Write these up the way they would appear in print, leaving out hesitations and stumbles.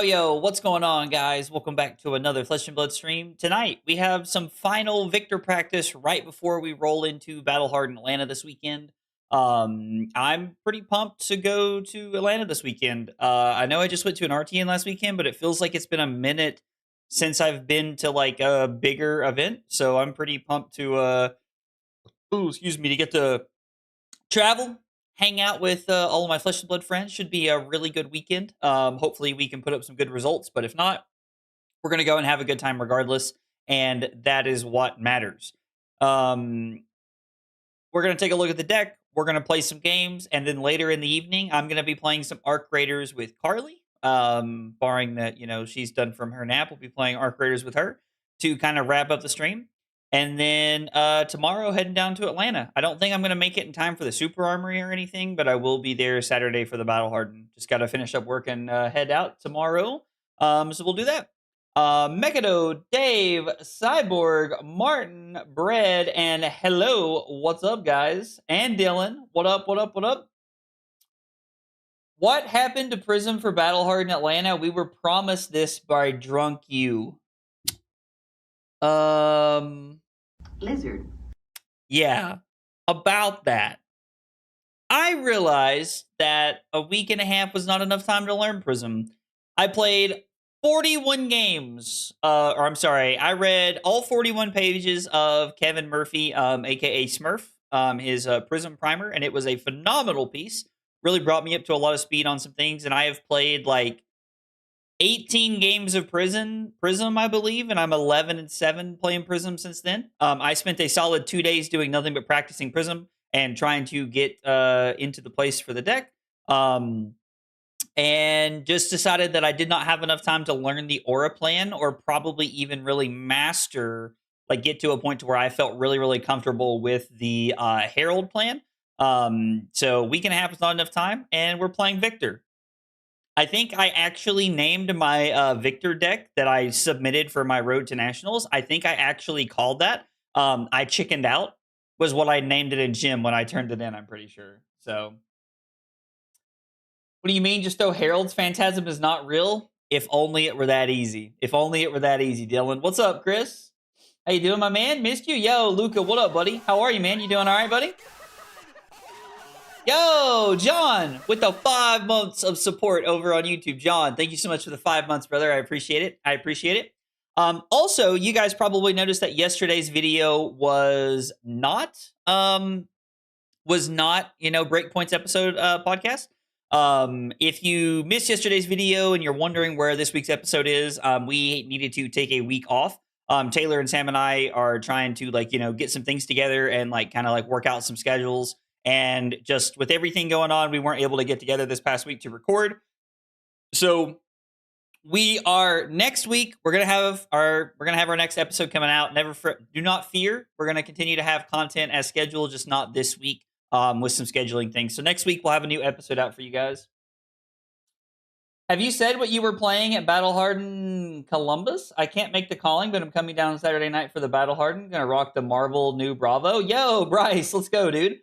Yo, what's going on, guys? Welcome back to another Flesh and Blood stream. Tonight, we have some final Victor practice right before we roll into Battle Hardened Atlanta this weekend. I'm pretty pumped to go to Atlanta this weekend. I know I just went to an RTN last weekend, but it feels like it's been a minute since I've been to like a bigger event. So I'm pretty pumped to, to get to travel, hang out with all of my Flesh and Blood friends. Should be a really good weekend. Hopefully, we can put up some good results. But if not, we're going to go and have a good time regardless. And that is what matters. We're going to take a look at the deck. We're going to play some games. And then later in the evening, I'm going to be playing some Arc Raiders with Carly. Barring that, she's done from her nap, we'll be playing Arc Raiders with her to kind of wrap up the stream. And then tomorrow, heading down to Atlanta. I don't think I'm going to make it in time for the Super Armory or anything, but I will be there Saturday for the Battle Hardened. Just got to finish up work and head out tomorrow. So we'll do that. Mekado, Dave, Cyborg, Martin, Bread, and hello. What's up, guys? And Dylan. What up? What happened to Prism for Battle Hardened Atlanta? We were promised this by Drunk You. Lizard. Yeah, about that. I realized that a week and a half was not enough time to learn Prism. I played 41 games. I read all 41 pages of Kevin Murphy, aka Smurf, his Prism primer, and it was a phenomenal piece. Really brought me up to a lot of speed on some things, and I have played like 18 games of Prism, I believe, and I'm 11-7 playing Prism since then. I spent a solid 2 days doing nothing but practicing Prism and trying to get into the place for the deck. And just decided that I did not have enough time to learn the Aura plan or probably even really master, like get to a point to where I felt really, really comfortable with the Herald plan. So week and a half is not enough time, and we're playing Victor. I think I actually named my Victor deck that I submitted for my Road to Nationals. I think I actually called that. I chickened out was what I named it in gym when I turned it in, I'm pretty sure. So what do you mean? Just though Harold's Phantasm is not real? If only it were that easy. If only it were that easy, Dylan. What's up, Chris? How you doing, my man? Missed you. Yo, Luca, what up, buddy? How are you, man? You doing all right, buddy? Yo, John, with the 5 months of support over on YouTube. John, thank you so much for the 5 months, brother. I appreciate it. Also, you guys probably noticed that yesterday's video was not Breakpoint's episode podcast. If you missed yesterday's video and you're wondering where this week's episode is, we needed to take a week off. Taylor and Sam and I are trying to get some things together and work out some schedules. And just with everything going on, we weren't able to get together this past week to record. So we are next week. We're gonna have our next episode coming out. Do not fear. We're gonna continue to have content as scheduled, just not this week with some scheduling things. So next week we'll have a new episode out for you guys. Have you said what you were playing at Battle Hardened Columbus? I can't make the calling, but I'm coming down Saturday night for the Battle Hardened. Gonna rock the Marvel new Bravo. Yo, Bryce, let's go, dude.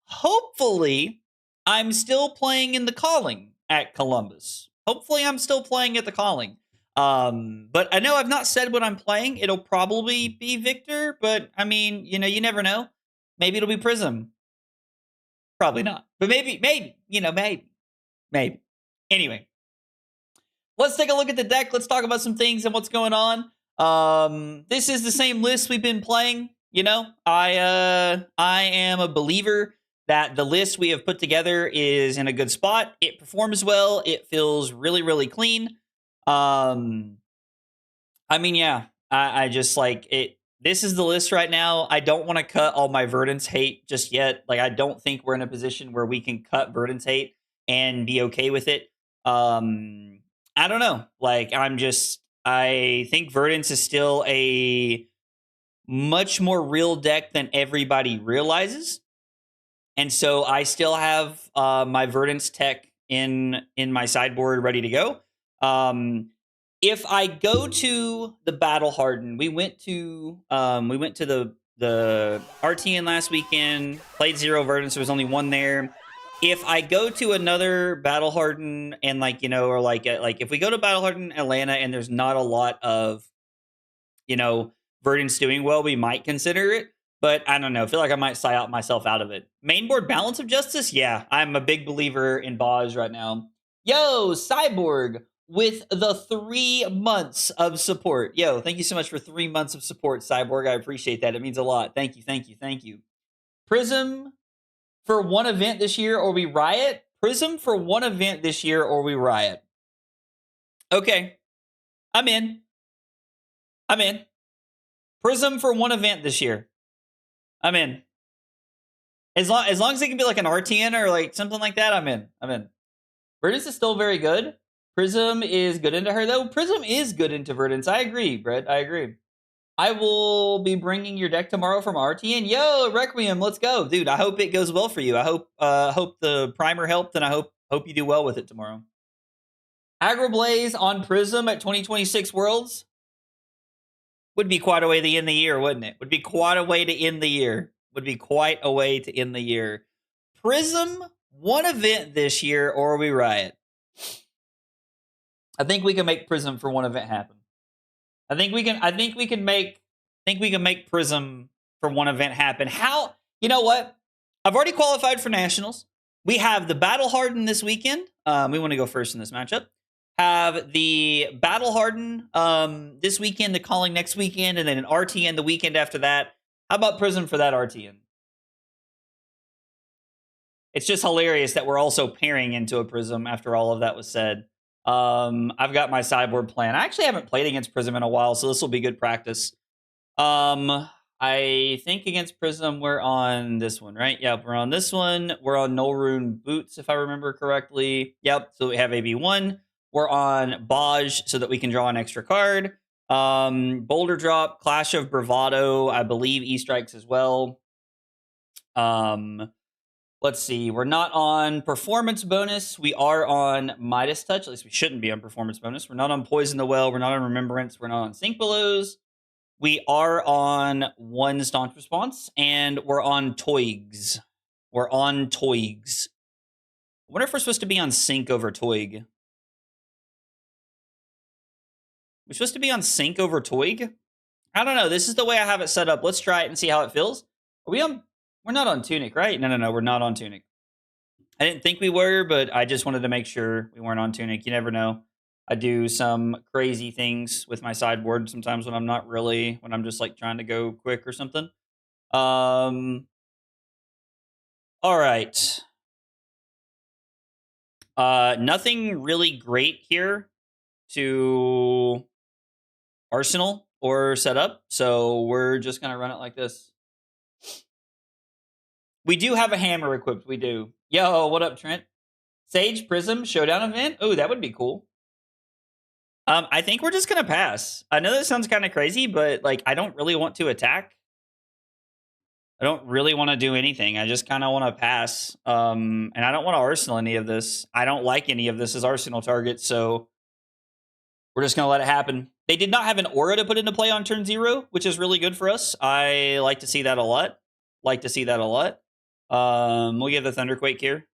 Hopefully I'm still playing in the calling at Columbus. Hopefully I'm still playing at the calling. But I know I've not said what I'm playing. It'll probably be Victor, but I mean, you never know. Maybe it'll be Prism. Probably not. But maybe. Anyway, let's take a look at the deck. Let's talk about some things and what's going on. This is the same list we've been playing. I am a believer that the list we have put together is in a good spot. It performs well. It feels really, really clean. I just like it. This is the list right now. I don't want to cut all my Verdance hate just yet. I don't think we're in a position where we can cut Verdance hate and be okay with it. I don't know. I think Verdance is still a much more real deck than everybody realizes. And so I still have my Verdance tech in my sideboard ready to go. If I go to the Battle Hardened, we went to the RTN last weekend, played 0 Verdance. There was only one there. if I go to another Battle Hardened and like, you know, or like if we go to Battle Hardened Atlanta and there's not a lot of, you know, Verdant's doing well, we might consider it. But I don't know. I feel like I might sigh out myself out of it. Mainboard Balance of Justice? Yeah, I'm a big believer in Baj right now. Yo, Cyborg with the 3 months of support. Yo, thank you so much for 3 months of support, Cyborg. I appreciate that. It means a lot. Thank you, thank you, thank you. Prism for one event this year or we riot? Prism for one event this year or we riot. Okay. I'm in. I'm in. Prism for one event this year. I'm in. As long as it can be like an RTN or like something like that, I'm in. I'm in. Verdance is still very good. Prism is good into her though. Prism is good into Verdance. I agree, Brett. I agree. I will be bringing your deck tomorrow from RTN. Yo, Requiem, let's go, dude. I hope it goes well for you. I hope the primer helped, and I hope you do well with it tomorrow. Agroblaze on Prism at 2026 Worlds would be quite a way to end the year, wouldn't it? Would be quite a way to end the year. Would be quite a way to end the year. Prism, one event this year, or we riot. I think we can make Prism for one event happen. I think we can make Prism for one event happen. How? You know what? I've already qualified for nationals. We have the Battle Harden this weekend. We want to go first in this matchup. Have the Battle Harden this weekend, the calling next weekend, and then an RTN the weekend after that. How about Prism for that RTN? It's just hilarious that we're also pairing into a Prism after all of that was said. I've got my sideboard plan. I actually haven't played against Prism in a while, so this will be good practice. I think against Prism, we're on this one, right? Yep, we're on this one. We're on Null Rune Boots, if I remember correctly. Yep, so we have AB1. We're on Baj so that we can draw an extra card. Boulder Drop, Clash of Bravado, I believe E-Strikes as well. Let's see. We're not on Performance Bonus. We are on Midas Touch. At least we shouldn't be on Performance Bonus. We're not on Poison the Well. We're not on Remembrance. We're not on Sink Belows. We are on One Staunch Response. And we're on Toigs. We're on Toigs. I wonder if we're supposed to be on Sync over Toig. We're supposed to be on Sync over Toig? I don't know. This is the way I have it set up. Let's try it and see how it feels. Are we on... We're not on Tunic, right? No, we're not on Tunic. I didn't think we were, but I just wanted to make sure we weren't on Tunic. You never know. I do some crazy things with my sideboard sometimes when I'm not really, when I'm just like trying to go quick or something. All right. Nothing really great here to Arsenal or set up, so we're just going to run it like this. We do have a hammer equipped. We do. Yo, what up, Trent? Sage Prism Showdown event? Oh, that would be cool. I think we're just gonna pass. I know this sounds kind of crazy, but like I don't really want to attack. I don't really want to do anything. I just kind of want to pass. And I don't want to Arsenal any of this. I don't like any of this as Arsenal targets, so we're just gonna let it happen. They did not have an aura to put into play on turn 0, which is really good for us. I like to see that a lot. We'll give the Thunderquake here.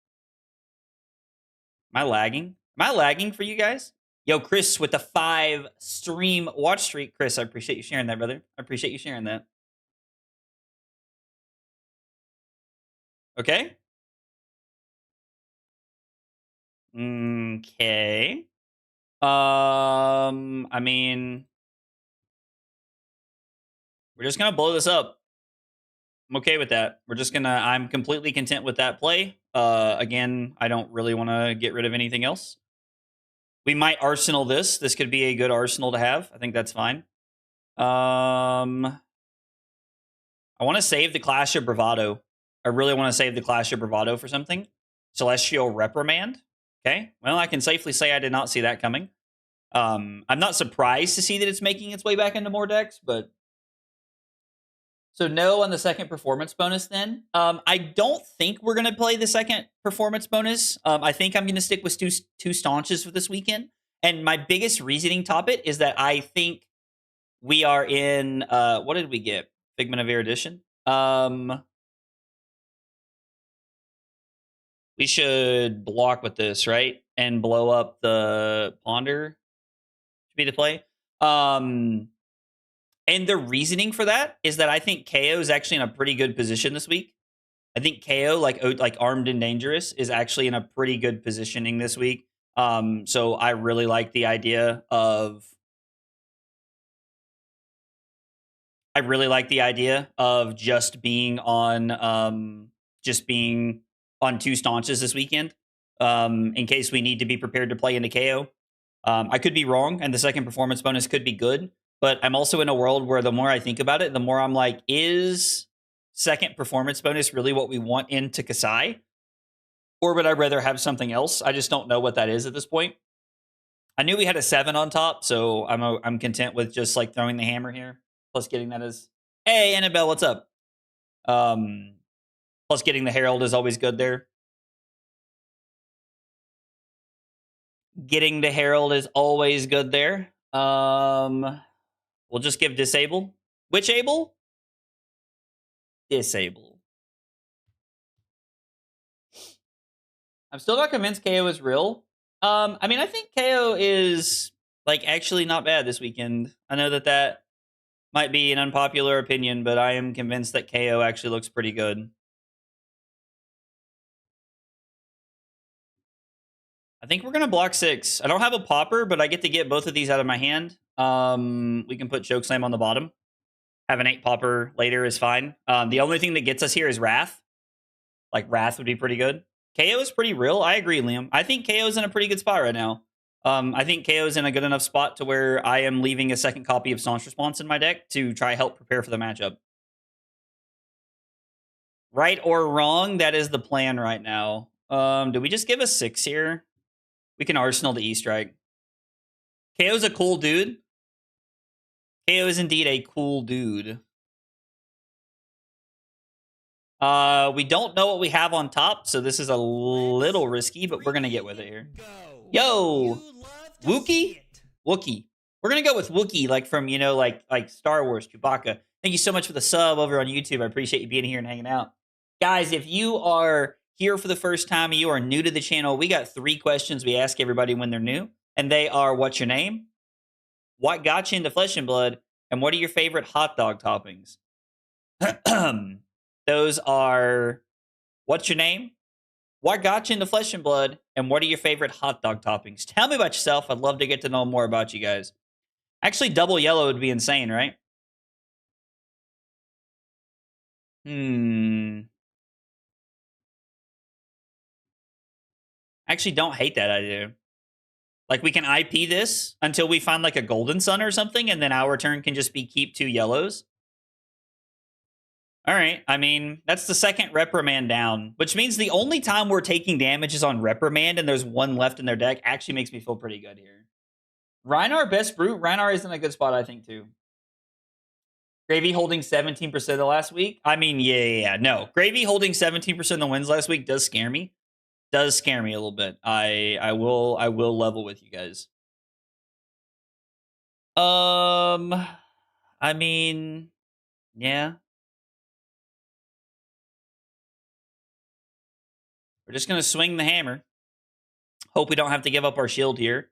Am I lagging? Am I lagging for you guys? Yo, Chris with the 5 stream watch streak. Chris, I appreciate you sharing that, brother. I appreciate you sharing that. Okay. Okay. I mean, we're just gonna blow this up. I'm okay with that. I'm completely content with that play. Again, I don't really want to get rid of anything else. We might Arsenal this. This could be a good Arsenal to have. I think that's fine. I want to save the Clash of Bravado. I really want to save the Clash of Bravado for something. Celestial Reprimand. Okay. Well, I can safely say I did not see that coming. I'm not surprised to see that it's making its way back into more decks, but... So no on the second performance bonus then. I don't think we're going to play the second performance bonus. I think I'm going to stick with two staunches for this weekend. And my biggest reasoning top it is that I think we are in... what did we get? Figment of Erudition? We should block with this, right? And blow up the Ponder to be the play. And the reasoning for that is that I think KO is actually in a pretty good position this week. I think KO, like Armed and Dangerous, is actually in a pretty good positioning this week. So I really like the idea of just being on two staunches this weekend. In case we need to be prepared to play into KO. I could be wrong, and the second performance bonus could be good, but I'm also in a world where the more I think about it, the more I'm like, is second performance bonus really what we want into Kasai? Or would I rather have something else? I just don't know what that is at this point. I knew we had a 7 on top, so I'm content with just like throwing the hammer here. Plus getting that as, hey, Annabelle, what's up? Plus getting the Herald is always good there. Getting the Herald is always good there. We'll just give Disable. Which Able? Disable. I'm still not convinced KO is real. I mean, I think KO is like actually not bad this weekend. I know that might be an unpopular opinion, but I am convinced that KO actually looks pretty good. I think we're going to block 6. I don't have a popper, but I get to get both of these out of my hand. We can put Chokeslam on the bottom. Have an 8 popper later is fine. The only thing that gets us here is Wrath. Like, Wrath would be pretty good. KO is pretty real. I agree, Liam. I think KO is in a pretty good spot right now. I think KO is in a good enough spot to where I am leaving a second copy of Staunch Response in my deck to try help prepare for the matchup. Right or wrong, that is the plan right now. Do we just give a 6 here? We can Arsenal the E-Strike. KO's a cool dude. KO is indeed a cool dude. We don't know what we have on top, so this is a little risky, but we're going to get with it here. Yo! Wookie? Wookie. We're going to go with Wookie, like from, like Star Wars, Chewbacca. Thank you so much for the sub over on YouTube. I appreciate you being here and hanging out. Guys, if you are here for the first time, you are new to the channel, we got 3 questions we ask everybody when they're new, and they are, what's your name? What got you into Flesh and Blood? And what are your favorite hot dog toppings? Those are, what's your name? What got you into Flesh and Blood? And what are your favorite hot dog toppings? Tell me about yourself. I'd love to get to know more about you guys. Actually, double yellow would be insane, right? Actually, don't hate that idea. Like, we can IP this until we find, like, a Golden Sun or something, and then our turn can just be keep 2 yellows. All right. I mean, that's the second Reprimand down, which means the only time we're taking damage is on Reprimand, and there's 1 left in their deck. Actually makes me feel pretty good here. Rhinar, best brute. Rhinar is in a good spot, I think, too. Gravy holding 17% the last week. I mean, yeah. No. Gravy holding 17% of the wins last week does scare me. Does scare me a little bit. I will level with you guys. I mean, yeah. We're just going to swing the hammer. Hope we don't have to give up our shield here.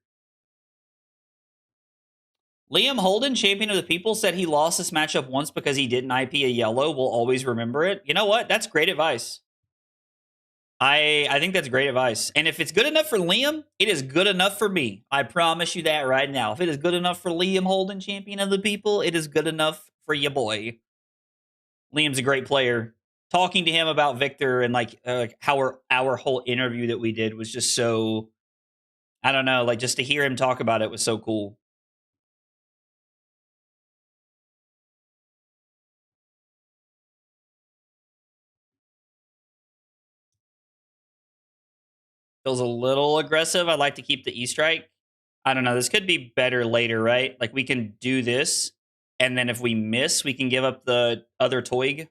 Liam Holden, champion of the people, said he lost this matchup once because he didn't IP a yellow. We'll always remember it. You know what? That's great advice. I think that's great advice. And if it's good enough for Liam, it is good enough for me. I promise you that right now. If it is good enough for Liam Holden, champion of the people, it is good enough for your boy. Liam's a great player. Talking to him about Victor and like how our whole interview that we did was just so, I don't know, like just to hear him talk about it was so cool. Feels a little aggressive. I'd like to keep the E-Strike. I don't know. This could be better later, right? Like we can do this, and then if we miss, we can give up the other Toig.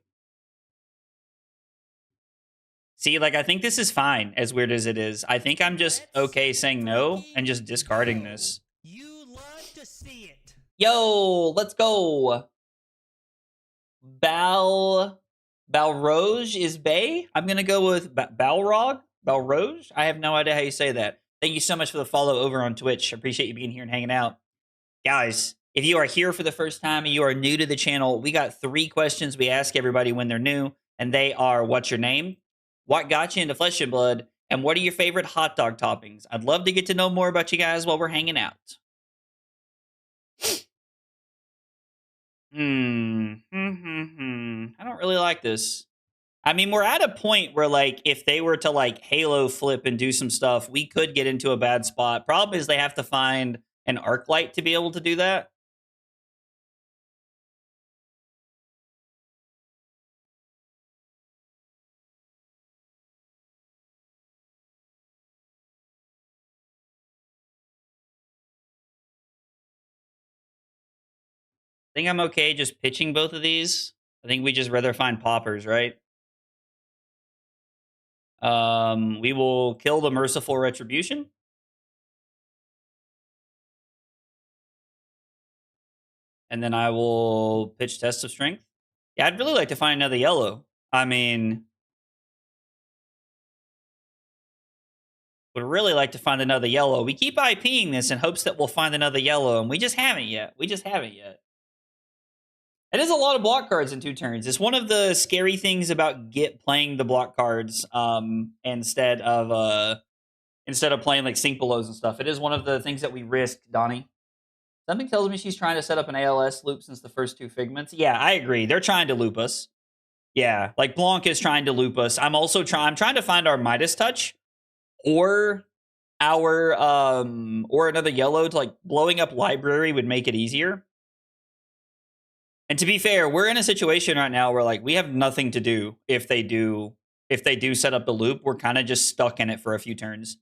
See, like I think this is fine, as weird as it is. I think I'm just okay saying no and just discarding this. You love to see it. Yo, let's go. Balrog is Bay. I'm gonna go with Balrog. Balroj? I have no idea how you say that. Thank you so much for the follow over on Twitch. I appreciate you being here and hanging out. Guys, if you are here for the first time and you are new to the channel, we got 3 questions we ask everybody when they're new, and they are, what's your name? What got you into Flesh and Blood? And what are your favorite hot dog toppings? I'd love to get to know more about you guys while we're hanging out. I don't really like this. I mean, we're at a point where, like, if they were to, like, Halo flip and do some stuff, we could get into a bad spot. Problem is they have to find an arc light to be able to do that. I think I'm okay just pitching both of these. I think we just rather find poppers, right? We will kill the Merciful Retribution. And then I will pitch Test of Strength. Yeah, I'd really like to find another yellow. I mean, would really like to find another yellow. We keep IPing this in hopes that we'll find another yellow, and we just haven't yet. It is a lot of block cards in 2 turns. It's one of the scary things about playing the block cards instead of playing like sync belows and stuff. It is one of the things that we risk, Donnie. Something tells me she's trying to set up an ALS loop since the first 2 figments. Yeah, I agree. They're trying to loop us. Yeah, like Blanc is trying to loop us. I'm trying to find our Midas Touch or or another yellow to, like, blowing up library would make it easier. And to be fair, we're in a situation right now where, like, we have nothing to do if they do set up the loop. We're kind of just stuck in it for a few turns,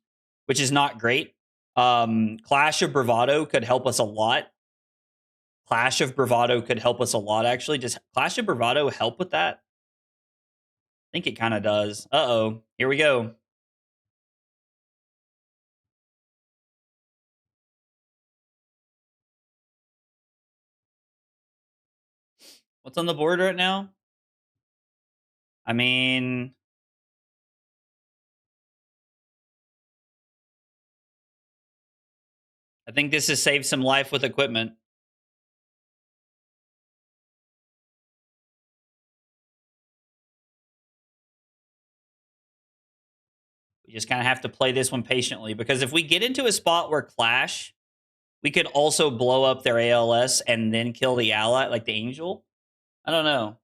which is not great. Clash of Bravado could help us a lot. Actually. Does Clash of Bravado help with that? I think it kind of does. Uh-oh. Here we go. What's on the board right now? I mean, I think this has saved some life with equipment. We just kind of have to play this one patiently, because if we get into a spot where Clash, we could also blow up their ALS and then kill the ally, like the Angel. I don't know.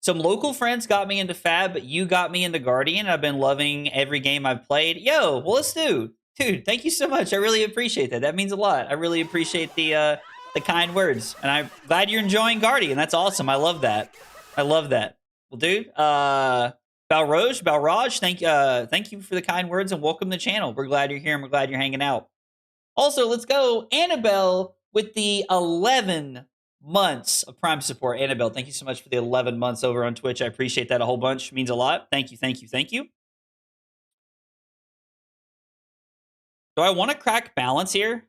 Some local friends got me into Fab, but you got me into Guardian. I've been loving every game I've played. Yo, well, let's do. Dude, thank you so much. I really appreciate that. That means a lot. I really appreciate the kind words. And I'm glad you're enjoying Guardian. That's awesome. I love that. Well, dude, Balroj, thank you for the kind words and welcome to the channel. We're glad you're here and we're glad you're hanging out. Also, let's go Annabelle with the 11 months of Prime support. Annabelle, thank you so much for the 11 months over on Twitch. I appreciate that a whole bunch. It means a lot. Thank you. Do I want to crack balance here?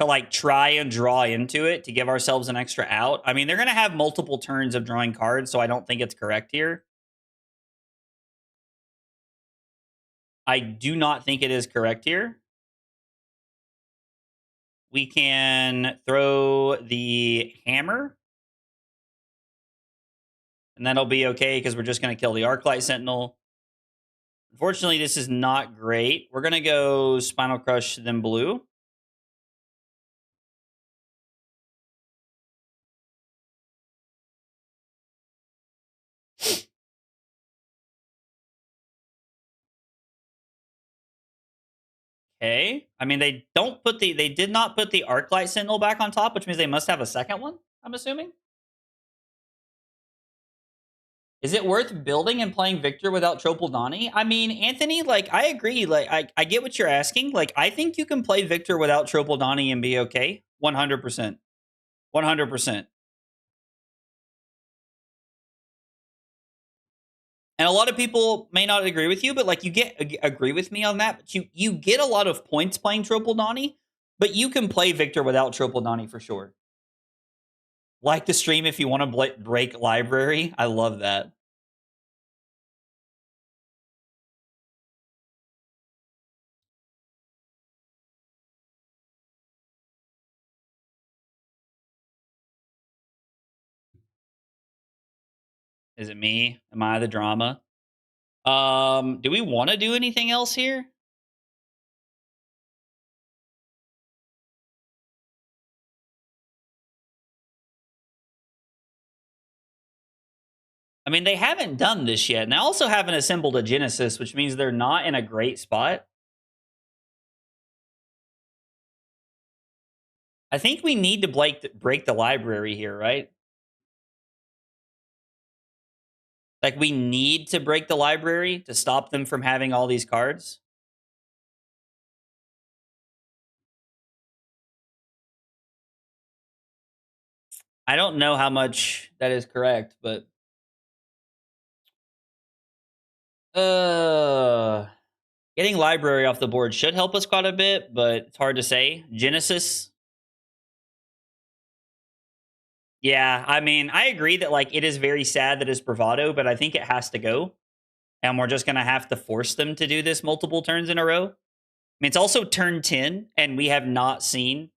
To, like, try and draw into it to give ourselves an extra out? I mean, they're going to have multiple turns of drawing cards, so I don't think it's correct here. I do not think it is correct here. We can throw the hammer. And that'll be okay because we're just going to kill the Arclight Sentinel. Unfortunately, this is not great. We're going to go Spinal Crush, then blue. Okay. I mean, they did not put the Arclight Sentinel back on top, which means they must have a second one, I'm assuming. Is it worth building and playing Victor without Tropeldani? I mean, Anthony, like, I agree. Like, I get what you're asking. Like, I think you can play Victor without Tropeldani and be okay. 100%. 100%. And a lot of people may not agree with you, but, like, you agree with me on that. But you get a lot of points playing Tropeldani, but you can play Victor without Tropeldani for sure. Like the stream if you want to break library. I love that. Is it me? Am I the drama? Do we want to do anything else here? I mean, they haven't done this yet, and they also haven't assembled a Genesis, which means they're not in a great spot. I think we need to break the library here, right? Like, we need to break the library to stop them from having all these cards. I don't know how much that is correct, but getting library off the board should help us quite a bit, but it's hard to say. Genesis. Yeah, I mean, I agree that like it is very sad that it's bravado, but I think it has to go. And we're just gonna have to force them to do this multiple turns in a row. I mean, it's also turn 10, and we have not seen.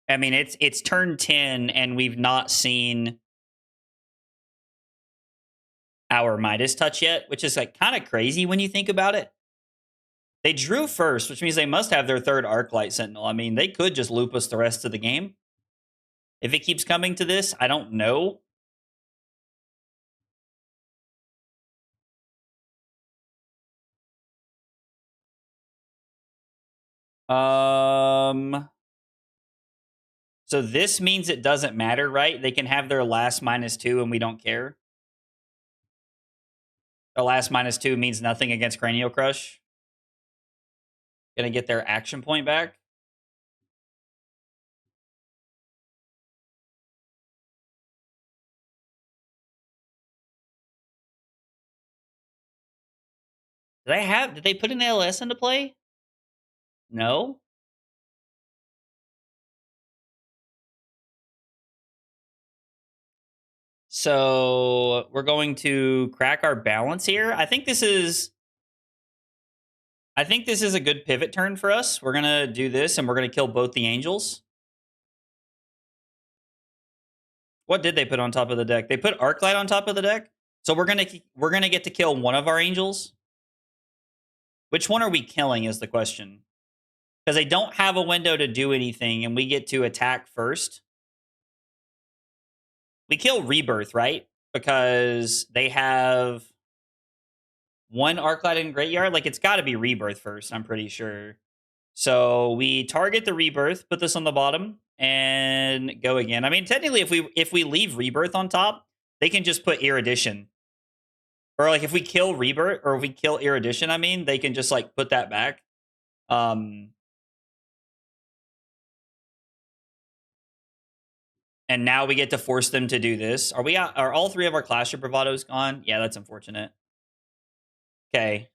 I mean, it's turn 10, and we've not seen our Midas touch yet, which is like kind of crazy when you think about it. They drew first, which means they must have their third Arclight Sentinel. I mean, they could just loop us the rest of the game. If it keeps coming to this, I don't know. So this means it doesn't matter, right? They can have their last -2 and we don't care. Their last -2 means nothing against Cranial Crush. Gonna get their action point back. Did they put an LS into play? No. So we're going to crack our balance here. I think this is a good pivot turn for us. We're gonna do this, and we're gonna kill both the angels. What did they put on top of the deck? They put Arclight on top of the deck. So we're gonna get to kill one of our angels. Which one are we killing is the question. Because they don't have a window to do anything, and we get to attack first. We kill Rebirth, right? Because they have one Arclight in Greatyard. Like, it's got to be Rebirth first, I'm pretty sure. So we target the Rebirth, put this on the bottom, and go again. I mean, technically, if we leave Rebirth on top, they can just put Erudition. Or, like, if we kill Rebirth, or if we kill Erudition, I mean, they can just, like, put that back. And now we get to force them to do this. Are all three of our Clash of Bravados gone? Yeah, that's unfortunate. Okay.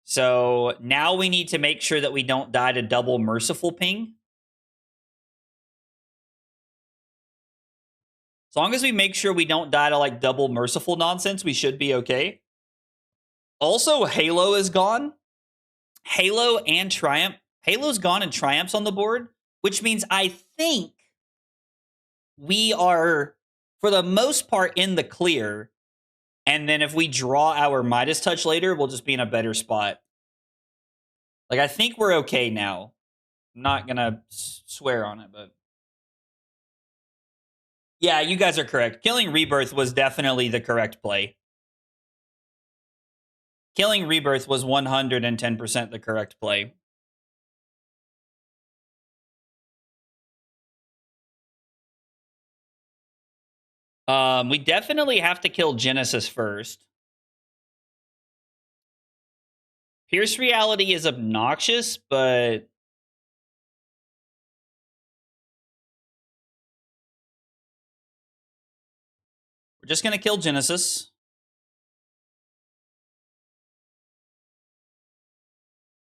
So now we need to make sure that we don't die to double Merciful Ping. As long as we make sure we don't die to like double Merciful nonsense, we should be okay. Also, Halo is gone. Halo and Triumph. Halo's gone and Triumph's on the board, which means I think we are, for the most part, in the clear. And then if we draw our Midas Touch later, we'll just be in a better spot. Like, I think we're okay now. I'm not going to swear on it, but... Yeah, you guys are correct. Killing Rebirth was definitely the correct play. Killing Rebirth was 110% the correct play. We definitely have to kill Genesis first. Pierce Reality is obnoxious, but... we're just going to kill Genesis.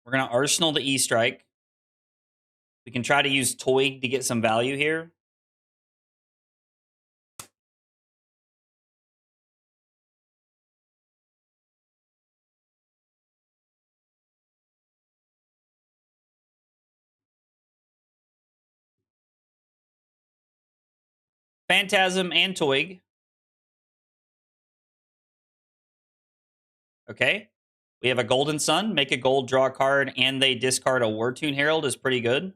We're going to Arsenal the E-Strike. We can try to use Toig to get some value here. Phantasm and Toig. Okay. We have a Golden Sun, make a gold, draw a card, and they discard a War Tune Herald is pretty good.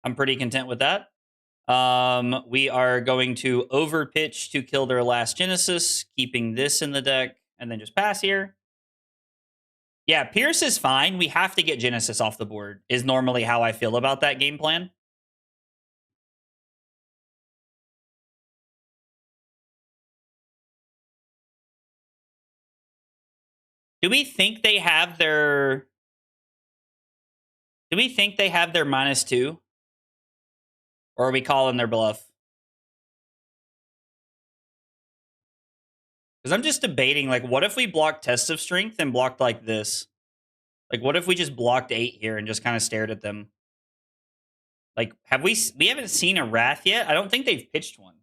I'm pretty content with that. We are going to overpitch to kill their last Genesis, keeping this in the deck, and then just pass here. Yeah, Pierce is fine. We have to get Genesis off the board, is normally how I feel about that game plan. Do we think they have their... Do we think they have their -2? Or are we calling their bluff? Because I'm just debating, like, what if we blocked Test of Strength and blocked like this? Like, what if we just blocked 8 here and just kind of stared at them? Like, we haven't seen a Wrath yet? I don't think they've pitched one.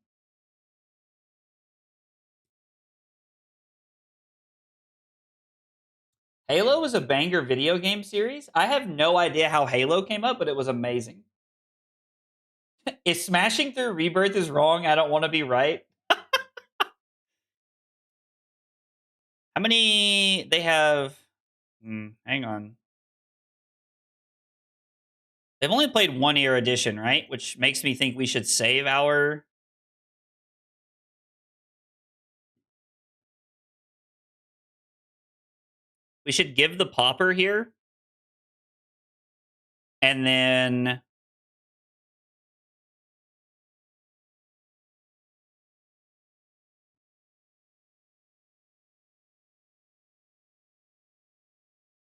Halo was a banger video game series. I have no idea how Halo came up, but it was amazing. If smashing through Rebirth is wrong, I don't want to be right. How many they have? Hang on. They've only played 1 year edition, right? Which makes me think we should save our... We should give the Pauper here. And then...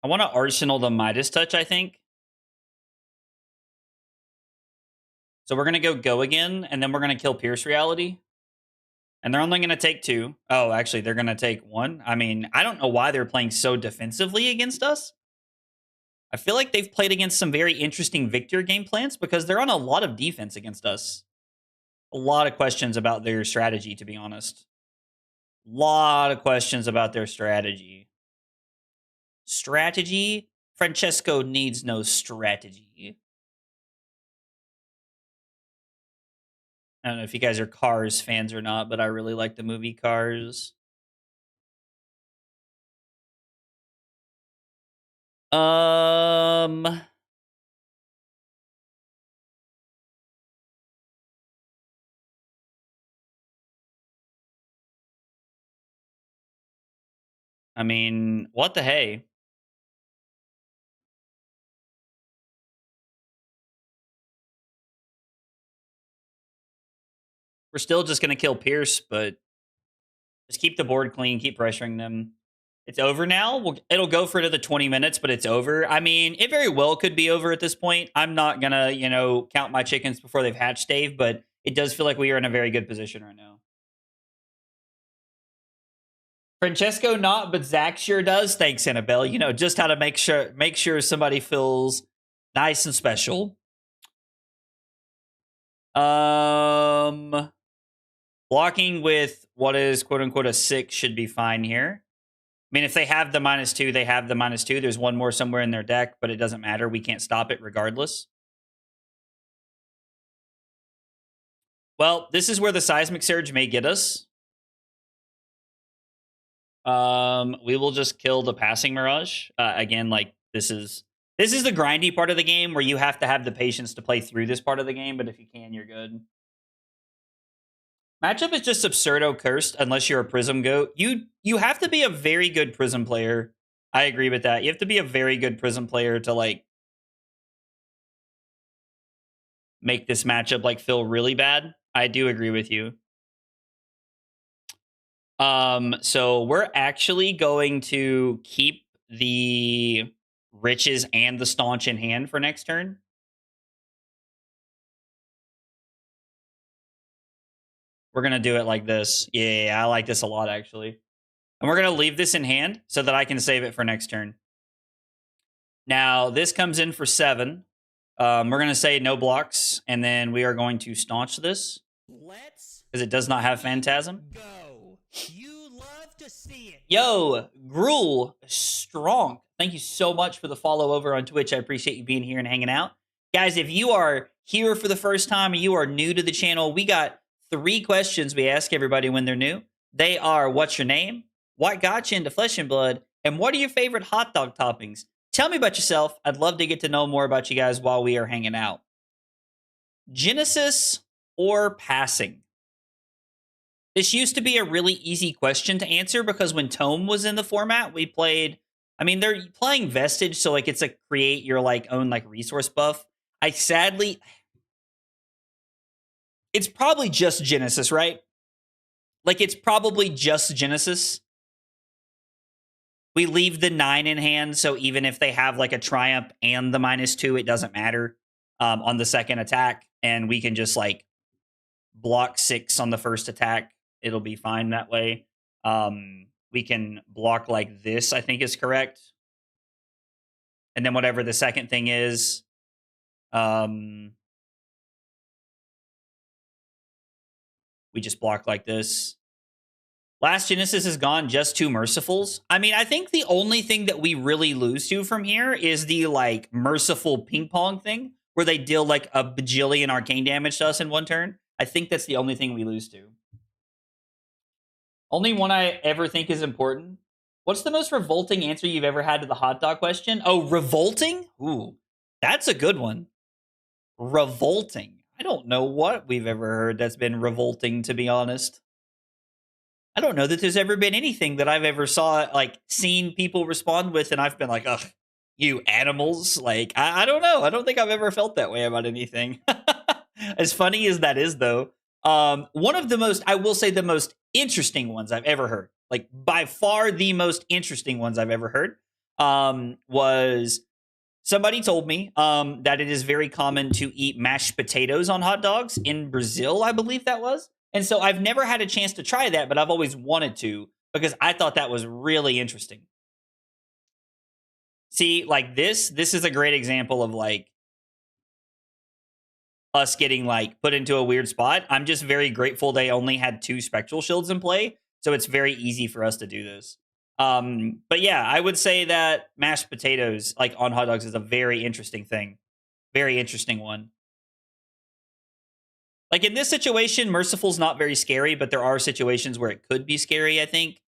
I want to Arsenal the Midas Touch, I think. So we're going to go again, and then we're going to kill Pierce Reality. And they're only going to take 2. Oh, actually, they're going to take 1. I mean, I don't know why they're playing so defensively against us. I feel like they've played against some very interesting Victor game plans because they're on a lot of defense against us. A lot of questions about their strategy, to be honest. A lot of questions about their strategy. Strategy? Francesco needs no strategy. I don't know if you guys are Cars fans or not, but I really like the movie Cars. I mean, what the hey? We're still just going to kill Pierce, but just keep the board clean, keep pressuring them. It's over now. It'll go for another 20 minutes, but it's over. I mean, it very well could be over at this point. I'm not going to, count my chickens before they've hatched, Dave, but it does feel like we are in a very good position right now. Francesco not, but Zach sure does. Thanks, Annabelle. Just how to make sure somebody feels nice and special. Blocking with what is quote unquote a 6 should be fine here. I mean, if they have the -2, they have the -2. There's one more somewhere in their deck, but it doesn't matter. We can't stop it regardless. Well, this is where the Seismic Surge may get us. We will just kill the Passing Mirage. Again, like, this is the grindy part of the game where you have to have the patience to play through this part of the game, but if you can, you're good. Matchup is just absurdo cursed unless you're a Prism goat. You have to be a very good Prism player. I agree with that. You have to be a very good Prism player to, like, make this matchup, like, feel really bad. I do agree with you. So we're actually going to keep the Riches and the Staunch in hand for next turn. We're going to do it like this. Yeah, I like this a lot, actually. And we're going to leave this in hand so that I can save it for next turn. Now, this comes in for 7. We're going to say no blocks, and then we are going to staunch this. Let's because it does not have Phantasm. go. You love to see it. Yo, Gruel, strong. Thank you so much for the follow over on Twitch. I appreciate you being here and hanging out. Guys, if you are here for the first time or you are new to the channel, we got 3 questions we ask everybody when they're new. They are, what's your name? What got you into Flesh and Blood? And what are your favorite hot dog toppings? Tell me about yourself. I'd love to get to know more about you guys while we are hanging out. Genesis or passing? This used to be a really easy question to answer because when Tome was in the format, we played, I mean, they're playing Vestige, so like it's a create your like own like resource buff. It's probably just Genesis, right? Like it's probably just Genesis. We leave the 9 in hand, so even if they have like a Triumph and the -2, it doesn't matter on the second attack, and we can just like block 6 on the first attack. It'll be fine that way. We can block like this, I think is correct. And then whatever the second thing is, we just block like this. Last Genesis has gone just 2 Mercifuls. I mean, I think the only thing that we really lose to from here is the like Merciful ping pong thing, where they deal like a bajillion arcane damage to us in one turn. I think that's the only thing we lose to. Only one I ever think is important. What's the most revolting answer you've ever had to the hot dog question? Oh, revolting? Ooh, that's a good one. Revolting. I don't know what we've ever heard that's been revolting, to be honest. I don't know that there's ever been anything that I've ever seen people respond with, and I've been like, ugh, you animals. Like, I don't know. I don't think I've ever felt that way about anything. As funny as that is, though, one of the most, I will say the most interesting ones I've ever heard, like by far the most interesting ones I've ever heard, was somebody told me that it is very common to eat mashed potatoes on hot dogs in Brazil, I believe that was. And so I've never had a chance to try that, but I've always wanted to because I thought that was really interesting. See, like this is a great example of like us getting like put into a weird spot. I'm just very grateful they only had 2 spectral shields in play, so it's very easy for us to do this. But yeah, I would say that mashed potatoes like on hot dogs is a very interesting thing. Very interesting one. Like in this situation, Merciful's not very scary, but there are situations where it could be scary, I think.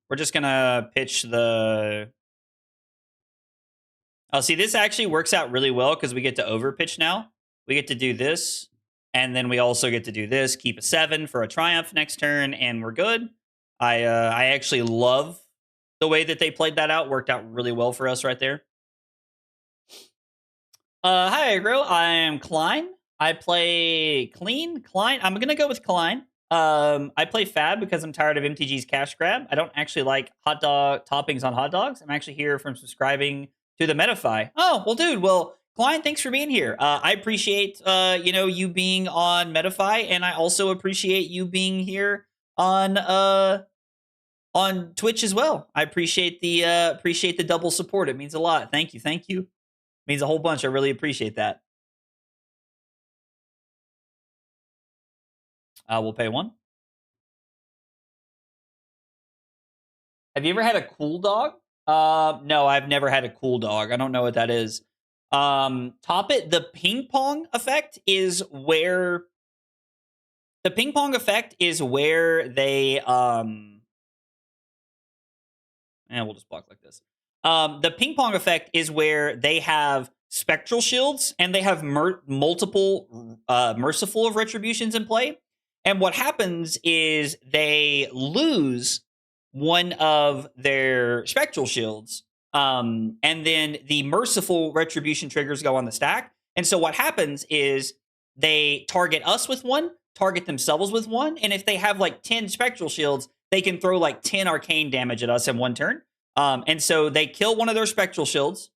We're just gonna pitch the... Oh, see, this actually works out really well because we get to overpitch now. We get to do this, and then we also get to do this, keep a 7 for a Triumph next turn, and we're good. I actually love the way that they played that out. Worked out really well for us right there. Hi, Agro. I am Klein. I play Clean. Klein. I'm going to go with Klein. I play Fab because I'm tired of MTG's cash grab. I don't actually like hot dog toppings on hot dogs. I'm actually here from subscribing to the metafy. Oh, well, dude. Well, Klein, thanks for being here. I appreciate, you being on metafy, and I also appreciate you being here on Twitch as well. I appreciate the double support. It means a lot. Thank you. It means a whole bunch. I really appreciate that. We'll pay 1. Have you ever had a cool dog? No, I've never had a cool dog. I don't know what that is. Top it. The ping pong effect is where they and we'll just block like this. The ping pong effect is where they have spectral shields and they have multiple merciful of retributions in play. And what happens is they lose one of their spectral shields. And then the merciful retribution triggers go on the stack. And so what happens is they target us with 1, target themselves with 1. And if they have like 10 spectral shields, they can throw like 10 arcane damage at us in 1 turn. And so they kill one of their spectral shields.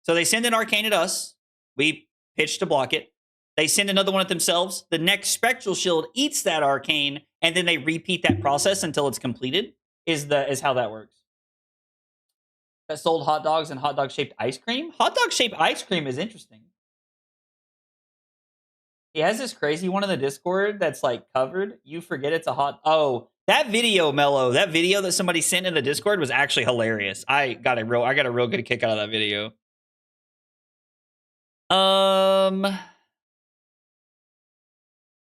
So they send an arcane at us. We pitch to block it. They send another one at themselves. The next spectral shield eats that arcane and then they repeat that process until it's completed. Is how that works. That sold hot dogs and hot dog shaped ice cream. Hot dog shaped ice cream is interesting. He has this crazy one in the Discord that's like covered. You forget it's a hot. Oh, that video, Mello. That video that somebody sent in the Discord was actually hilarious. I got a real good kick out of that video.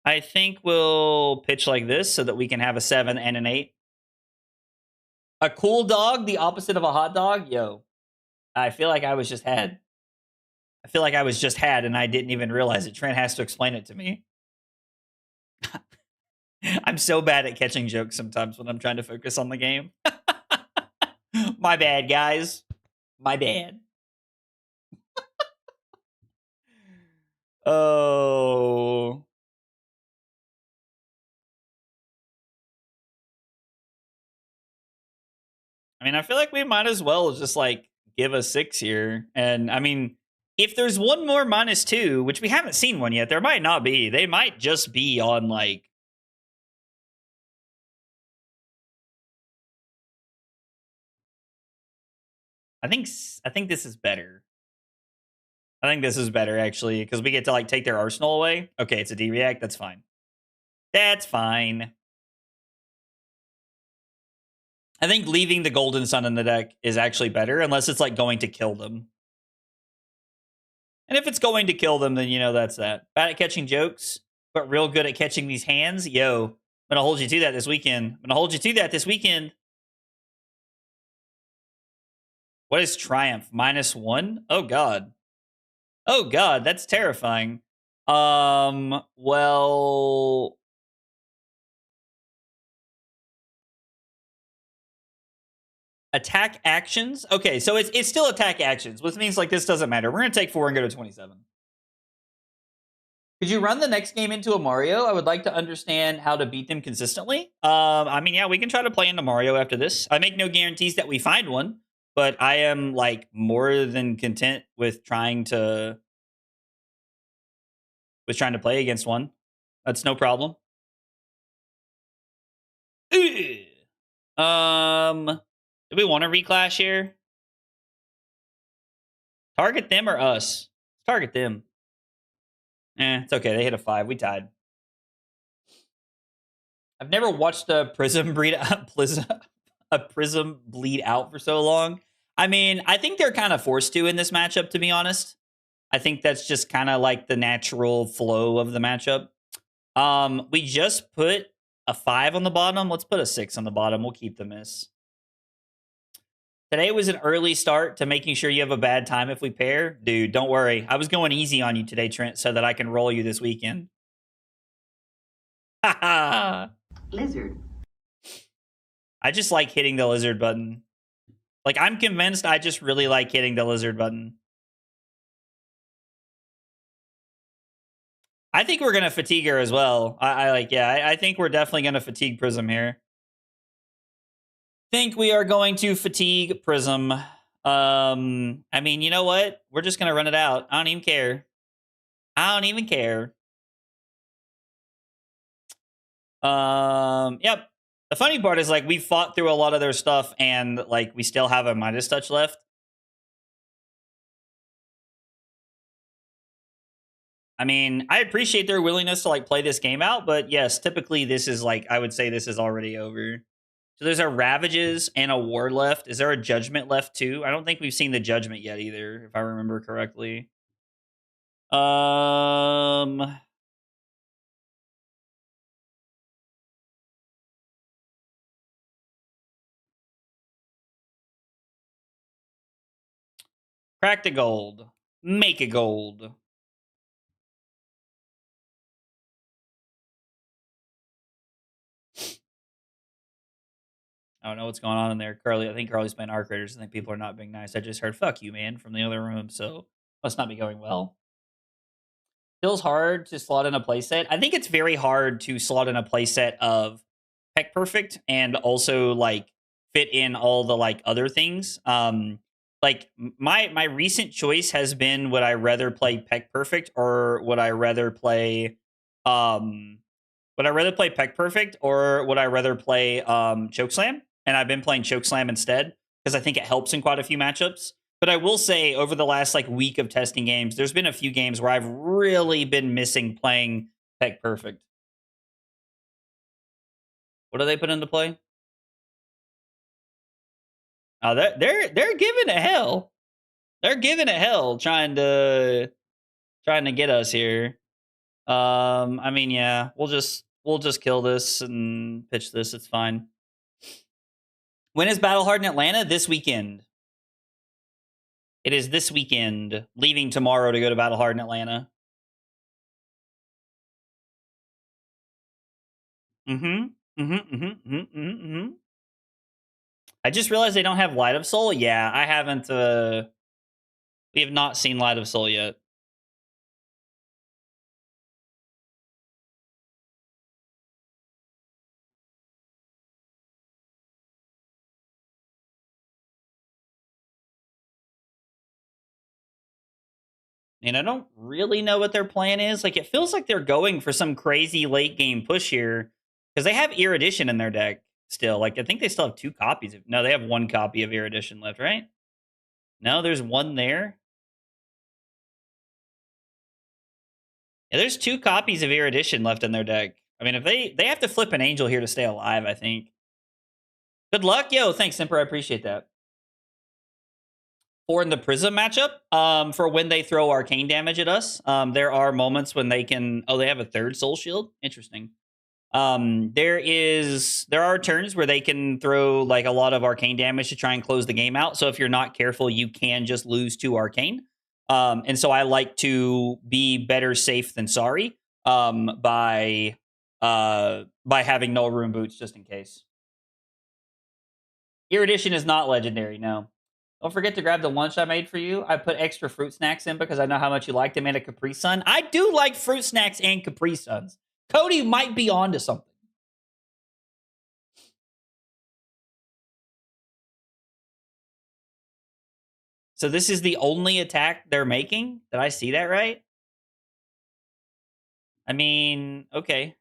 I think we'll pitch like this so that we can have a 7 and an 8. A cool dog, the opposite of a hot dog. Yo, I feel like I was just had. I feel like I was just had and I didn't even realize it. Trent has to explain it to me. I'm so bad at catching jokes sometimes when I'm trying to focus on the game. My bad, guys. My bad. Oh. I mean, I feel like we might as well just like give a 6 here. And I mean, if there's one more -2, which we haven't seen one yet, there might not be. They might just be on like. I think this is better. I think this is better actually because we get to like take their arsenal away. Okay, it's a D-react. That's fine. That's fine. I think leaving the Golden Sun in the deck is actually better unless it's like going to kill them. And if it's going to kill them, then you know that's that. Bad at catching jokes, but real good at catching these hands. Yo, I'm gonna hold you to that this weekend. What is Triumph? -1? Oh god. Oh god, that's terrifying. Well, attack actions. Okay, so it's still attack actions, which means like this doesn't matter. We're gonna take 4 and go to 27. Could you run the next game into a Mario? I would like to understand how to beat them consistently. I mean, yeah, we can try to play into Mario after this. I make no guarantees that we find one, but I am like more than content with trying to play against one. That's no problem. Do we want to reclash here? Target them or us? Target them. It's okay. They hit a 5. We tied. I've never watched a Prism bleed out for so long. I mean, I think they're kind of forced to in this matchup, to be honest. I think that's just kind of like the natural flow of the matchup. We just put a 5 on the bottom. Let's put a 6 on the bottom. We'll keep the miss. Today was an early start to making sure you have a bad time if we pair. Dude, don't worry. I was going easy on you today, Trent, so that I can roll you this weekend. Haha. Lizard. I just like hitting the lizard button. Like, I'm convinced I just really like hitting the lizard button. I think we're going to fatigue her as well. I think we're definitely going to fatigue Prism here. Think we are going to fatigue Prism. I mean, you know what? We're just going to run it out. I don't even care. Yep. The funny part is like we fought through a lot of their stuff and like we still have a Midas Touch left. I mean, I appreciate their willingness to like play this game out, but yes, typically this is like, I would say this is already over. So there's a Ravages and a War left. Is there a Judgment left too? I don't think we've seen the Judgment yet either, if I remember correctly. Crack the gold. Make a gold. I don't know what's going on in there. Carly, I think Carly's playing Arc Raiders. I think people are not being nice. I just heard "fuck you, man" from the other room, so must not be going well. Feels hard to slot in a playset. I think it's very hard to slot in a playset of Peck Perfect and also like fit in all the like other things. Like my recent choice has been: would I rather play Peck Perfect or would I rather play Would I rather play Peck Perfect or would I rather play Chokeslam? And I've been playing Chokeslam instead because I think it helps in quite a few matchups. But I will say over the last like week of testing games, there's been a few games where I've really been missing playing Peck Perfect. What do they put into play? Oh, they're giving it hell. They're giving it hell trying to get us here. I mean, yeah, we'll just kill this and pitch this. It's fine. When is Battle Hard in Atlanta? This weekend. It is this weekend. Leaving tomorrow to go to Battle Hard in Atlanta. I just realized they don't have Light of Soul. Yeah, I haven't. We have not seen Light of Soul yet. And I don't really know what their plan is. Like, it feels like they're going for some crazy late game push here because they have Erudition in their deck still. Like, I think they still have 2 copies. No, they have 1 copy of Erudition left, right? No, there's 1 there. Yeah, there's 2 copies of Erudition left in their deck. I mean, if they have to flip an Angel here to stay alive, I think. Good luck. Yo, thanks, Emperor. I appreciate that. Or in the Prism matchup, for when they throw arcane damage at us, there are moments when they can. Oh, they have a 3rd Soul Shield. Interesting. There are turns where they can throw like a lot of arcane damage to try and close the game out. So if you're not careful, you can just lose to arcane. And so I like to be better safe than sorry by having Null Rune Boots just in case. Erudition is not legendary, no. Don't forget to grab the lunch I made for you. I put extra fruit snacks in because I know how much you like them and a Capri Sun. I do like fruit snacks and Capri Suns. Cody might be onto something. So this is the only attack they're making? Did I see that right? I mean, okay.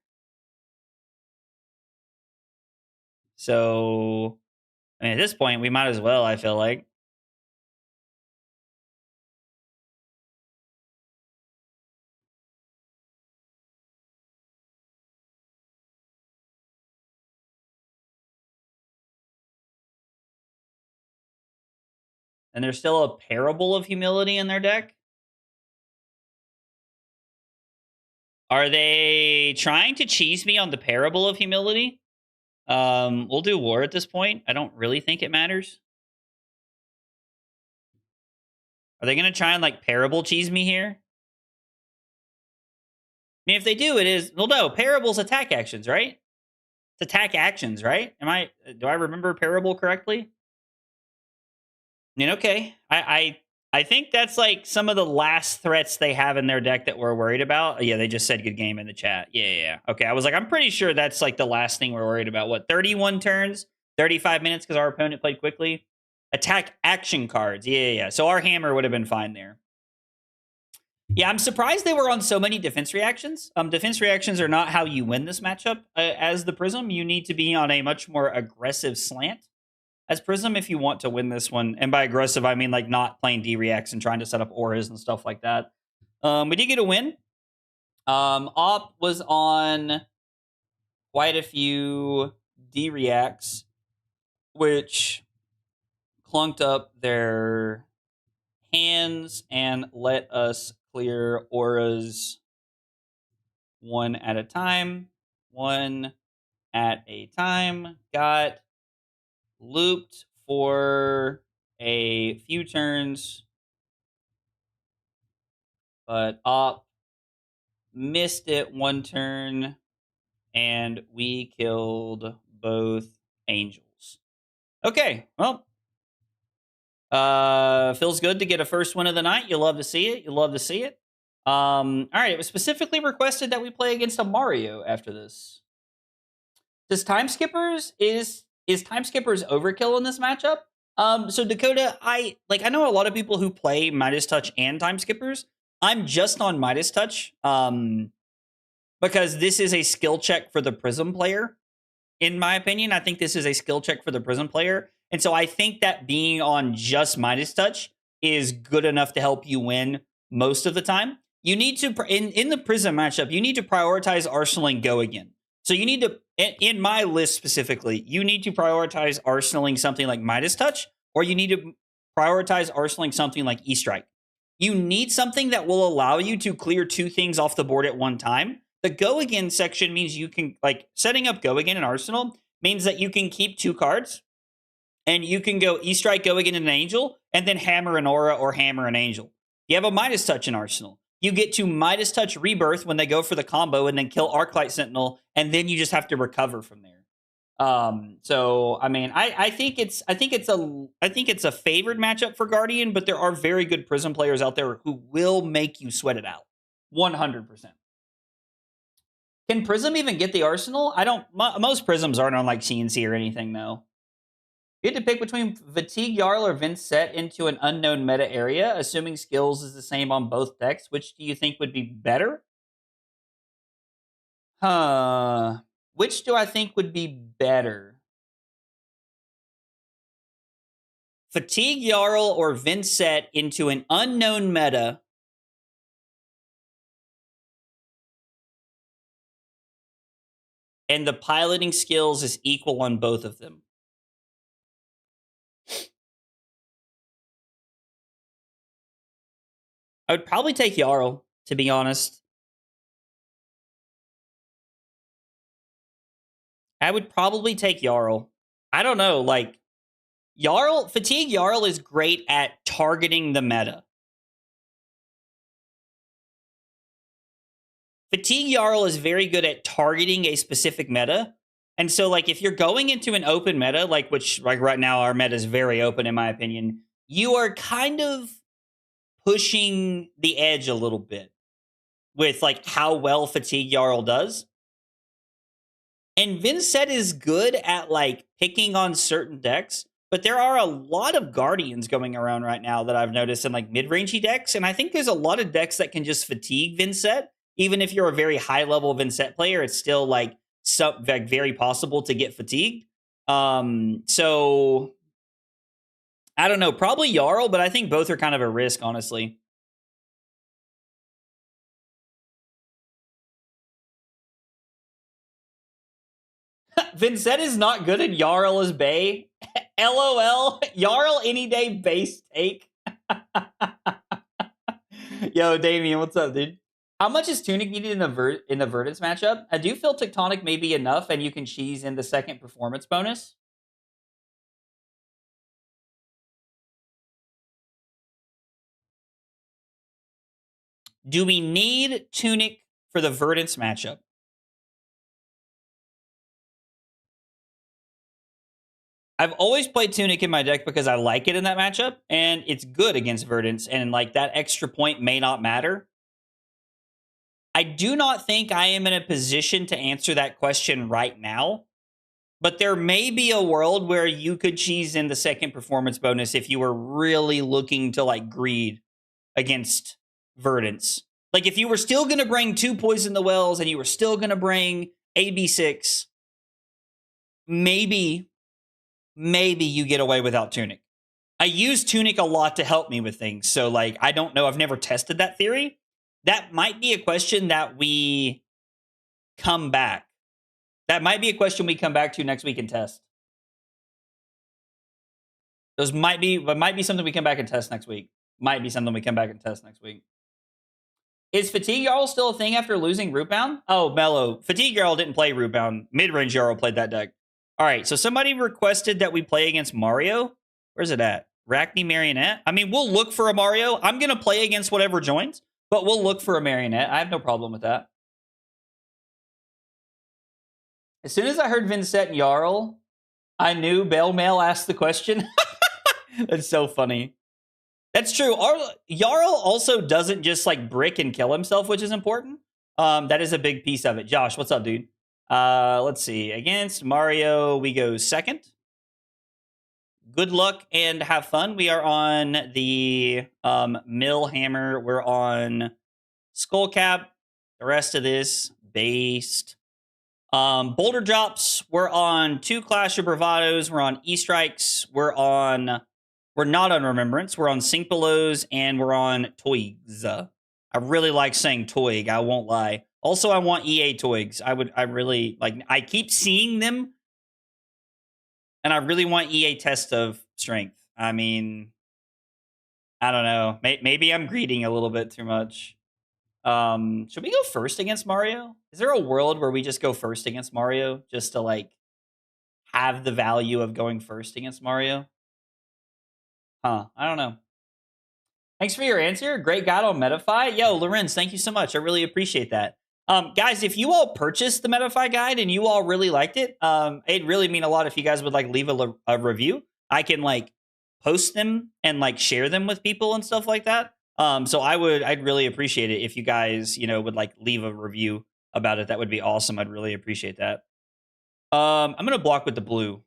So, I mean, at this point, we might as well, I feel like. And there's still a Parable of Humility in their deck? Are they trying to cheese me on the Parable of Humility? We'll do War at this point. I don't really think it matters. Are they going to try and, like, Parable cheese me here? I mean, if they do, it is... Well, no, Parable's attack actions, right? It's attack actions, right? Do I remember Parable correctly? I mean, okay. I think that's like some of the last threats they have in their deck that we're worried about. Yeah, they just said good game in the chat. Yeah. Okay, I was like, I'm pretty sure that's like the last thing we're worried about. What, 31 turns, 35 minutes because our opponent played quickly? Attack action cards. Yeah. So our hammer would have been fine there. Yeah, I'm surprised they were on so many defense reactions. Defense reactions are not how you win this matchup as the Prism. You need to be on a much more aggressive slant as Prism if you want to win this one. And by aggressive, I mean like not playing D-reacts and trying to set up auras and stuff like that. We did get a win. Op was on quite a few D-reacts, which clunked up their hands and let us clear auras one at a time. Got looped for a few turns, but Op missed it 1 turn, and we killed both angels. Okay, well, feels good to get a first win of the night. You love to see it. All right, it was specifically requested that we play against a Mario after this. Does Time Skippers is Time Skippers overkill in this matchup? So Dakota, I know a lot of people who play Midas Touch and Time Skippers. I'm just on Midas Touch. because this is a skill check for the Prism player. In my opinion, I think this is a skill check for the Prism player. And so I think that being on just Midas Touch is good enough to help you win most of the time. You need to, in the Prism matchup, you need to prioritize arsenaling Go Again. So you need to, in my list specifically, you need to prioritize arsenaling something like Midas Touch, or you need to prioritize arsenaling something like E-Strike. You need something that will allow you to clear two things off the board at one time. The Go Again section means you can, like, setting up Go Again in Arsenal means that you can keep two cards, and you can go E-Strike, Go Again, and an Angel, and then hammer an Aura or hammer an Angel. You have a Midas Touch in Arsenal. You get to Midas Touch Rebirth when they go for the combo and then kill Arclight Sentinel, and then you just have to recover from there. So I mean, I think it's a favored matchup for Guardian, but there are very good Prism players out there who will make you sweat it out. 100%. Can Prism even get the Arsenal? I don't. Most Prisms aren't on like CNC or anything, though. You had to pick between Fatigue Jarl or Vynnset into an unknown meta area, assuming skills is the same on both decks. Which do you think would be better? Which do I think would be better? Fatigue Jarl or Vynnset into an unknown meta. And the piloting skills is equal on both of them. I would probably take Jarl, to be honest. I would probably take Jarl. I don't know, like, Fatigue Jarl is great at targeting the meta. Fatigue Jarl is very good at targeting a specific meta. And so, like, if you're going into an open meta, like, which, like, right now our meta is very open, in my opinion, you are kind of pushing the edge a little bit with, like, how well Fatigue Jarl does. And Vynnset is good at, like, picking on certain decks, but there are a lot of Guardians going around right now that I've noticed in, like, mid-rangey decks, and I think there's a lot of decks that can just fatigue Vynnset. Even if you're a very high-level Vynnset player, it's still, like, very possible to get fatigued. So, I don't know, probably Jarl, but I think both are kind of a risk, honestly. Vynnset is not good and Jarl is Bay. LOL. Jarl any day base take. Yo, Damien, what's up, dude? How much is Tunic needed in the Verdance matchup? I do feel Tectonic may be enough, and you can cheese in the second performance bonus. Do we need Tunic for the Verdance matchup? I've always played Tunic in my deck because I like it in that matchup, and it's good against Verdance, and like that extra point may not matter. I do not think I am in a position to answer that question right now, but there may be a world where you could cheese in the second performance bonus if you were really looking to like greed against Verdance. Like if you were still going to bring 2 Poison the Wells and you were still going to bring AB6, maybe you get away without Tunic. I use Tunic a lot to help me with things. So like, I don't know. I've never tested that theory. That might be a question that we come back. That might be a question we come back to next week and test. Those might be something we come back and test next week. Might be something we come back and test next week. Is Fatigue Jarl still a thing after losing Rootbound? Oh, Mellow. Fatigue Jarl didn't play Rootbound. Mid-range Jarl played that deck. All right, so somebody requested that we play against Mario. Where's it at? Arakni Marionette? I mean, we'll look for a Mario. I'm going to play against whatever joins, but we'll look for a Marionette. I have no problem with that. As soon as I heard Vynnset and Jarl, I knew Bell Mail asked the question. That's so funny. That's true. Jarl also doesn't just like brick and kill himself, which is important. That is a big piece of it. Josh, what's up, dude? Let's see. Against Mario, we go second. Good luck and have fun. We are on the Mill Hammer. We're on Skullcap. The rest of this based. Boulder drops, we're on 2 Clash of Bravados, we're on E-Strikes, we're not on Remembrance, we're on Sink Belows, and we're on Toigs. I really like saying Toig, I won't lie. Also, I want EA Toigs. I really, like, I keep seeing them, and I really want EA Test of Strength. I mean, I don't know. Maybe I'm greeting a little bit too much. Should we go first against Mario? Is there a world where we just go first against Mario just to like have the value of going first against Mario? I don't know. Thanks for your answer. Great guide on Metafy. Yo, Lorenz, thank you so much. I really appreciate that. Guys, if you all purchased the Metafy guide and you all really liked it, it'd really mean a lot if you guys would like leave a review. I can like post them and like share them with people and stuff like that. So I'd really appreciate it if you guys, would like leave a review about it. That would be awesome. I'd really appreciate that. I'm gonna block with the blue.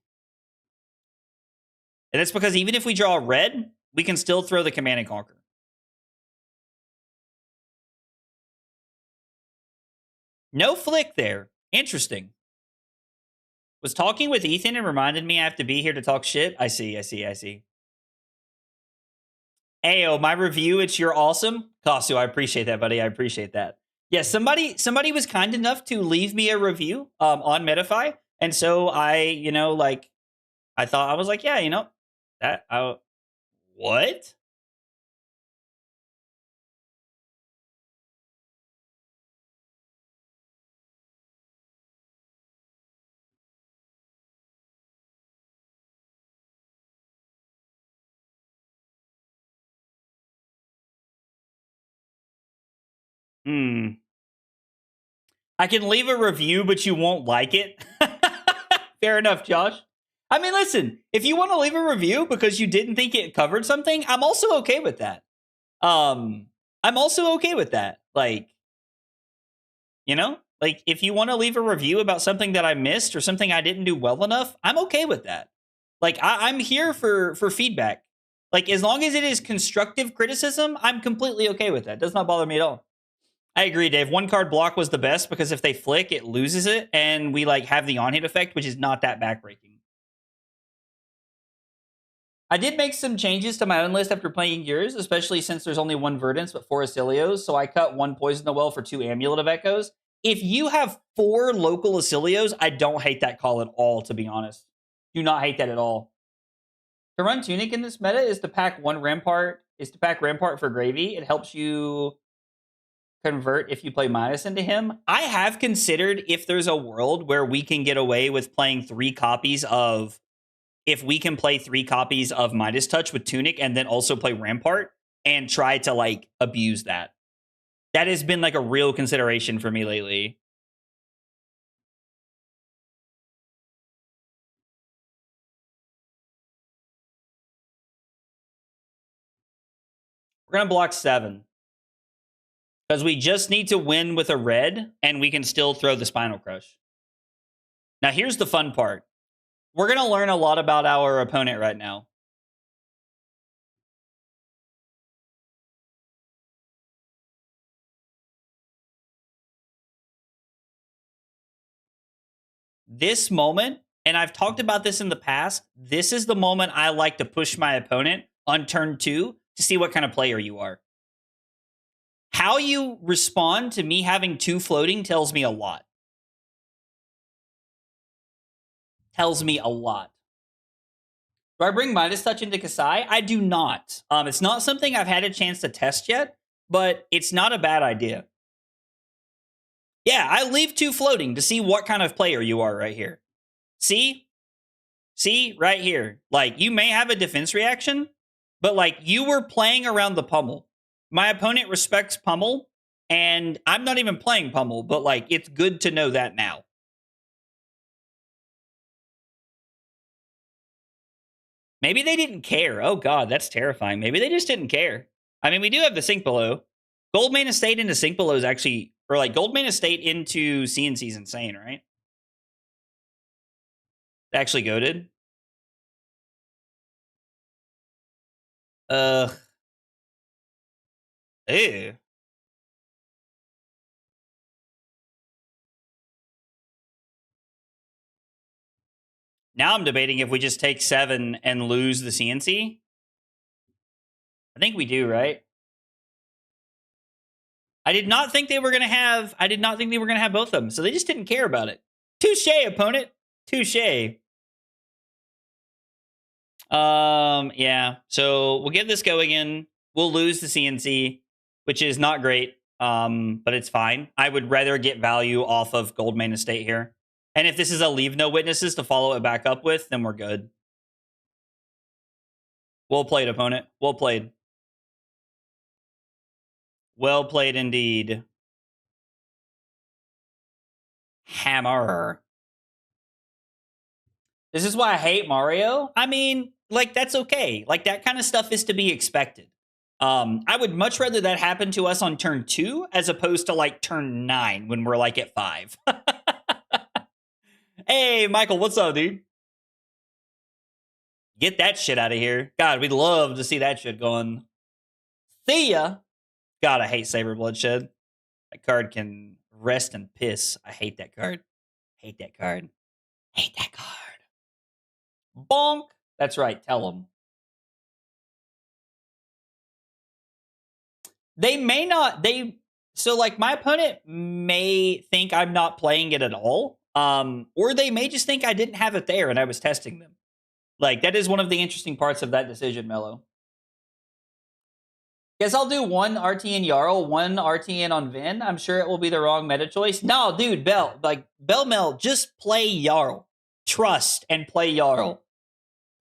And that's because even if we draw red, we can still throw the Command and Conquer. No flick there. Interesting. Was talking with Ethan and reminded me I have to be here to talk shit. I see. Ayo, my review, it's you're awesome. Kasu, I appreciate that, buddy. I appreciate that. Yeah, somebody was kind enough to leave me a review on Metafy. And so I, I thought, I was like, yeah, what? I can leave a review, but you won't like it. Fair enough, Josh. I mean, listen, if you want to leave a review because you didn't think it covered something, I'm also okay with that. I'm also okay with that. Like, like if you want to leave a review about something that I missed or something I didn't do well enough, I'm okay with that. Like, I'm here for feedback. Like, as long as it is constructive criticism, I'm completely okay with that. It does not bother me at all. I agree, Dave. 1 card block was the best because if they flick, it loses it, and we like have the on-hit effect, which is not that backbreaking. I did make some changes to my own list after playing yours, especially since there's only 1 Verdance but 4 Asilios, so I cut 1 Poison the Well for 2 Amulet of Echoes. If you have 4 local Asilios, I don't hate that call at all, to be honest. Do not hate that at all. To run Tunic in this meta is to pack Rampart for Gravy. It helps you convert if you play Midas into him. I have considered if there's a world where we can get away with playing 3 copies of... If we can play 3 copies of Midas Touch with Tunic and then also play Rampart and try to, like, abuse that. That has been, like, a real consideration for me lately. We're going to block 7. Because we just need to win with a red, and we can still throw the Spinal Crush. Now, here's the fun part. We're going to learn a lot about our opponent right now. This moment, and I've talked about this in the past, this is the moment I like to push my opponent on turn 2 to see what kind of player you are. How you respond to me having 2 floating tells me a lot. Tells me a lot. Do I bring Midas Touch into Kasai? I do not. It's not something I've had a chance to test yet, but it's not a bad idea. Yeah, I leave 2 floating to see what kind of player you are right here. See? See? Right here. Like, you may have a defense reaction, but, like, you were playing around the pummel. My opponent respects pummel, and I'm not even playing pummel, but, like, it's good to know that now. Maybe they didn't care. Oh, God, that's terrifying. Maybe they just didn't care. I mean, we do have the Sink Below. Goldmane Estate into Sink Below is actually... Or, like, Goldmane Estate into CNC is insane, right? Actually goated. Ew. Now I'm debating if we just take 7 and lose the CNC. I think we do, right? I did not think they were going to have both of them. So they just didn't care about it. Touche, opponent. Touche. Yeah. So we'll give this go again. We'll lose the CNC, which is not great. But it's fine. I would rather get value off of Goldmane Estate here. And if this is a leave no witnesses to follow it back up with, then we're good. Well played, opponent. Well played. Well played indeed. Hammer. This is why I hate Mario. I mean, like, that's okay. Like, that kind of stuff is to be expected. I would much rather that happen to us on turn 2 as opposed to, like, turn 9 when we're, like, at 5. Hey, Michael, what's up, dude? Get that shit out of here. God, we'd love to see that shit going. See ya. God, I hate Saber Bloodshed. That card can rest and piss. I hate that card. Hate that card. Hate that card. Bonk. That's right. Tell them. They may not. So, like, my opponent may think I'm not playing it at all. Or they may just think I didn't have it there and I was testing them. Like, that is one of the interesting parts of that decision, Mello. Guess I'll do 1 RTN Jarl, 1 RTN on Vin. I'm sure it will be the wrong meta choice. No, dude, Belmel, just play Jarl. Trust and play Jarl.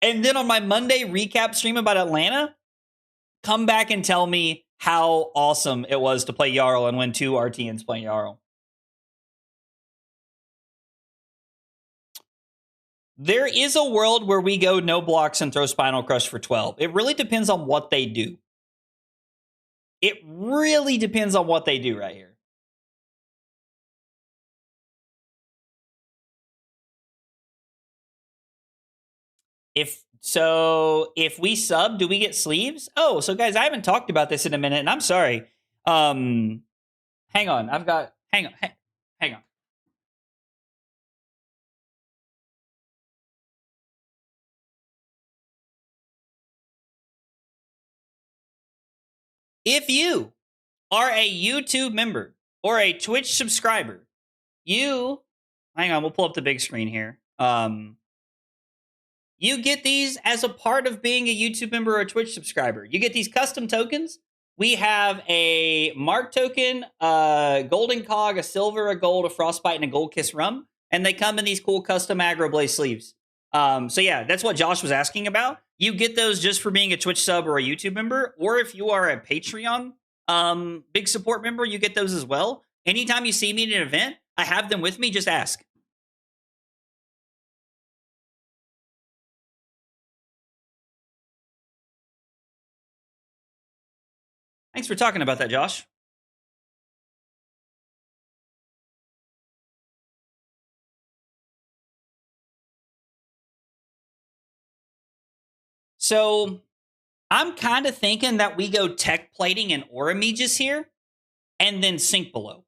And then on my Monday recap stream about Atlanta, come back and tell me how awesome it was to play Jarl and win 2 RTNs playing Jarl. There is a world where we go no blocks and throw Spinal Crush for 12. It really depends on what they do. It really depends on what they do right here. If we sub, do we get sleeves? Oh, so guys, I haven't talked about this in a minute, and I'm sorry. Hang on. Hang on. If you are a YouTube member or a Twitch subscriber, hang on, we'll pull up the big screen here. You get these as a part of being a YouTube member or a Twitch subscriber. You get these custom tokens. We have a Mark token, a Golden Cog, a Silver, a Gold, a Frostbite, and a Gold Kiss Rum. And they come in these cool custom Aggro Blaze sleeves. So yeah, that's what Josh was asking about. You get those just for being a Twitch sub or a YouTube member. Or if you are a Patreon big support member, you get those as well. Anytime you see me at an event, I have them with me. Just ask. Thanks for talking about that, Josh. So I'm kind of thinking that we go tech plating and aura mages here and then sink below.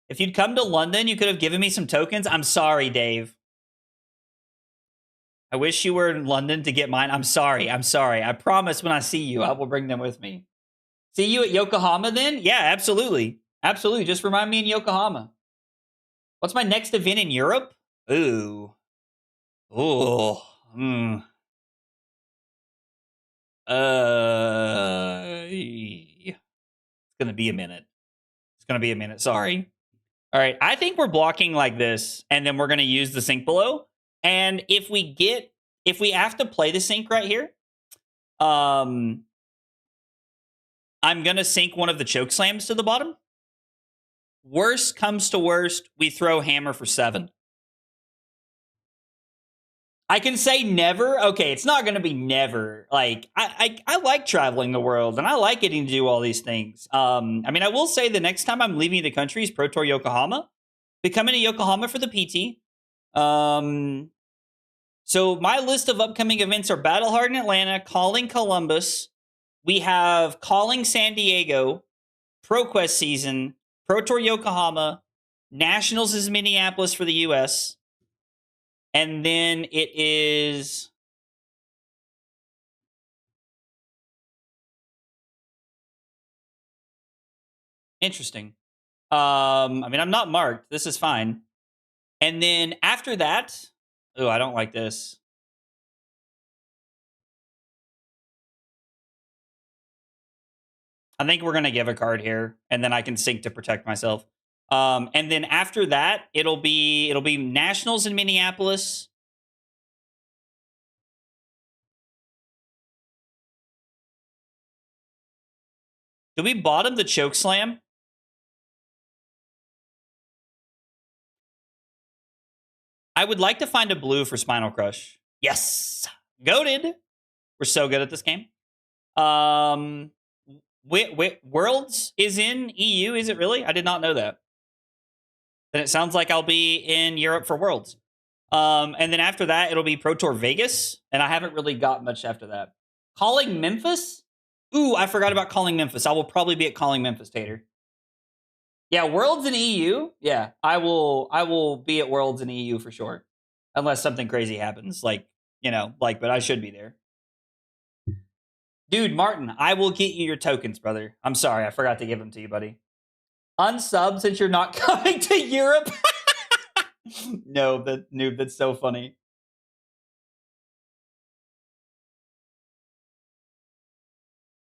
If you'd come to London, you could have given me some tokens. I'm sorry, Dave. I wish you were in London to get mine. I'm sorry. I promise when I see you, I will bring them with me. See you at Yokohama then? Yeah, absolutely. Absolutely. Just remind me in Yokohama. What's my next event in Europe? Ooh. Ooh. Hmm. It's gonna be a minute. Sorry. All right. I think we're blocking like this, and then we're gonna use the sink below. And if we have to play the sink right here, I'm gonna sink one of the choke slams to the bottom. Worst comes to worst, we throw hammer for 7. I can say never. Okay, it's not going to be never. Like, I like traveling the world, and I like getting to do all these things. I mean, I will say the next time I'm leaving the country is Pro Tour Yokohama. Be coming to Yokohama for the PT. So my list of upcoming events are Battle Hard in Atlanta, Calling Columbus. We have Calling San Diego, ProQuest season, Pro Tour Yokohama, Nationals is Minneapolis for the US. And then it is... Interesting. I mean, I'm not marked. This is fine. And then after that... Oh, I don't like this. I think we're going to give a card here, and then I can sync to protect myself. And then after that, it'll be Nationals in Minneapolis. Do we bottom the choke slam? I would like to find a blue for Spinal Crush. Yes, goated. We're so good at this game. Worlds is in EU. Is it really? I did not know that. Then it sounds like I'll be in Europe for Worlds. And then after that, it'll be Pro Tour Vegas. And I haven't really got much after that. Calling Memphis? Ooh, I forgot about Calling Memphis. I will probably be at Calling Memphis, Tater. Yeah, Worlds in EU. Yeah, I will be at Worlds in EU for sure. Unless something crazy happens. But I should be there. Dude, Martin, I will get you your tokens, brother. I'm sorry, I forgot to give them to you, buddy. Unsub since you're not coming to Europe. No, noob, that's so funny.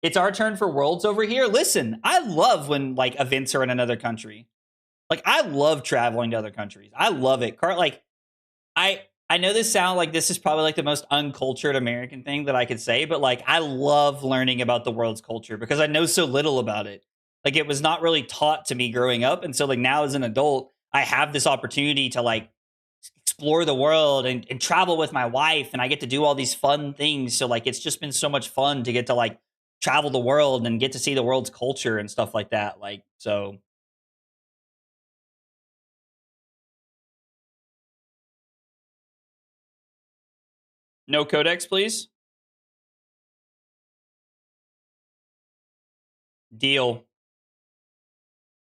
It's our turn for Worlds over here. Listen, I love when events are in another country. I love traveling to other countries. I love it. I know this is probably the most uncultured American thing that I could say, but I love learning about the world's culture because I know so little about it. It was not really taught to me growing up. And so now as an adult, I have this opportunity to explore the world and travel with my wife. And I get to do all these fun things. So it's just been so much fun to get to travel the world and get to see the world's culture and stuff like that. So. No codex, please. Deal.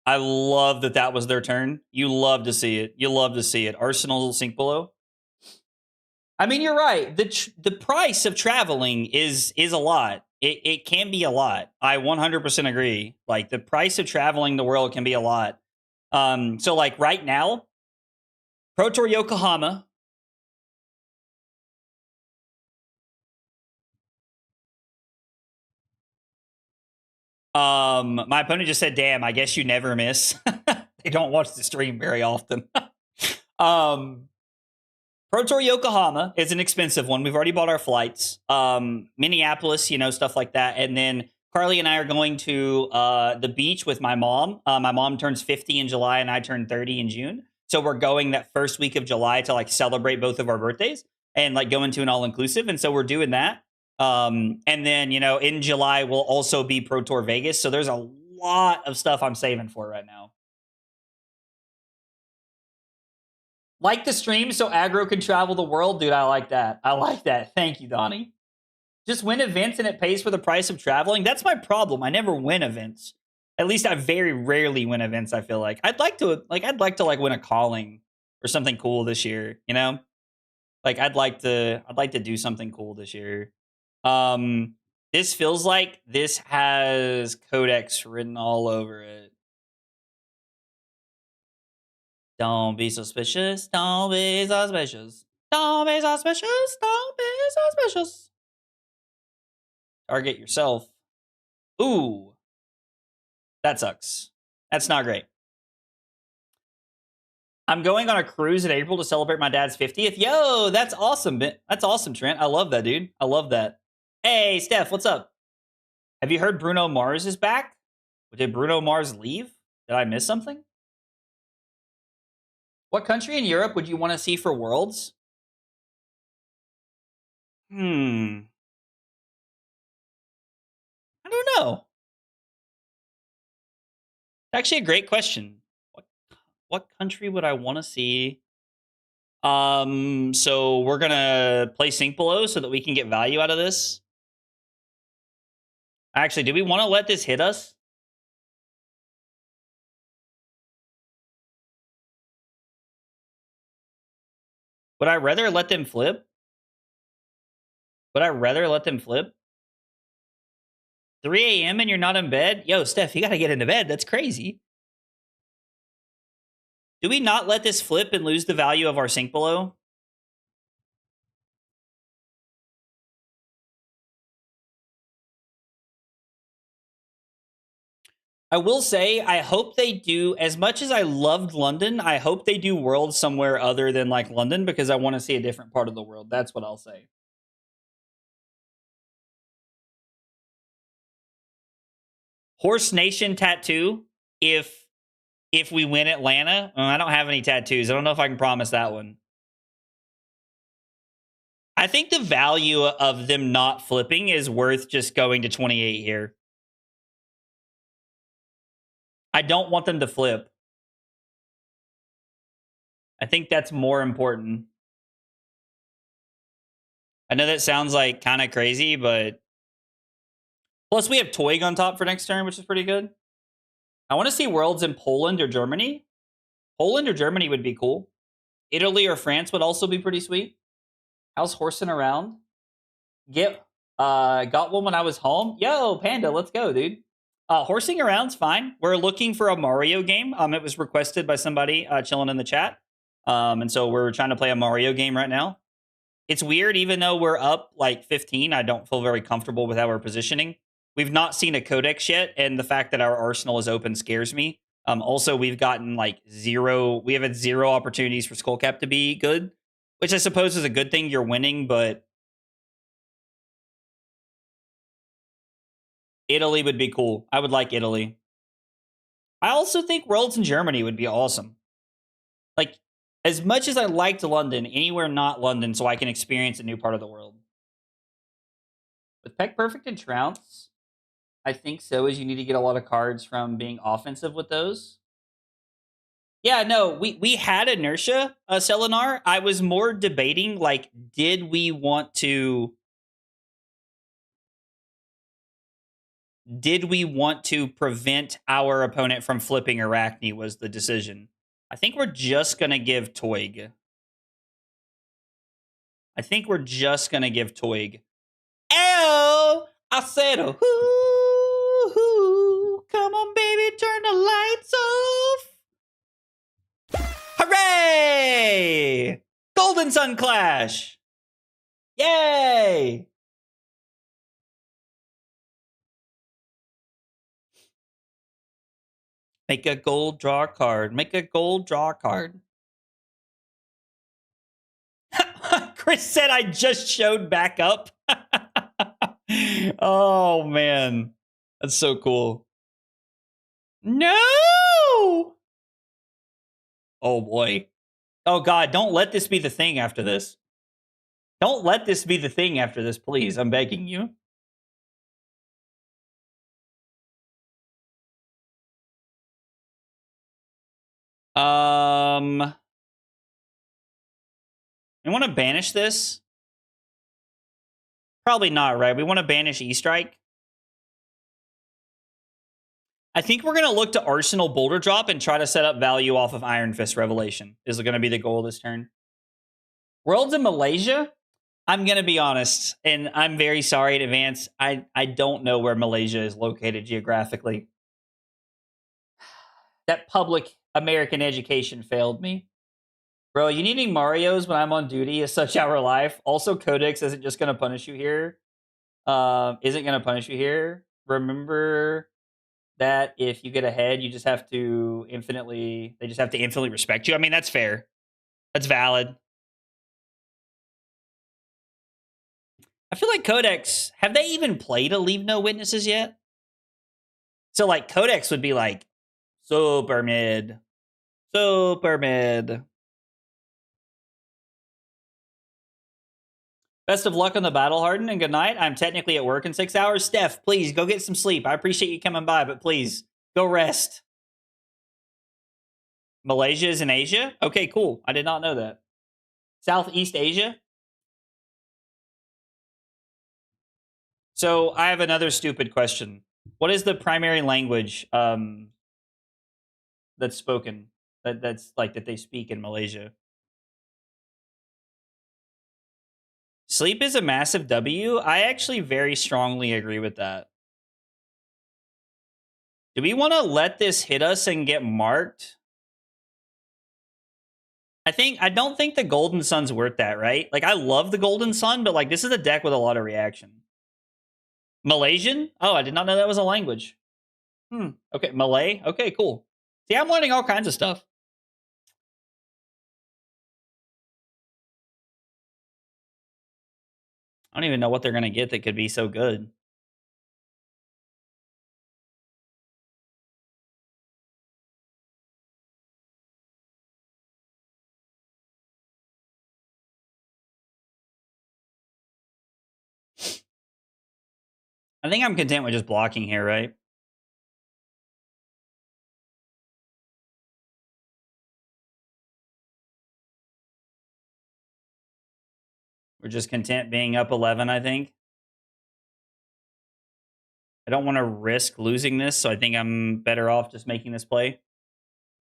I love that was their turn. You love to see it. You love to see it. Arsenal sink below. I mean, you're right. The price of traveling is a lot. It can be a lot. I 100% agree. The price of traveling the world can be a lot. So right now, Pro Tour Yokohama. My opponent just said, "Damn, I guess you never miss." They don't watch the stream very often. Pro Tour Yokohama is an expensive one. We've already bought our flights. Minneapolis, stuff like that. And then Carly and I are going to the beach with my mom. My mom turns 50 in July and I turn 30 in June. So we're going that first week of July to celebrate both of our birthdays and go into an all-inclusive. And so we're doing that. And then, in July, we'll also be Pro Tour Vegas. So there's a lot of stuff I'm saving for right now. Like the stream so aggro can travel the world? Dude, I like that. I like that. Thank you, Donnie. Just win events and it pays for the price of traveling? That's my problem. I never win events. At least I very rarely win events, I feel like. I'd like to win a calling or something cool this year, I'd like to do something cool this year. This feels like this has codex written all over it. Don't be suspicious. Don't be suspicious. Don't be suspicious. Don't be suspicious. Target yourself. Ooh. That sucks. That's not great. I'm going on a cruise in April to celebrate my dad's 50th. Yo, that's awesome. That's awesome, Trent. I love that, dude. I love that. Hey, Steph, what's up? Have you heard Bruno Mars is back? Did Bruno Mars leave? Did I miss something? What country in Europe would you want to see for Worlds? I don't know. Actually, a great question. What country would I want to see? So we're gonna play Sync Below so that we can get value out of this. Actually, do we want to let this hit us? Would I rather let them flip? Would I rather let them flip? 3 a.m. and you're not in bed? Yo, Steph, you gotta get into bed. That's crazy. Do we not let this flip and lose the value of our sink below? I will say, I hope they do, as much as I loved London, I hope they do Worlds somewhere other than like London because I want to see a different part of the world. That's what I'll say. Horse Nation tattoo. If we win Atlanta, I don't have any tattoos. I don't know if I can promise that one. I think the value of them not flipping is worth just going to 28 here. I don't want them to flip. I think that's more important. I know that sounds like kind of crazy, but plus we have Toig on top for next turn, which is pretty good. I want to see Worlds in Poland or Germany. Poland or Germany would be cool. Italy or France would also be pretty sweet. How's horsing around? Got one when I was home. Yo, Panda, let's go, dude. Horsing around's fine. We're looking for a Mario game. It was requested by somebody chilling in the chat. And so we're trying to play a Mario game right now. It's weird, even though we're up like 15, I don't feel very comfortable with how we're positioning. We've not seen a codex yet, and the fact that our arsenal is open scares me. Also, we've gotten like we have had 0 opportunities for Skullcap to be good, which I suppose is a good thing. You're winning, but Italy would be cool. I would like Italy. I also think Worlds in Germany would be awesome. Like, as much as I liked London, anywhere not London so I can experience a new part of the world. With Peck Perfect and Trounce, I think so, as you need to get a lot of cards from being offensive with those. Yeah, no, we had inertia, Selenar. I was more debating, like, did we want to prevent our opponent from flipping Arakni was the decision. I think we're just going to give Toig. Oh, I said, hoo, come on, baby, turn the lights off. Hooray! Golden Sun Clash. Yay! Make a gold draw card. Chris said I just showed back up. Oh, man. That's so cool. No! Oh, boy. Oh, God. Don't let this be the thing after this. Please. I'm begging you. We want to banish this? Probably not, right? We want to banish E-Strike. I think we're going to look to Arsenal Boulder Drop and try to set up value off of Iron Fist Revelation. Is going to be the goal this turn. Worlds in Malaysia? I'm going to be honest, and I'm very sorry in advance. I don't know where Malaysia is located geographically. That public American education failed me. Bro, you needing Marios when I'm on duty is such our life. Also, Codex isn't just going to punish you here. Remember that if you get ahead, you just have to infinitely respect you. I mean, that's fair. That's valid. I feel like Codex, have they even played a Leave No Witnesses yet? So, like, Codex would be like, super mid. Best of luck on the Battle Harden and good night. I'm technically at work in 6 hours. Steph, please go get some sleep. I appreciate you coming by, but please go rest. Malaysia is in Asia? Okay, cool. I did not know that. Southeast Asia? So I have another stupid question. What is the primary language that's spoken? That they speak in Malaysia? Sleep is a massive W. I actually very strongly agree with that. Do we want to let this hit us and get marked? I don't think the Golden Sun's worth that, right? Like, I love the Golden Sun, but like, this is a deck with a lot of reaction. Malaysian? Oh, I did not know that was a language. Okay, Malay? Okay, cool. See, I'm learning all kinds of stuff. I don't even know what they're going to get that could be so good. I think I'm content with just blocking here, right? We're just content being up 11, I think. I don't want to risk losing this, so I think I'm better off just making this play.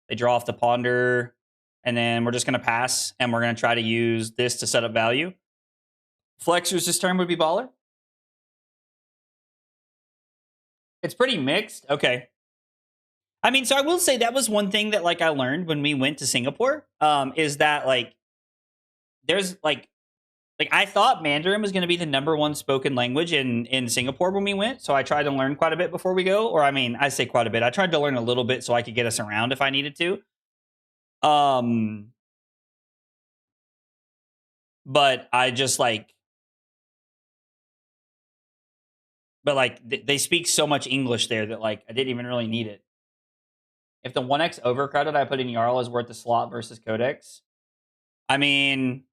They draw off the Ponder, and then we're just going to pass, and we're going to try to use this to set up value. Flexers this turn would be baller. It's pretty mixed. Okay. I mean, so I will say that was one thing that like I learned when we went to Singapore, is that like there's like I thought Mandarin was going to be the #1 spoken language in Singapore when we went. So I tried to learn quite a bit before we go. Or I mean, I say quite a bit. I tried to learn a little bit so I could get us around if I needed to. But I just like, but like they speak so much English there that like I didn't even really need it. If the 1x overcrowded I put in Jarl is worth the slot versus codex, I mean,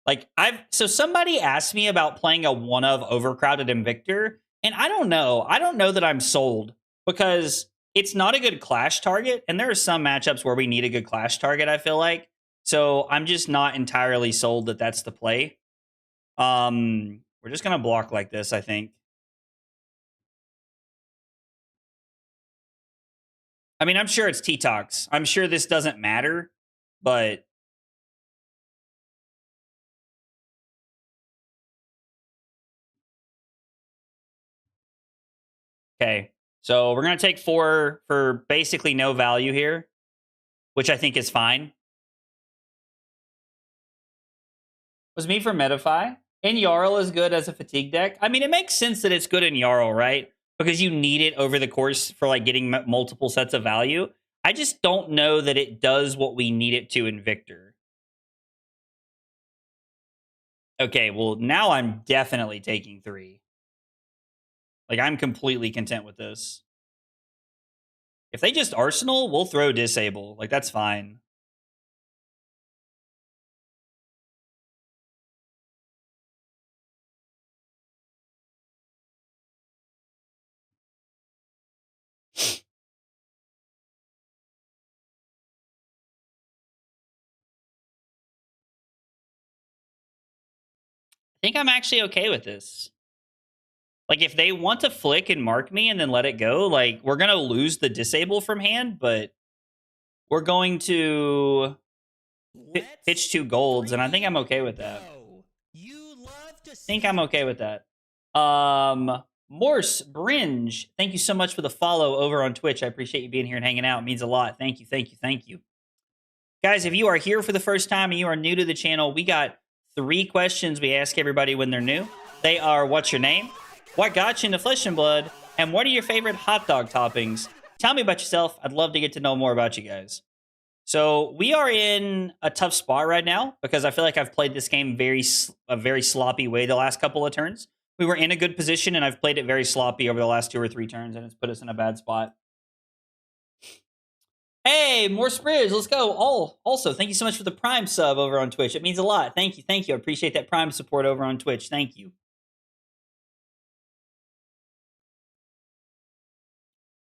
like so somebody asked me about playing a 1 of overcrowded Invictor, and I don't know. I don't know that I'm sold because it's not a good clash target, and there are some matchups where we need a good clash target, I feel like. So I'm just not entirely sold that that's the play. We're just gonna block like this, I think. I mean, I'm sure it's T-Tox. I'm sure this doesn't matter, but okay. So we're gonna take 4 for basically no value here, which I think is fine. Was me for metafy. And Jarl is good as a fatigue deck. I mean, it makes sense that it's good in Jarl, right? Because you need it over the course for like getting multiple sets of value. I just don't know that it does what we need it to in Victor. Okay, well, now I'm definitely taking 3. Like, I'm completely content with this. If they just Arsenal, we'll throw Disable. Like, that's fine. I think I'm actually okay with this. Like, if they want to flick and mark me and then let it go, like, we're going to lose the Disable from hand, but we're going to pitch 2 golds, and I think I'm okay with that. I think I'm okay with that. Morse Bringe, thank you so much for the follow over on Twitch. I appreciate you being here and hanging out. It means a lot. Thank you, thank you, thank you. Guys, if you are here for the first time and you are new to the channel, we got 3 questions we ask everybody when they're new. They are, what's your name? What got you into Flesh and Blood? And what are your favorite hot dog toppings? Tell me about yourself. I'd love to get to know more about you guys. So we are in a tough spot right now because I feel like I've played this game a very sloppy way the last couple of turns. We were in a good position, and I've played it very sloppy over the last 2 or 3 turns, and it's put us in a bad spot. Hey, more Spridge, let's go. Also, thank you so much for the Prime sub over on Twitch. It means a lot. Thank you, thank you. I appreciate that Prime support over on Twitch. Thank you.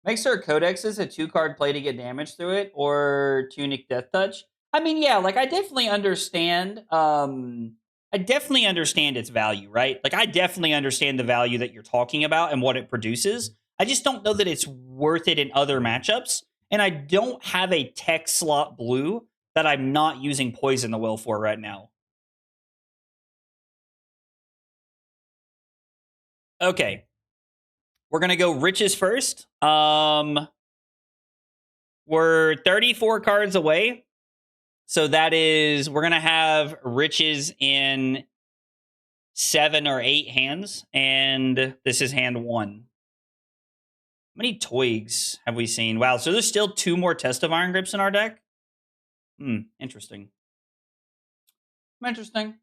Make sure Codex is a 2-card play to get damage through it, or Tunic Death Touch. I mean, yeah, like I definitely understand. I definitely understand its value, right? Like I definitely understand the value that you're talking about and what it produces. I just don't know that it's worth it in other matchups. And I don't have a tech slot blue that I'm not using Poison the Will for right now. Okay. We're going to go Riches first. We're 34 cards away. So that is, we're going to have Riches in 7 or 8 hands. And this is hand 1. How many Toigs have we seen? Wow, so there's still 2 more Test of Iron Grips in our deck? Interesting. Interesting.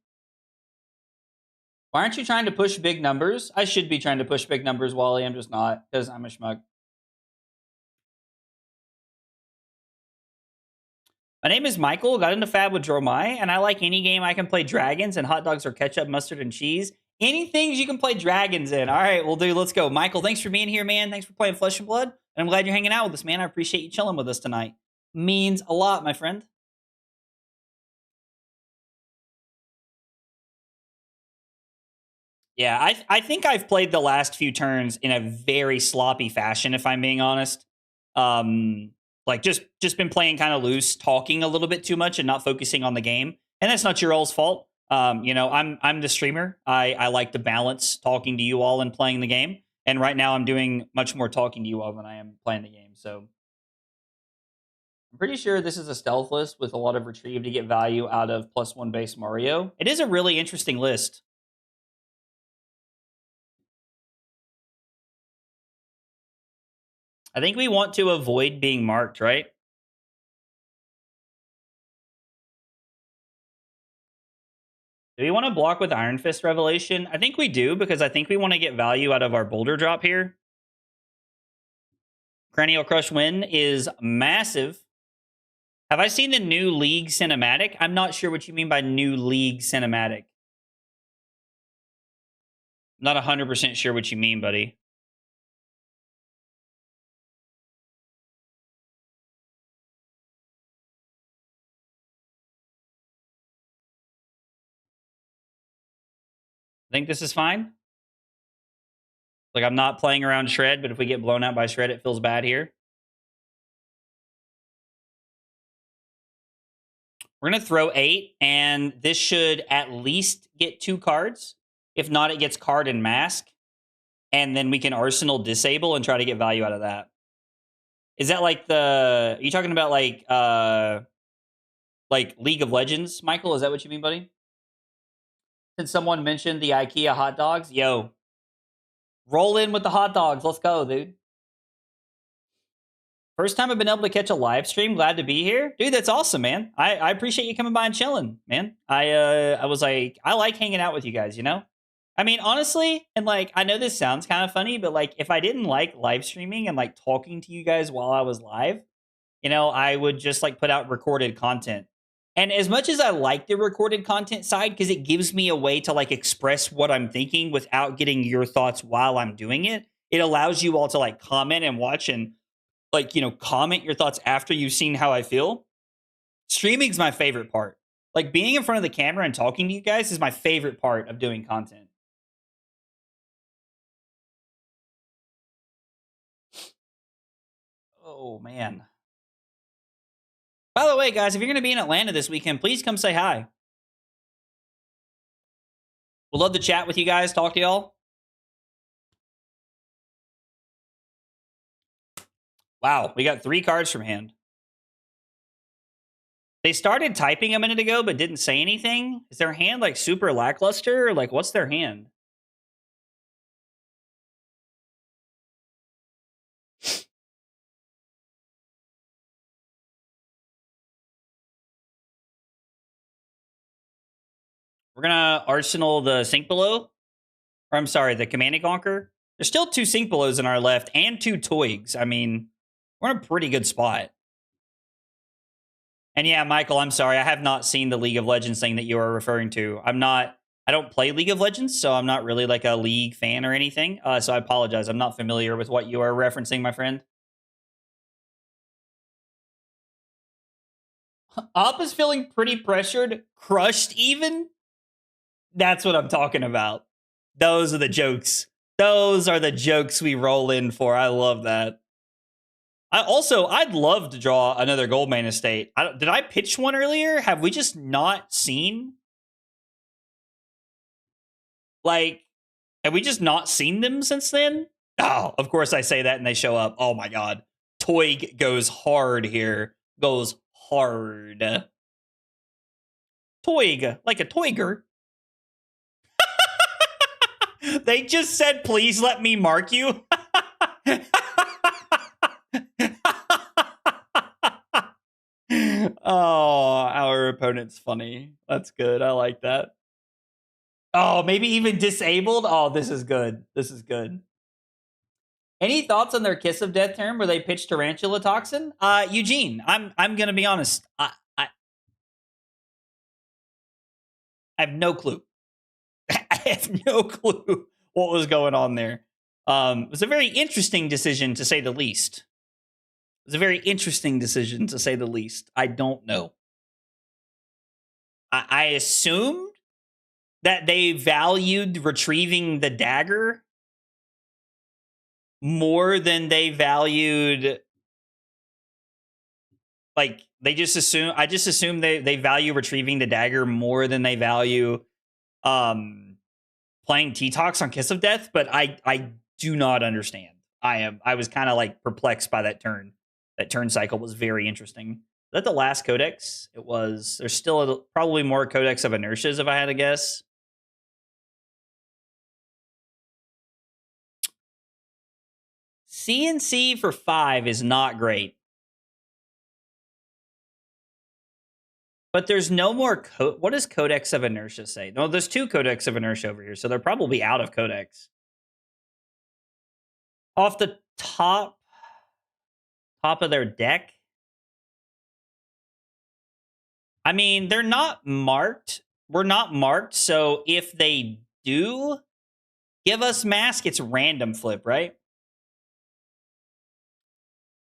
Why aren't you trying to push big numbers? I should be trying to push big numbers, Wally. I'm just not, because I'm a schmuck. My name is Michael, got into Fab with Dromai, and I like any game I can play dragons and hot dogs or ketchup, mustard, and cheese. Anything you can play dragons in. All right, well, dude, let's go. Michael, thanks for being here, man. Thanks for playing Flesh and Blood. And I'm glad you're hanging out with us, man. I appreciate you chilling with us tonight. Means a lot, my friend. Yeah, I think I've played the last few turns in a very sloppy fashion, if I'm being honest. Like just been playing kind of loose, talking a little bit too much and not focusing on the game. And that's not your all's fault. You know, I'm the streamer. I like to balance talking to you all and playing the game. And right now I'm doing much more talking to you all than I am playing the game. So I'm pretty sure this is a stealth list with a lot of retrieve to get value out of +1 base Mario. It is a really interesting list. I think we want to avoid being marked, right? Do we want to block with Iron Fist Revelation? I think we do, because I think we want to get value out of our Boulder Drop here. Cranial Crush Win is massive. Have I seen the new League cinematic? I'm not sure what you mean by new League cinematic. I'm not 100% sure what you mean, buddy. I think this is fine. Like, I'm not playing around Shred, but if we get blown out by Shred, it feels bad here. We're going to throw 8, and this should at least get 2 cards. If not, it gets card and mask. And then we can Arsenal disable and try to get value out of that. Is that like the... Are you talking about like League of Legends, Michael? Is that what you mean, buddy? Since someone mentioned the IKEA hot dogs, yo, roll in with the hot dogs. Let's go, dude. First time I've been able to catch a live stream. Glad to be here. Dude, that's awesome, man. I appreciate you coming by and chilling, man. I was like, I like hanging out with you guys, you know? I mean, honestly, and like, I know this sounds kind of funny, but like, if I didn't like live streaming and like talking to you guys while I was live, you know, I would just like put out recorded content. And as much as I like the recorded content side, because it gives me a way to like express what I'm thinking without getting your thoughts while I'm doing it, it allows you all to like comment and watch and like, you know, comment your thoughts after you've seen how I feel. Streaming's my favorite part. Like being in front of the camera and talking to you guys is my favorite part of doing content. Oh, man. By the way, guys, if you're going to be in Atlanta this weekend, please come say hi. We'll love to chat with you guys, talk to y'all. Wow, we got 3 cards from hand. They started typing a minute ago, but didn't say anything. Is their hand like super lackluster? Or, like, what's their hand? We're gonna Arsenal the Sink Below. Or I'm sorry, the Command and Conquer. There's still 2 Sink Belows in our left and 2 Toigs. I mean, we're in a pretty good spot. And yeah, Michael, I'm sorry. I have not seen the League of Legends thing that you are referring to. I don't play League of Legends, so I'm not really like a League fan or anything. So I apologize. I'm not familiar with what you are referencing, my friend. Op is feeling pretty pressured, crushed even. That's what I'm talking about. Those are the jokes. Those are the jokes we roll in for. I love that. I'd love to draw another Goldmane estate. Did I pitch one earlier? Have we just not seen? Like, have we just not seen them since then? Oh, of course I say that and they show up. Oh my god. Toig goes hard here. Goes hard. Toig, like a Toiger. They just said, please let me mark you. Oh, our opponent's funny. That's good. I like that. Oh, maybe even disabled? Oh, this is good. This is good. Any thoughts on their Kiss of Death term where they pitched Tarantula Toxin? Eugene, I'm gonna be honest. I have no clue. I have no clue what was going on there. It was a very interesting decision to say the least. It was a very interesting decision to say the least. I don't know. I assumed that they valued retrieving the dagger more than they valued, like, I just assume they value retrieving the dagger more than they value playing T-Tox on Kiss of Death, but I do not understand. I was kind of like perplexed by that turn. That turn cycle was very interesting. Is that the last codex? It was. There's still probably more Codex of Inertias if I had to guess. CNC for 5 is not great. But there's no more what does Codex of Inertia say? No, there's 2 Codex of Inertia over here, so they're probably out of Codex. Off the top of their deck? I mean, they're not marked. We're not marked, so if they do give us mask, it's random flip, right?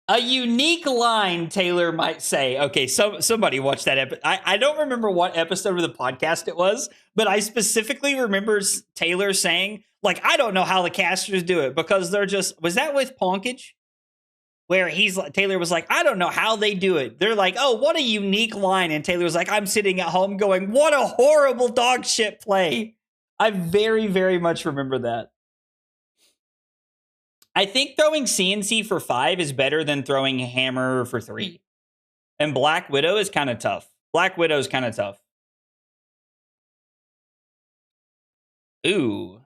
A unique line, Taylor might say. Okay, somebody watched that episode. I don't remember what episode of the podcast it was, but I specifically remember Taylor saying, like, I don't know how the casters do it because they're just... Was that with Ponkage? Where Taylor was like, I don't know how they do it. They're like, oh, what a unique line. And Taylor was like, I'm sitting at home going, what a horrible dog shit play. I very, very much remember that. I think throwing CNC for 5 is better than throwing Hammer for 3. And Black Widow is kind of tough. Black Widow is kind of tough. Ooh.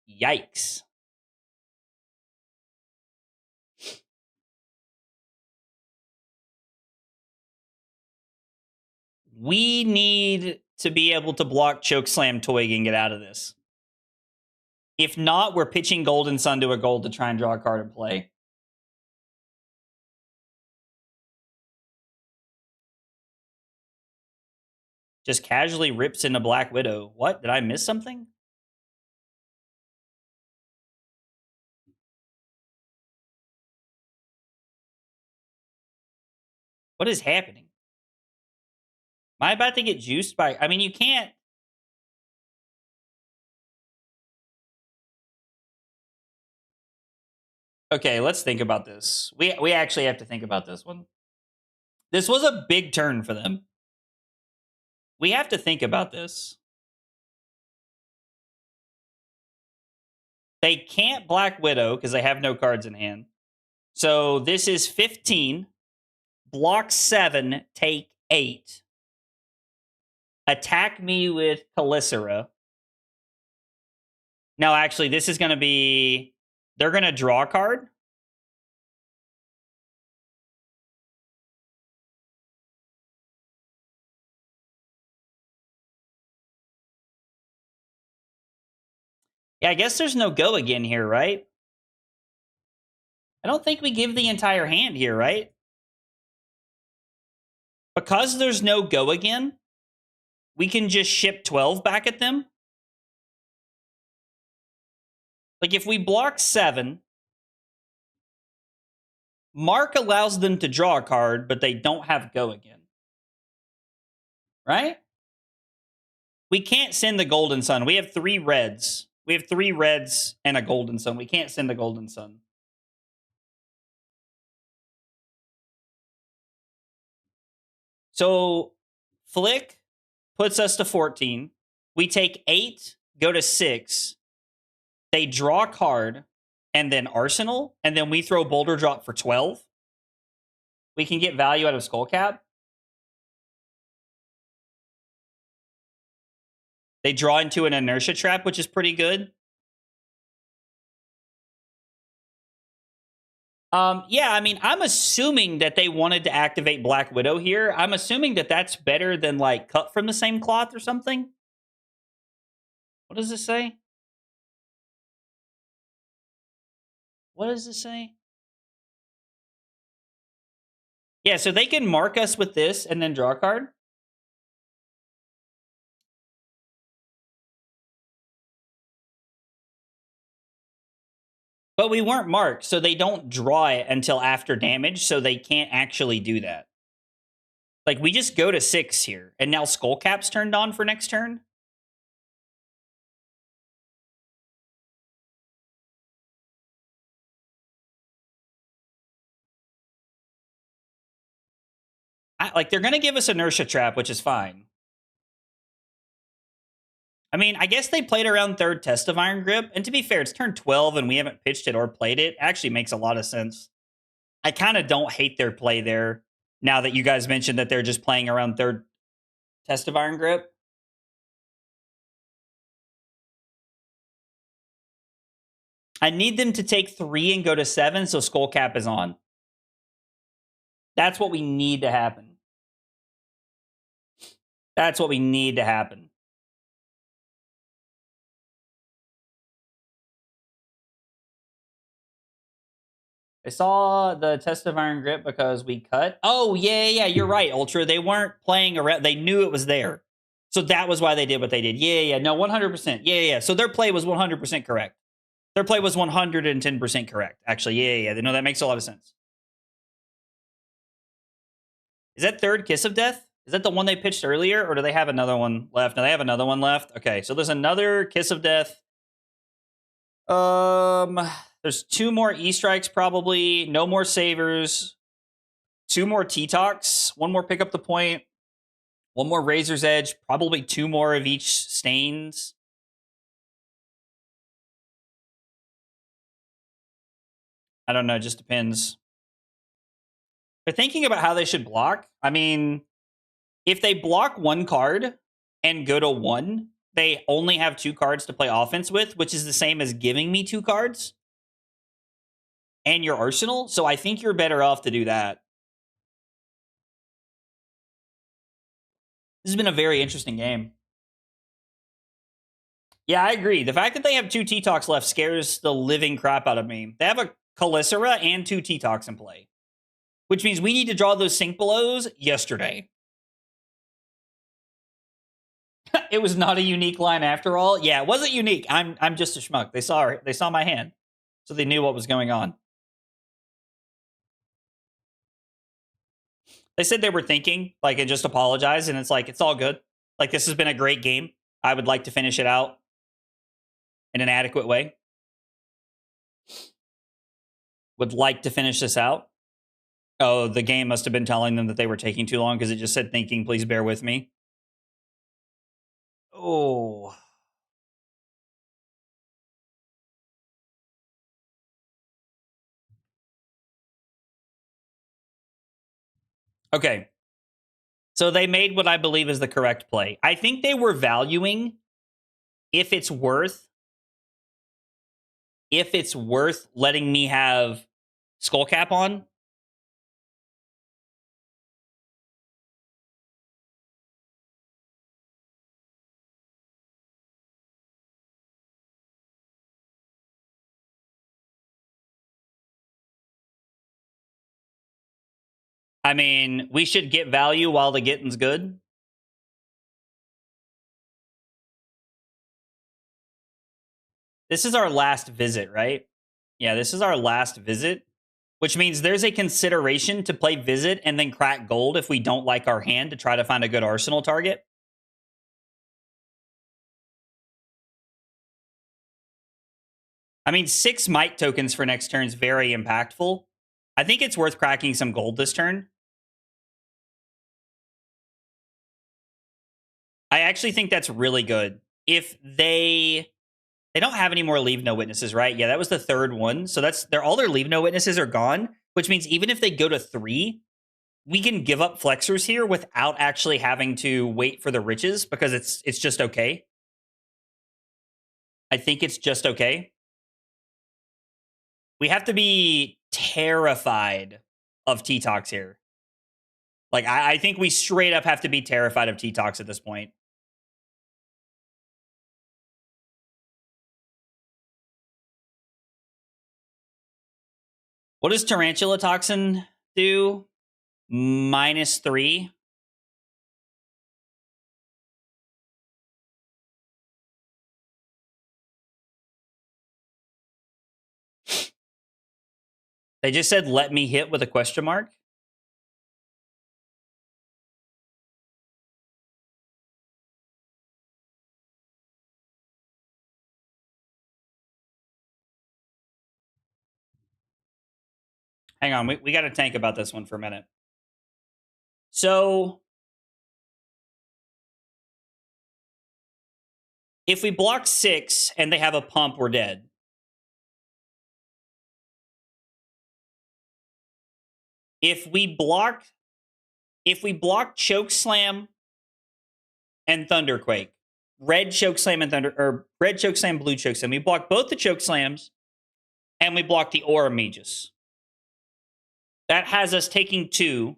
Yikes. We need to be able to block Chokeslam Toig and get out of this. If not, we're pitching Golden Sun to a gold to try and draw a card and play. Just casually rips into Black Widow. What? Did I miss something? What is happening? Am I about to get juiced by... I mean, you can't... Okay, let's think about this. We actually have to think about this one. This was a big turn for them. We have to think about this. They can't Black Widow because they have no cards in hand. So this is 15. Block 7, take 8. Attack me with Calicera. Now, actually, this is going to be... They're going to draw a card. Yeah, I guess there's no go again here, right? I don't think we give the entire hand here, right? Because there's no go again, we can just ship 12 back at them. Like, if we block 7, Mark allows them to draw a card, but they don't have go again. Right? We can't send the Golden Sun. We have 3 reds. We have 3 reds and a Golden Sun. We can't send the Golden Sun. So Flick puts us to 14. We take 8, go to 6. They draw a card, and then Arsenal, and then we throw Boulder Drop for 12. We can get value out of Skullcap. They draw into an Inertia Trap, which is pretty good. Yeah, I mean, I'm assuming that they wanted to activate Black Widow here. I'm assuming that that's better than, like, cut from the same cloth or something. What does this say? What does this say? Yeah, so they can mark us with this and then draw a card. But we weren't marked, so they don't draw it until after damage, so they can't actually do that. Like, we just go to 6 here, and now Skullcap's turned on for next turn. Like, they're going to give us Inertia Trap, which is fine. I mean, I guess they played around third Test of Iron Grip, and to be fair, it's turn 12 and we haven't pitched it or played it. It actually makes a lot of sense. I kind of don't hate their play there, now that you guys mentioned that they're just playing around third Test of Iron Grip. I need them to take 3 and go to 7, so Skullcap is on. That's what we need to happen. That's what we need to happen. I saw the Test of Iron Grip because we cut. Oh, yeah, you're right, Ultra. They weren't playing around. They knew it was there. So that was why they did what they did. Yeah. No, 100%. Yeah. So their play was 100% correct. Their play was 110% correct. Actually, yeah. No, that makes a lot of sense. Is that third Kiss of Death? Is that the one they pitched earlier, or do they have another one left? No, they have another one left. Okay, so there's another Kiss of Death. There's 2 more E-Strikes probably. No more Savers. 2 more T-Talks. 1 more Pick Up the Point. 1 more Razor's Edge. Probably 2 more of each Stains. I don't know. It just depends. But thinking about how they should block, I mean, if they block 1 card and go to 1, they only have 2 cards to play offense with, which is the same as giving me 2 cards and your arsenal. So I think you're better off to do that. This has been a very interesting game. Yeah, I agree. The fact that they have 2 T-Talks left scares the living crap out of me. They have a Calicera and 2 T-Talks in play, which means we need to draw those Sink Belows yesterday. It was not a unique line after all. Yeah, it wasn't unique. I'm just a schmuck. They saw my hand, so they knew what was going on. They said they were thinking, like, and just apologize, and it's like, it's all good. Like, this has been a great game. I would like to finish it out in an adequate way. Would like to finish this out. Oh, the game must have been telling them that they were taking too long because it just said thinking, please bear with me. Oh. Okay. So they made what I believe is the correct play. I think they were valuing if it's worth letting me have Skullcap on. I mean, we should get value while the getting's good. This is our last visit, right? Yeah, this is our last visit, which means there's a consideration to play visit and then crack gold if we don't like our hand to try to find a good arsenal target. I mean, 6 might tokens for next turn is very impactful. I think it's worth cracking some gold this turn. I actually think that's really good. If they don't have any more leave no witnesses, right? Yeah, that was the third one. So that's all their leave no witnesses are gone, which means even if they go to 3, we can give up flexors here without actually having to wait for the riches because it's just okay. I think it's just okay. We have to be terrified of T-Tox here. Like, I think we straight up have to be terrified of T-Tox at this point. What does Tarantula Toxin do? -3. They just said, let me hit with a question mark. Hang on, we got to think about this one for a minute. So, if we block 6 and they have a pump, we're dead. If we block Choke Slam and Thunderquake, red Choke Slam and red Choke Slam, blue Choke Slam, we block both the Choke Slams and we block the Aura Magus. That has us taking 2,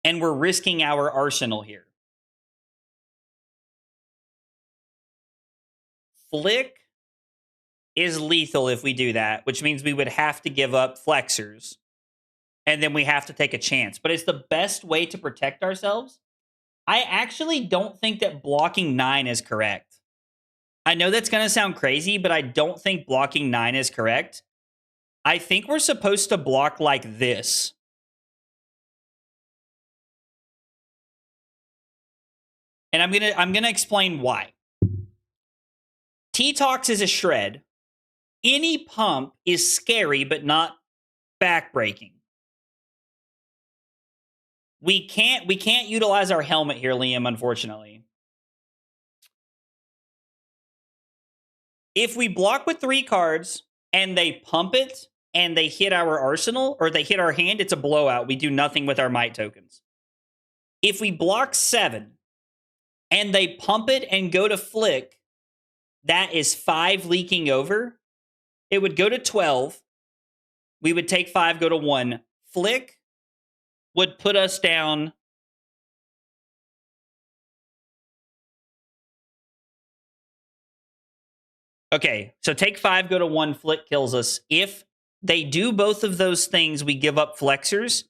and we're risking our arsenal here. Flick is lethal if we do that, which means we would have to give up flexors, and then we have to take a chance. But it's the best way to protect ourselves. I actually don't think that blocking 9 is correct. I know that's going to sound crazy, but I don't think blocking 9 is correct. I think we're supposed to block like this. And I'm gonna explain why. T-Tox is a shred. Any pump is scary, but not backbreaking. We can't utilize our helmet here, Liam, unfortunately. If we block with 3 cards and they pump it and they hit our arsenal or they hit our hand, it's a blowout. We do nothing with our might tokens. If we block 7 and they pump it and go to flick, that is 5 leaking over. It would go to 12. We would take 5, go to 1. Flick would put us down. Okay, so take 5, go to 1, flick kills us. If they do both of those things, we give up flexors.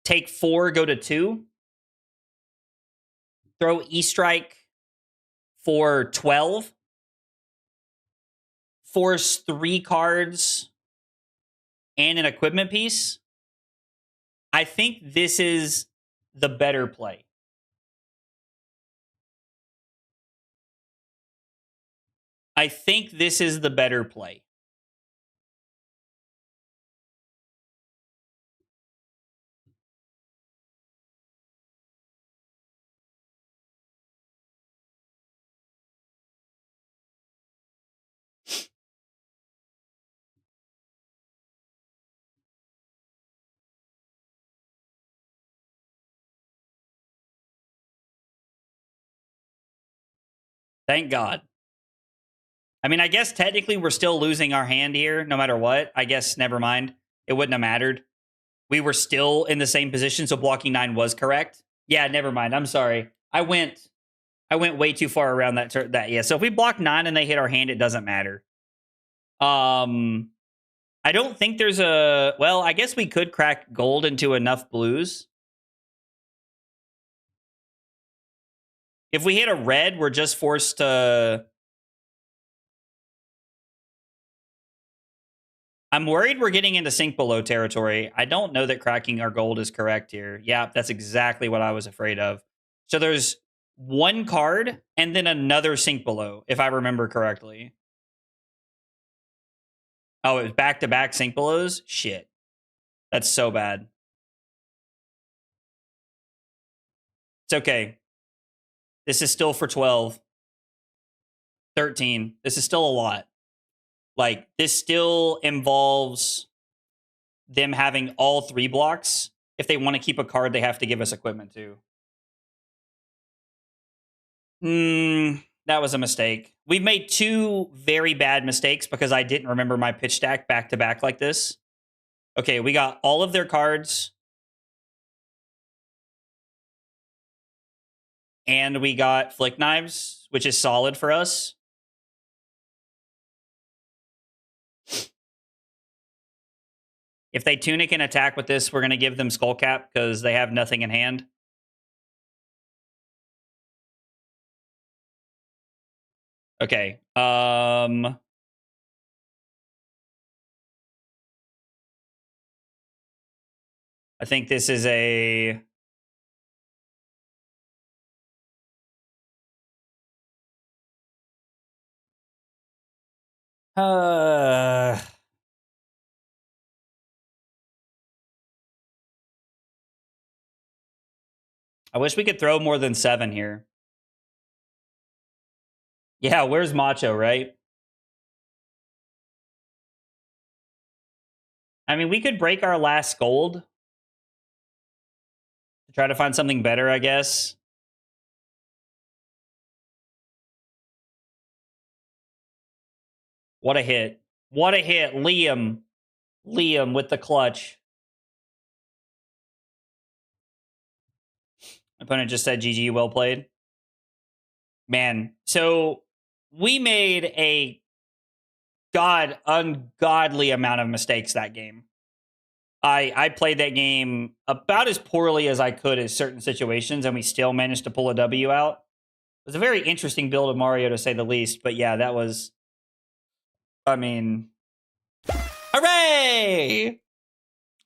Take 4, go to 2. Throw E-Strike for 12. Force 3 cards and an equipment piece. I think this is the better play. I think this is the better play. Thank God. I mean, I guess technically we're still losing our hand here, no matter what. I guess, never mind. It wouldn't have mattered. We were still in the same position, so blocking 9 was correct. Yeah, never mind. I'm sorry. I went way too far around that. Yeah, so if we block 9 and they hit our hand, it doesn't matter. I don't think there's a... Well, I guess we could crack gold into enough blues. If we hit a red, we're just forced to... I'm worried we're getting into sink below territory. I don't know that cracking our gold is correct here. Yeah, that's exactly what I was afraid of. So there's 1 card and then another sink below, if I remember correctly. Oh, it was back-to-back sink belows? Shit. That's so bad. It's okay. This is still for 12. 13. This is still a lot. Like, this still involves them having all 3 blocks. If they want to keep a card, they have to give us equipment too. That was a mistake. We've made 2 very bad mistakes because I didn't remember my pitch stack back to back like this. Okay, we got all of their cards. And we got Flick Knives, which is solid for us. If they Tunic and attack with this, we're going to give them Skullcap because they have nothing in hand. Okay. I think this is a... I wish we could throw more than 7 here. Yeah, where's Macho, right? I mean, we could break our last gold to try to find something better, I guess. What a hit. What a hit. Liam. Liam with the clutch. Opponent just said, GG, well played. Man, so we made a ungodly amount of mistakes that game. I played that game about as poorly as I could in certain situations, and we still managed to pull a W out. It was a very interesting build of Mario, to say the least. But yeah, that was... I mean... Hooray!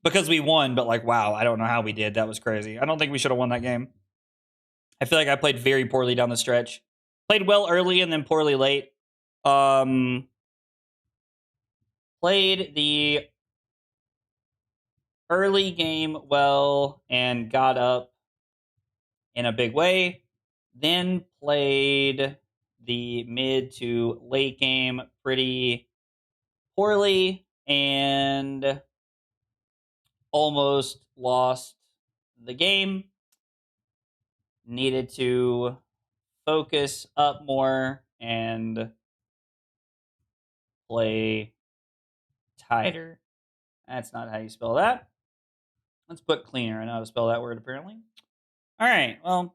Because we won, but like, wow, I don't know how we did. That was crazy. I don't think we should have won that game. I feel like I played very poorly down the stretch. Played well early and then poorly late. Played the early game well and got up in a big way. Then played the mid to late game pretty poorly and almost lost the game. Needed to focus up more and play tighter. That's not how you spell that. Let's put cleaner. I know how to spell that word, apparently. All right. Well,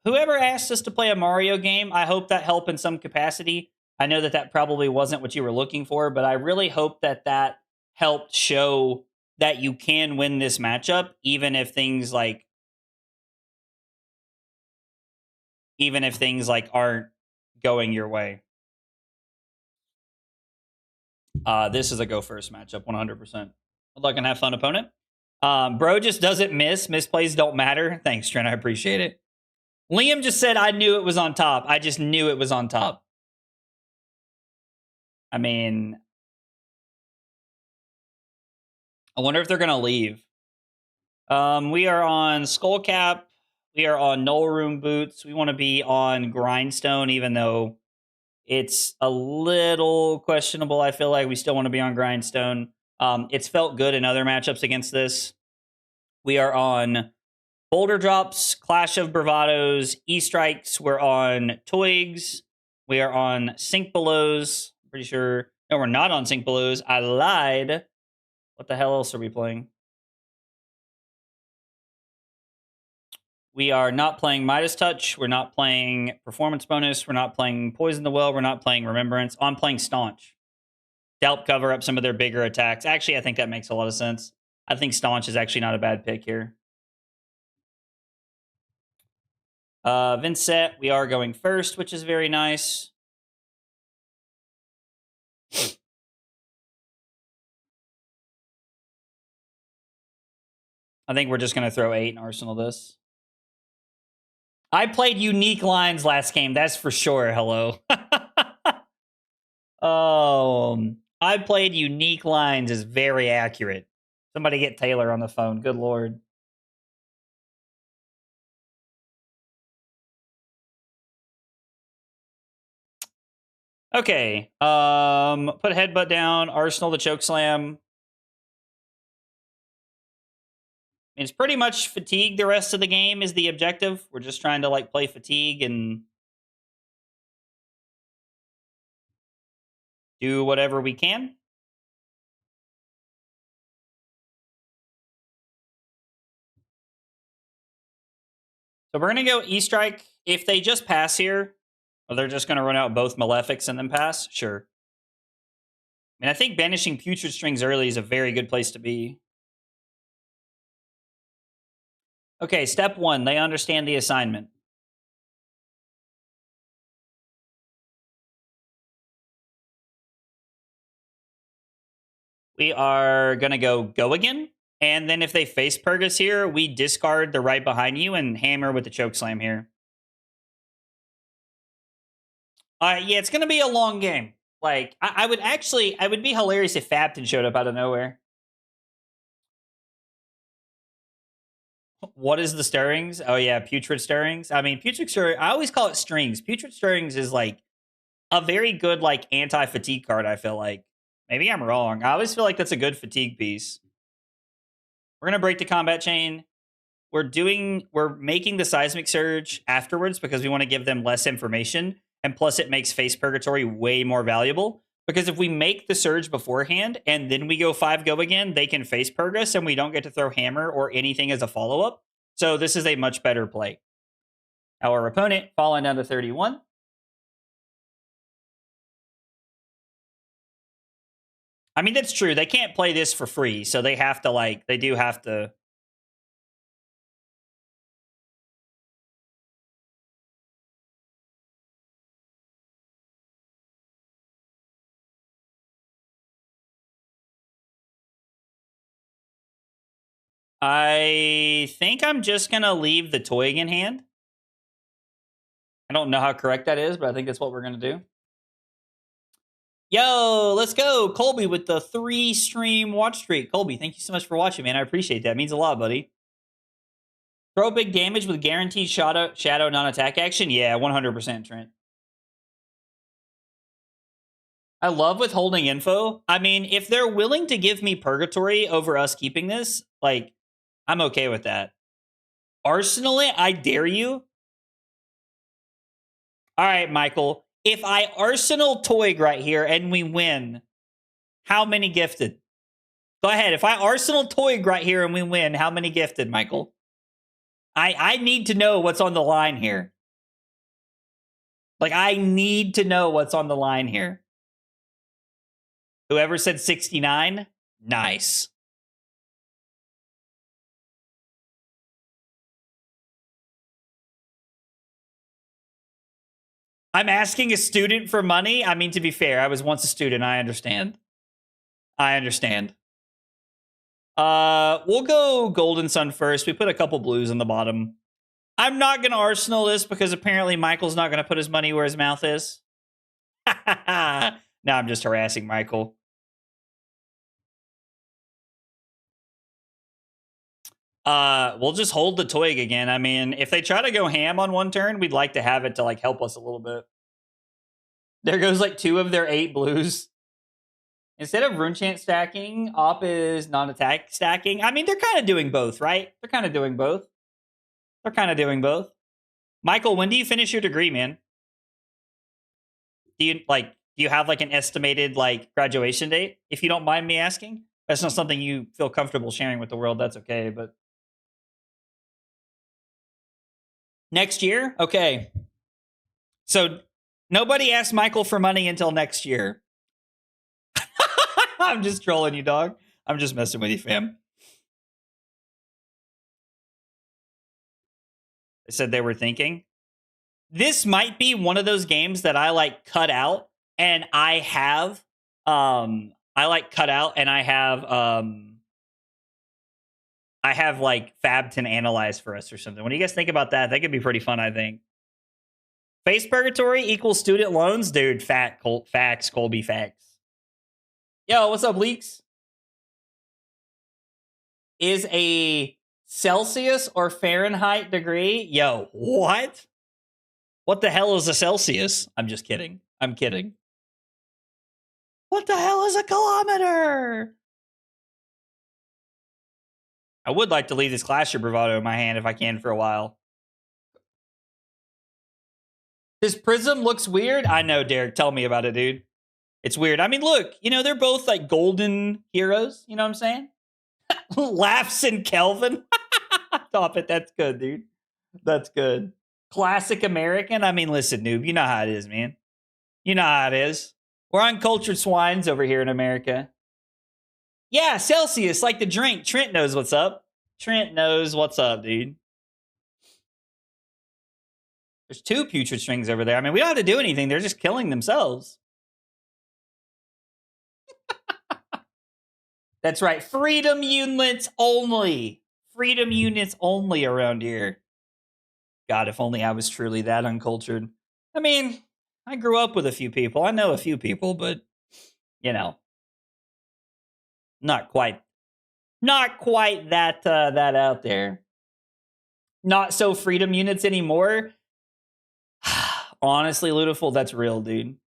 whoever asked us to play a Mario game, I hope that helped in some capacity. I know that that probably wasn't what you were looking for, but I really hope that that helped show that you can win this matchup, even if things like aren't going your way. This is a go first matchup, 100%. Good luck and have fun, opponent. Bro just doesn't miss. Misplays don't matter. Thanks, Trent. I appreciate it. Liam just said, I knew it was on top. I just knew it was on top. I mean, I wonder if they're going to leave. We are on Skullcap. We are on Null Room Boots. We want to be on Grindstone, even though it's a little questionable. I feel like we still want to be on Grindstone. It's felt good in other matchups against this. We are on Boulder Drops, Clash of Bravados, E-Strikes. We're on Twigs. We are on Sink Belows. I'm pretty sure. No, we're not on Sink Belows. I lied. What the hell else are we playing? We are not playing Midas Touch. We're not playing Performance Bonus. We're not playing Poison the Well. We're not playing Remembrance. I'm playing Staunch to help cover up some of their bigger attacks. Actually, I think that makes a lot of sense. I think Staunch is actually not a bad pick here. Vynnset, we are going first, which is very nice. I think we're just going to throw 8 and Arsenal this. I played unique lines last game, that's for sure. Hello. I played unique lines is very accurate. Somebody get Taylor on the phone. Good Lord. Okay. Put headbutt down. Arsenal the chokeslam. It's pretty much fatigue the rest of the game is the objective. We're just trying to like play fatigue and do whatever we can. So we're going to go E-Strike. If they just pass here, or they're just going to run out both Malefics and then pass, sure. I mean, I think banishing Putrid Strings early is a very good place to be. Okay, step 1. They understand the assignment. We are going to go again. And then if they face Purgus here, we discard the right behind you and hammer with the chokeslam here. Yeah, it's going to be a long game. Like, I would be hilarious if Fabton showed up out of nowhere. What is the stirrings? Oh, yeah, Putrid Stirrings. I mean, Putrid Stirrings, I always call it strings. Putrid Stirrings is like a very good, like, anti-fatigue card, I feel like. Maybe I'm wrong. I always feel like that's a good fatigue piece. We're going to break the combat chain. We're making the seismic surge afterwards because we want to give them less information. And plus it makes face purgatory way more valuable. Because if we make the surge beforehand and then we go 5 go again, they can face purg us and we don't get to throw hammer or anything as a follow-up. So this is a much better play. Our opponent falling down to 31. I mean, that's true. They can't play this for free. So they have to they do have to. I think I'm just going to leave the Toig in hand. I don't know how correct that is, but I think that's what we're going to do. Yo, let's go. Colby with the 3-stream watch streak. Colby, thank you so much for watching, man. I appreciate that. It means a lot, buddy. Throw big damage with guaranteed shadow non-attack action? Yeah, 100%, Trent. I love withholding info. I mean, if they're willing to give me purgatory over us keeping this, like, I'm okay with that. Arsenal it? I dare you. All right, Michael. If I Arsenal Toig right here and we win, how many gifted? Go ahead. If I Arsenal Toig right here and we win, how many gifted, Michael? I need to know what's on the line here. Like, I need to know what's on the line here. Whoever said 69, nice. I'm asking a student for money. I mean, to be fair, I was once a student. I understand. I understand. We'll go Golden Sun first. We put a couple blues on the bottom. I'm not going to Arsenal this because apparently Michael's not going to put his money where his mouth is. No, I'm just harassing Michael. We'll just hold the Toig again. I mean, if they try to go ham on one turn, we'd like to have it to like help us a little bit. There goes like 2 of their 8 blues. Instead of rune chant stacking, op is non-attack stacking. I mean, they're kind of doing both, right? They're kind of doing both. They're kind of doing both. Michael, when do you finish your degree, man? Do you have like an estimated like graduation date? If you don't mind me asking, that's not something you feel comfortable sharing with the world. That's okay, but next year, okay. So nobody asked Michael for money until next year. I'm just trolling you, dog. I'm just messing with you, fam. They said they were thinking. This might be one of those games that I like cut out and I have like Fabton analyze for us or something. What do you guys think about that? That could be pretty fun, I think. Face purgatory equals student loans? Dude, facts, Colby, facts. Yo, what's up, Leaks? Is a Celsius or Fahrenheit degree? Yo, what? What the hell is a Celsius? I'm just kidding. I'm kidding. What the hell is a kilometer? I would like to leave this Clasher Bravado in my hand if I can for a while. This Prism looks weird. I know, Derek. Tell me about it, dude. It's weird. I mean, look, you know, they're both like golden heroes. You know what I'm saying? Laughs and Kelvin. Stop it. That's good, dude. That's good. Classic American. I mean, listen, noob. You know how it is, man. You know how it is. We're uncultured swines over here in America. Yeah, Celsius, like the drink. Trent knows what's up. Trent knows what's up, dude. There's 2 putrid strings over there. I mean, we don't have to do anything. They're just killing themselves. That's right. Freedom units only. Freedom units only around here. God, if only I was truly that uncultured. I mean, I grew up with a few people. I know a few people, but, you know, not quite that that out there. Not so freedom units anymore. Honestly, Ludiful, that's real, dude.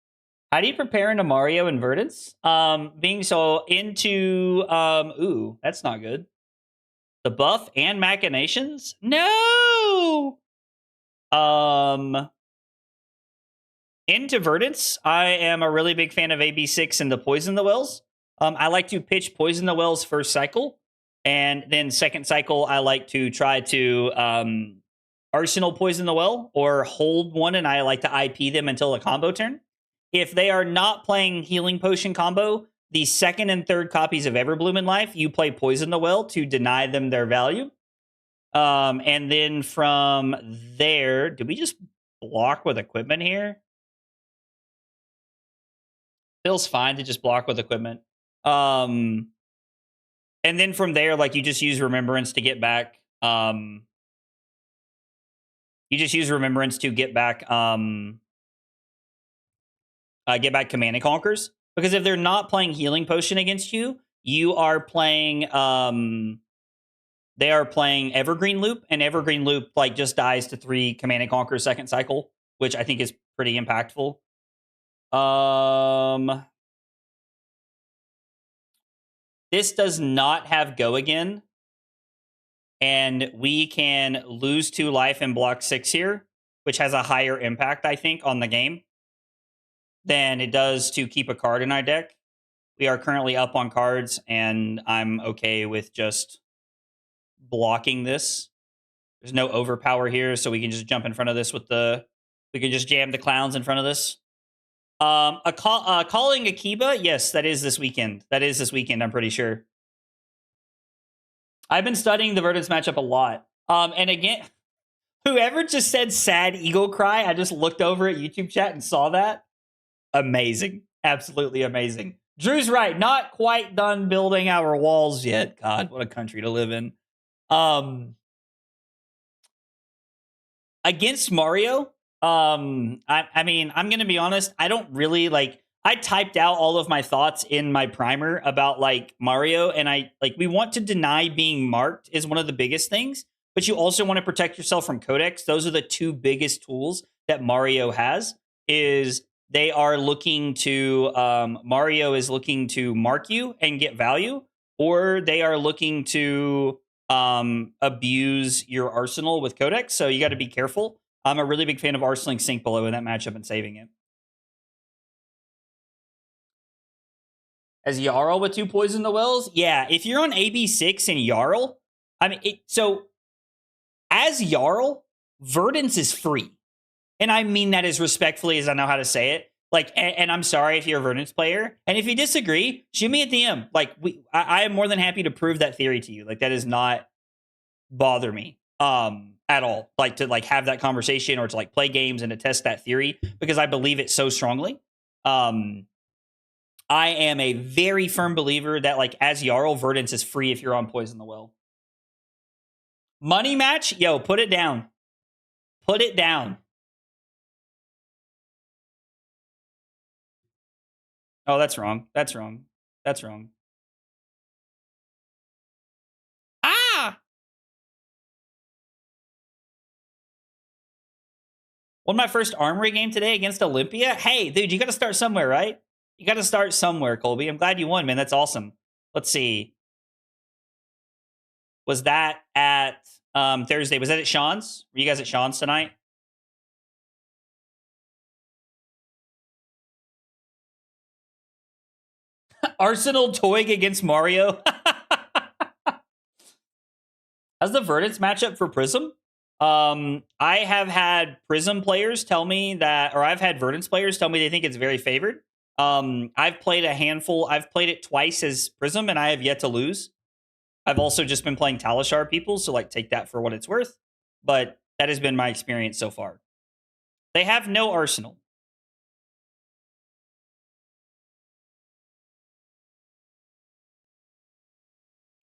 How do you prepare into Mario and Verdance? Being so into ooh, that's not good. The buff and machinations? No. Into Verdance, I am a really big fan of AB6 and the Poison the Wells. I like to pitch Poison the Wells first cycle, and then second cycle, I like to try to Arsenal Poison the Well or hold one, and I like to IP them until a combo turn. If they are not playing Healing Potion combo, the second and third copies of Everbloom in life, you play Poison the Well to deny them their value. And then from there, did we just block with equipment here? Feels fine to just block with equipment. And then from there, like, you just use Remembrance to get back. You just use Remembrance to get back Command and Conquers. Because if they're not playing Healing Potion against you, you are playing they are playing Evergreen Loop, and Evergreen Loop like just dies to 3 Command and Conquer second cycle, which I think is pretty impactful. This does not have Go Again, and we can lose 2 life and block 6 here, which has a higher impact, I think, on the game than it does to keep a card in our deck. We are currently up on cards, and I'm okay with just blocking this. There's no overpower here, so we can just jump in front of this with the... We can just jam the clowns in front of this. Calling Akiba? Yes, that is this weekend. That is this weekend, I'm pretty sure. I've been studying the Verdance matchup a lot. And again, whoever just said sad eagle cry, I just looked over at YouTube chat and saw that. Amazing. Absolutely amazing. Drew's right. Not quite done building our walls yet. God, what a country to live in. Against Mario, I mean, I'm going to be honest. I don't really like... I typed out all of my thoughts in my primer about like Mario, and we want to deny being marked is one of the biggest things, but you also want to protect yourself from codex. Those are the 2 biggest tools that Mario has. Is they are looking to Mario is looking to mark you and get value, or they are looking to abuse your arsenal with codex. So you got to be careful. I'm a really big fan of arsenaling Sync below in that matchup and saving it. As Jarl with 2 Poison the Wells? Yeah, if you're on AB6 and Jarl, I mean, so as Jarl, Verdance is free. And I mean that as respectfully as I know how to say it. Like, and I'm sorry if you're a Verdance player. And if you disagree, shoot me a DM. Like, I am more than happy to prove that theory to you. Like, that does not bother me at all. Like, to like have that conversation or to like play games and to test that theory, because I believe it so strongly. I am a very firm believer that, like, as Jarl, Verdance is free if you're on Poison the Well. Money match? Yo, put it down. Put it down. Oh, that's wrong. That's wrong. That's wrong. Ah! Won my first Armory game today against Olympia. Hey, dude, you got to start somewhere, right? You got to start somewhere, Colby. I'm glad you won, man. That's awesome. Let's see. Was that at Thursday? Was that at Sean's? Were you guys at Sean's tonight? Arsenal toying against Mario. How's the Verdance matchup for Prism? I have had Prism players tell me that, or I've had Verdance players tell me they think it's very favored. I've played a handful. I've played it twice as Prism, and I have yet to lose. I've also just been playing Talishar people, so like take that for what it's worth. But that has been my experience so far. They have no Arsenal.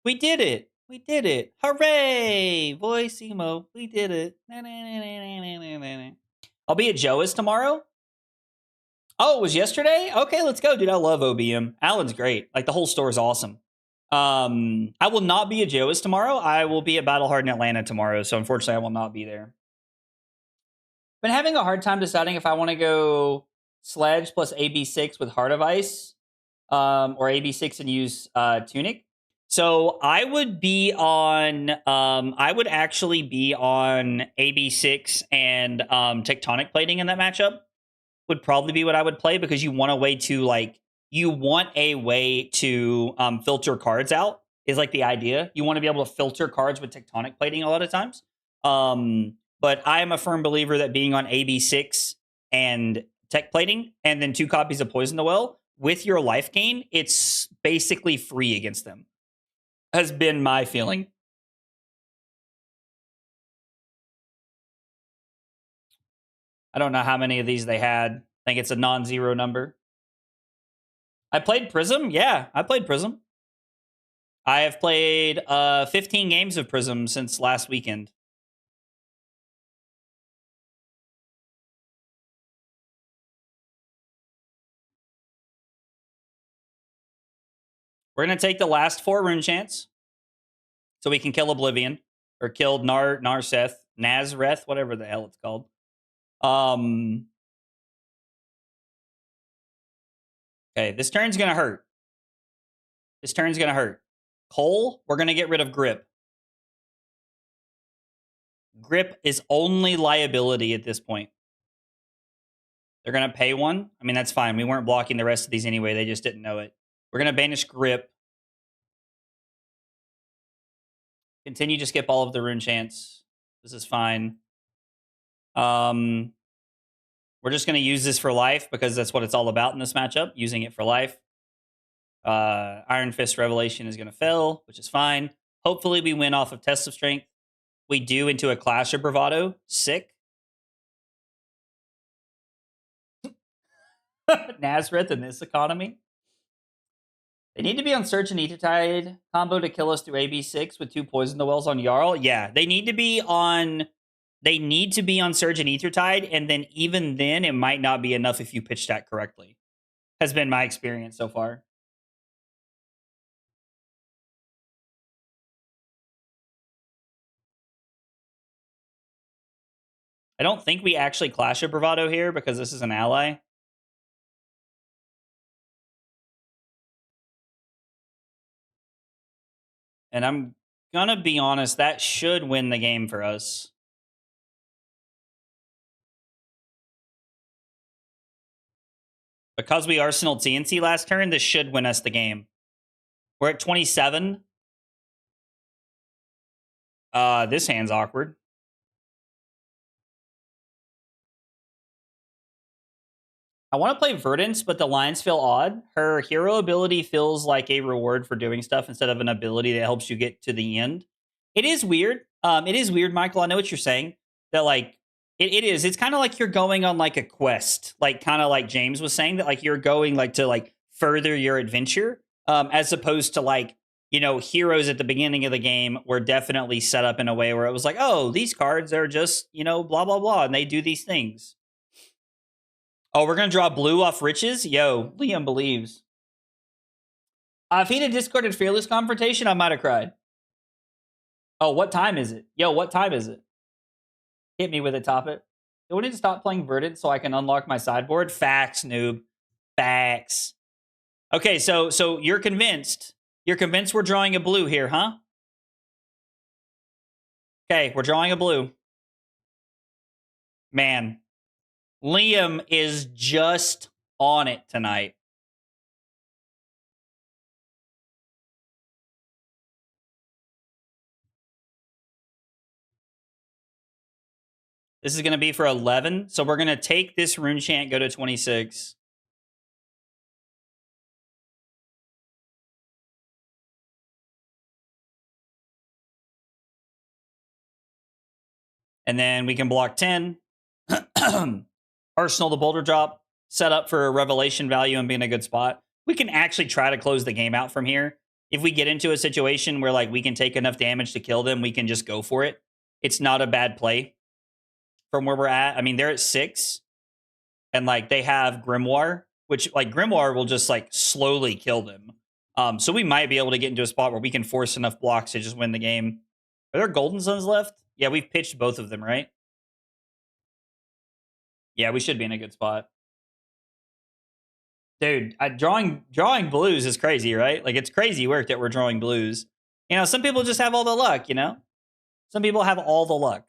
We did it. We did it. Hooray! Voice emo. We did it. I'll be at Joe's tomorrow. Oh, it was yesterday? Okay, let's go, dude. I love OBM. Alan's great. Like, the whole store is awesome. I will not be at Joe's tomorrow. I will be at Battlehard in Atlanta tomorrow, so unfortunately I will not be there. Been having a hard time deciding if I want to go Sledge plus AB6 with Heart of Ice, or AB6 and use Tunic. So I would be on, I would actually be on AB6 and Tectonic Plating in that matchup. Would probably be what I would play, because you want a way to filter cards out, is like the idea. You want to be able to filter cards with Tectonic Plating a lot of times. But I am a firm believer that being on AB6 and Tech Plating and then 2 copies of Poison the Well with your life gain, it's basically free against them. Has been my feeling. I don't know how many of these they had. I think it's a non-zero number. I played Prism. Yeah, I played Prism. I have played 15 games of Prism since last weekend. We're going to take the last 4 rune chants so we can kill Oblivion, or kill Nazareth, whatever the hell it's called. Okay, this turn's going to hurt. This turn's going to hurt. Cole, we're going to get rid of Grip. Grip is only liability at this point. They're going to pay 1. I mean, that's fine. We weren't blocking the rest of these anyway. They just didn't know it. We're going to banish Grip. Continue to skip all of the rune chants. This is fine. We're just going to use this for life, because that's what it's all about in this matchup, using it for life. Iron Fist Revelation is going to fail, which is fine. Hopefully we win off of Test of Strength. We do into a Clash of Bravado. Sick. Nazareth in this economy. They need to be on Surge and Ethertide combo to kill us through AB6 with 2 Poison the Wells on Jarl. Yeah, they need to be on Surge and Ethertide, and then even then it might not be enough if you pitch that correctly. Has been my experience so far. I don't think we actually Clash of Bravado here, because this is an ally. And I'm gonna be honest, that should win the game for us. Because we Arsenal TNT last turn, this should win us the game. We're at 27. This hand's awkward. I want to play Verdance, but the lines feel odd. Her hero ability feels like a reward for doing stuff instead of an ability that helps you get to the end. It is weird. It is weird, Michael. I know what you're saying. That like it is. It's kind of like you're going on like a quest, like kind of like James was saying, that like you're going like to like further your adventure, as opposed to like, you know, heroes at the beginning of the game were definitely set up in a way where it was like, oh, these cards are just, you know, blah blah blah, and they do these things. Oh, we're going to draw blue off Riches? Yo, Liam believes. If he'd have discarded Fearless Confrontation, I might have cried. Oh, what time is it? Yo, what time is it? Hit me with it, top it. Do we need to stop playing Verdant so I can unlock my sideboard? Facts, noob. Facts. Okay, so you're convinced. You're convinced we're drawing a blue here, huh? Okay, we're drawing a blue. Man, Liam is just on it tonight. This is going to be for 11. So we're going to take this rune chant, go to 26. And then we can block 10. Arsenal the boulder drop, set up for a revelation value and be in a good spot. We can actually try to close the game out from here. If we get into a situation where like we can take enough damage to kill them, we can just go for it. It's not a bad play from where we're at. I mean, they're at 6. And like they have Grimoire, which like Grimoire will just like slowly kill them. So we might be able to get into a spot where we can force enough blocks to just win the game. Are there Golden Suns left? Yeah, we've pitched both of them, right? Yeah, we should be in a good spot. Dude, drawing blues is crazy, right? Like it's crazy work that we're drawing blues. You know, some people just have all the luck, you know? Some people have all the luck.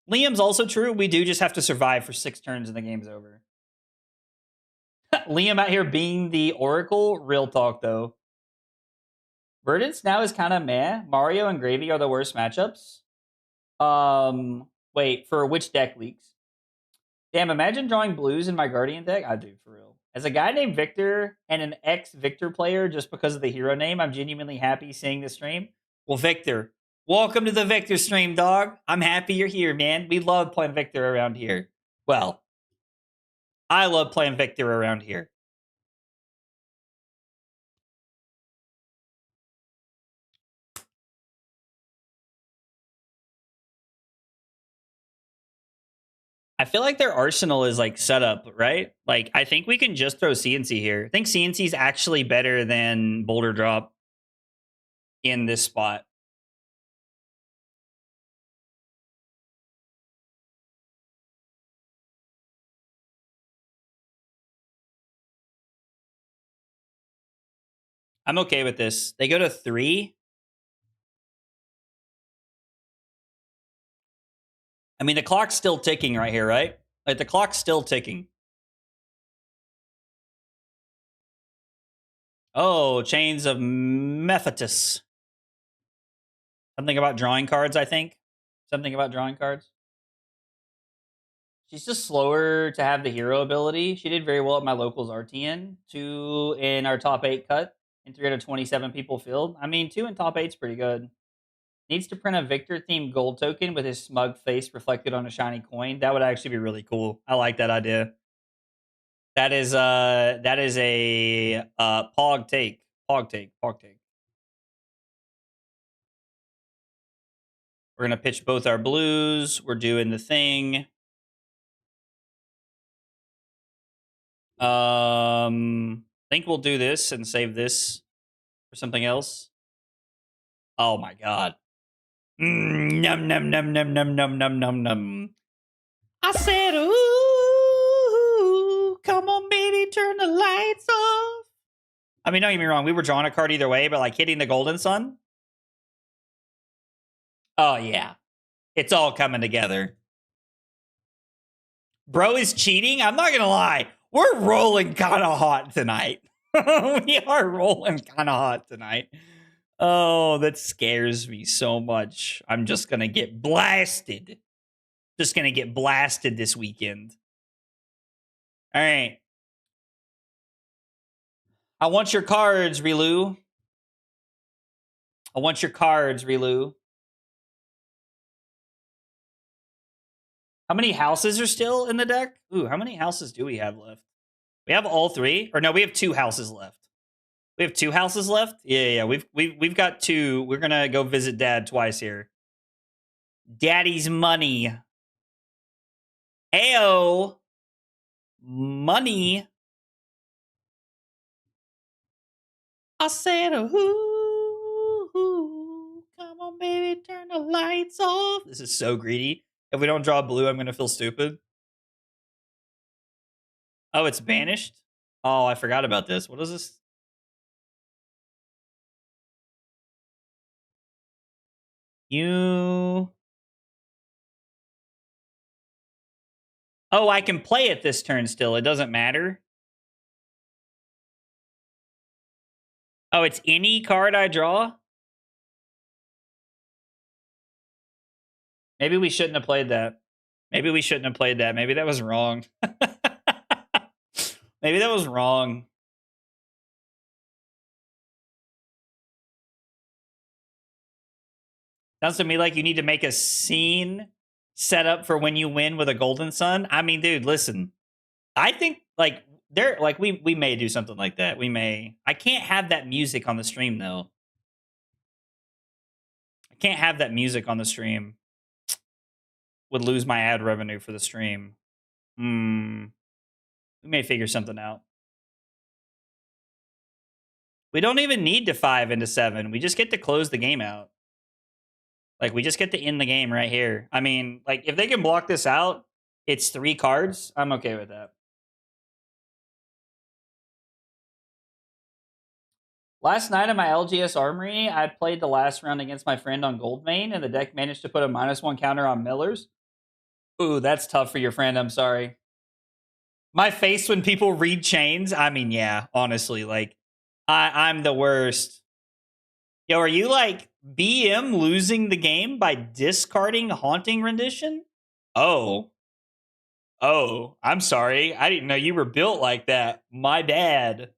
Liam's also true. We do just have to survive for 6 turns and the game's over. Liam out here being the Oracle. Real talk, though. Verdance now is kind of meh. Mario and Gravy are the worst matchups. Wait, for which deck leaks? Damn, imagine drawing blues in my Guardian deck. I do, for real. As a guy named Victor and an ex-Victor player, just because of the hero name, I'm genuinely happy seeing the stream. Well, Victor, welcome to the Victor stream, dog. I'm happy you're here, man. We love playing Victor around here. Well, I love playing Victor around here. I feel like their arsenal is like set up, right? Like, I think we can just throw CNC here. I think CNC is actually better than Boulder Drop in this spot. I'm okay with this. They go to 3. I mean, the clock's still ticking right here, right? Like, the clock's still ticking. Oh, Chains of Mephitis. Something about drawing cards, I think. Something about drawing cards. She's just slower to have the hero ability. She did very well at my locals RTN. 2 in our top 8 cut. And 327 people filled. I mean, 2 in top 8's pretty good. Needs to print a Victor-themed gold token with his smug face reflected on a shiny coin. That would actually be really cool. I like that idea. That is a Pog take. Pog take. We're gonna pitch both our blues. We're doing the thing. I think we'll do this and save this for something else. Oh my god. Num num num num num num num num num. I said, ooh, come on, baby, turn the lights off. I mean, don't get me wrong, we were drawing a card either way, but like hitting the Golden Sun. Oh yeah, it's all coming together. Bro is cheating. I'm not gonna lie, we're rolling kind of hot tonight. We are rolling kind of hot tonight. Oh, that scares me so much. I'm just gonna get blasted. Just gonna get blasted this weekend. All right. I want your cards, Relu. I want your cards, Relu. How many houses are still in the deck? Ooh, how many houses do we have left? We have all 3, or no? We have 2 houses left. We have 2 houses left. Yeah. We've got 2. We're gonna go visit Dad twice here. Daddy's money. Ayo, money. I said, ooh, come on, baby, turn the lights off. This is so greedy. If we don't draw blue, I'm gonna feel stupid. Oh, it's banished? Oh, I forgot about this. What is this? You... Oh, I can play it this turn still. It doesn't matter. Oh, it's any card I draw? Maybe we shouldn't have played that. Maybe we shouldn't have played that. Maybe that was wrong. Maybe that was wrong. Sounds to me like you need to make a scene set up for when you win with a Golden Sun. I mean, dude, listen. I think like we may do something like that. We may. I can't have that music on the stream though. I can't have that music on the stream. Would lose my ad revenue for the stream. We may figure something out. We don't even need to 5 into 7. We just get to close the game out. Like, we just get to end the game right here. I mean, like, if they can block this out, it's 3 cards. I'm okay with that. Last night in my LGS Armory, I played the last round against my friend on Goldmane, and the deck managed to put a -1 counter on Millers. Ooh, that's tough for your friend. I'm sorry. My face when people read chains. I mean, yeah, honestly, like, I'm the worst. Yo, are you like BM losing the game by discarding Haunting Rendition? Oh. Oh, I'm sorry. I didn't know you were built like that. My bad.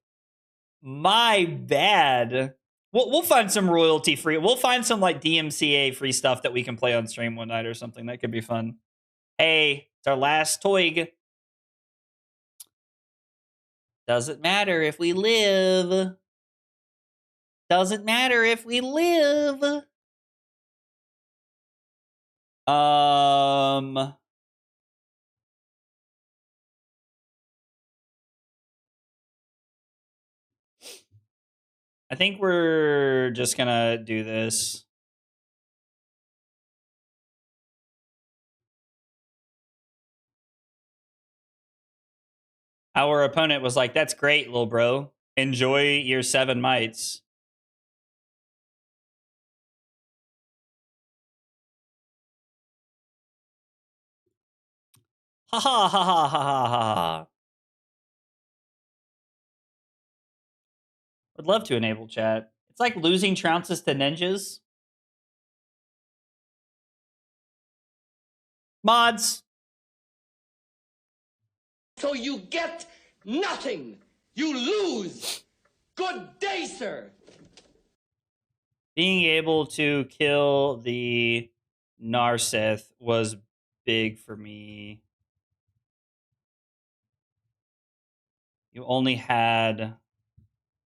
My bad. We'll find some royalty free. We'll find some like DMCA free stuff that we can play on stream one night or something. That could be fun. Hey, it's our last Toig. Doesn't matter if we live. Doesn't matter if we live. I think we're just gonna do this. Our opponent was like, "That's great, little bro. Enjoy your 7 mites." Ha ha ha ha ha ha ha. Would love to enable chat. It's like losing trounces to ninjas. Mods. So you get nothing. You lose. Good day, sir. Being able to kill the Narseth was big for me. You only had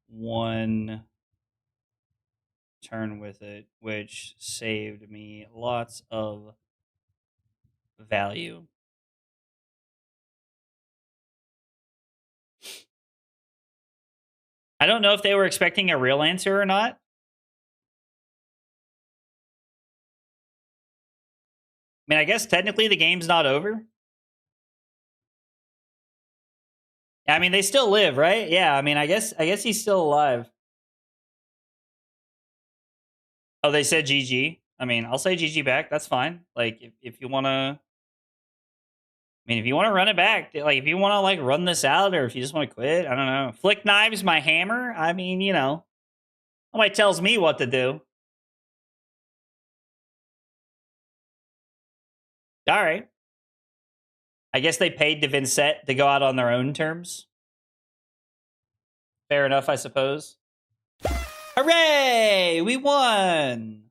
1 turn with it, which saved me lots of value. I don't know if they were expecting a real answer or not. I mean, I guess technically the game's not over. I mean, they still live, right? Yeah, I mean, I guess he's still alive. Oh, they said GG. I mean, I'll say GG back. That's fine. Like, if you want to... I mean, if you want to run it back, like, if you want to, like, run this out, or if you just want to quit, I don't know. Flick Knives my hammer? I mean, you know. Nobody tells me what to do. All right. I guess they paid to Vynnset to go out on their own terms. Fair enough, I suppose. Hooray! We won!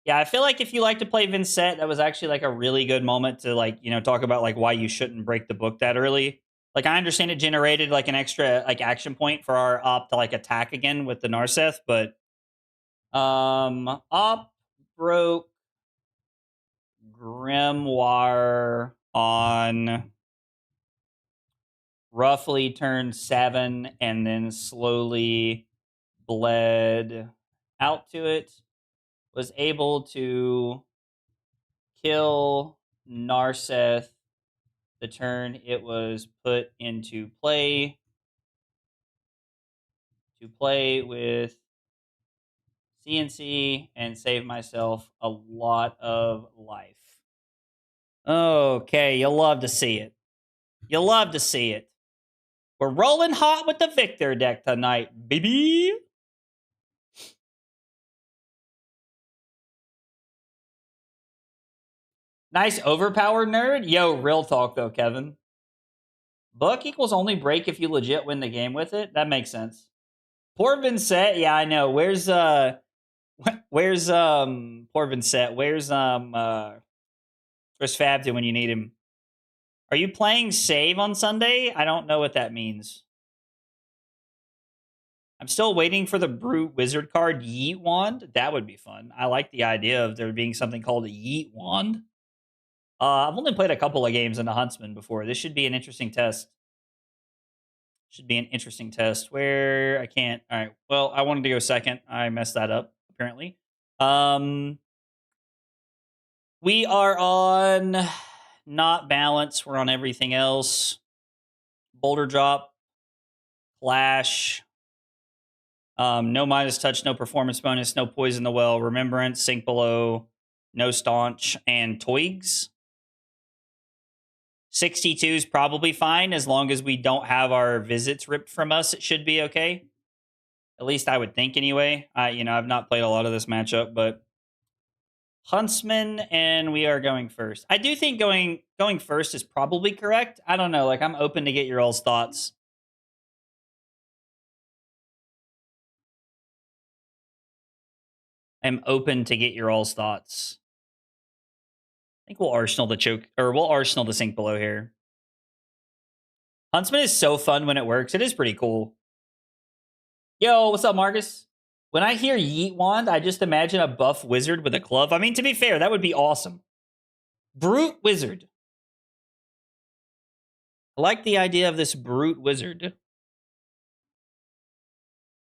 Yeah, I feel like if you like to play Vynnset, that was actually like a really good moment to like, you know, talk about like why you shouldn't break the book that early. Like, I understand it generated like an extra like action point for our op to like attack again with the Narseth, but op broke Grimoire on roughly turn 7 and then slowly bled out to it. Was able to kill Narseth the turn it was put into play. To play with CNC and save myself a lot of life. Okay, you'll love to see it. You'll love to see it. We're rolling hot with the Victor deck tonight, baby. Nice overpowered nerd. Yo, real talk though, Kevin. Book equals only break if you legit win the game with it. That makes sense. Poor Vynnset. Yeah, I know. Where's poor Vynnset? Where's Fabton when you need him? Are you playing save on Sunday? I don't know what that means. I'm still waiting for the Brute Wizard card, Yeet Wand. That would be fun. I like the idea of there being something called a Yeet Wand. I've only played a couple of games in the Huntsman before. This should be an interesting test. Should be an interesting test where I can't. All right. Well, I wanted to go second. I messed that up, apparently. We are on not balance. We're on everything else. Boulder drop. Clash. No Midas touch, no performance bonus, no poison the well, remembrance, sink below, no staunch, and Toigs. 62 is probably fine as long as we don't have our visits ripped from us. It should be okay. At least I would think anyway. I've not played a lot of this matchup, but Huntsman, and we are going first. I do think going first is probably correct. I don't know. Like, I'm open to get your all's thoughts. I'm open to get your all's thoughts. I think we'll Arsenal the choke, or we'll Arsenal the sink below here. Huntsman is so fun when it works. It is pretty cool. Yo, what's up, Marcus? When I hear Yeet Wand, I just imagine a buff wizard with a glove. I mean, to be fair, that would be awesome. Brute Wizard. I like the idea of this Brute Wizard.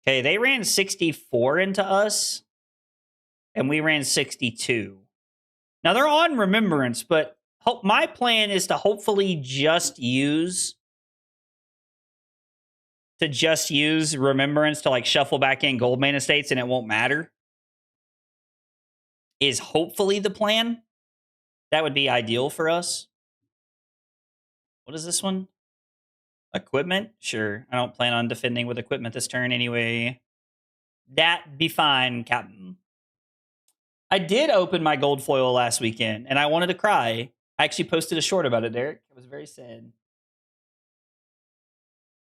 Okay, they ran 64 into us, and we ran 62. Now, they're on Remembrance, but my plan is to hopefully just use Remembrance to like shuffle back in Goldmane estates and it won't matter. Is hopefully the plan. That would be ideal for us. What is this one? Equipment? Sure. I don't plan on defending with equipment this turn anyway. That'd be fine, Captain. I did open my gold foil last weekend, and I wanted to cry. I actually posted a short about it, Derek. It was very sad.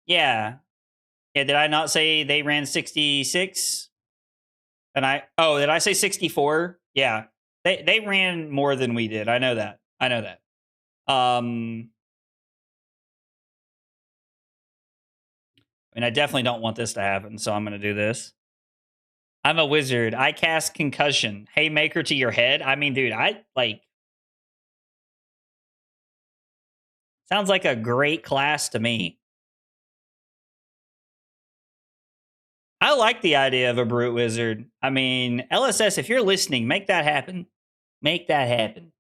Yeah. Yeah, did I not say they ran 66? And did I say 64? Yeah. They ran more than we did. I know that. I mean, I definitely don't want this to happen, so I'm going to do this. I'm a wizard. I cast Concussion. Haymaker to your head. I mean, dude, sounds like a great class to me. I like the idea of a Brute Wizard. I mean, LSS, if you're listening, make that happen. Make that happen.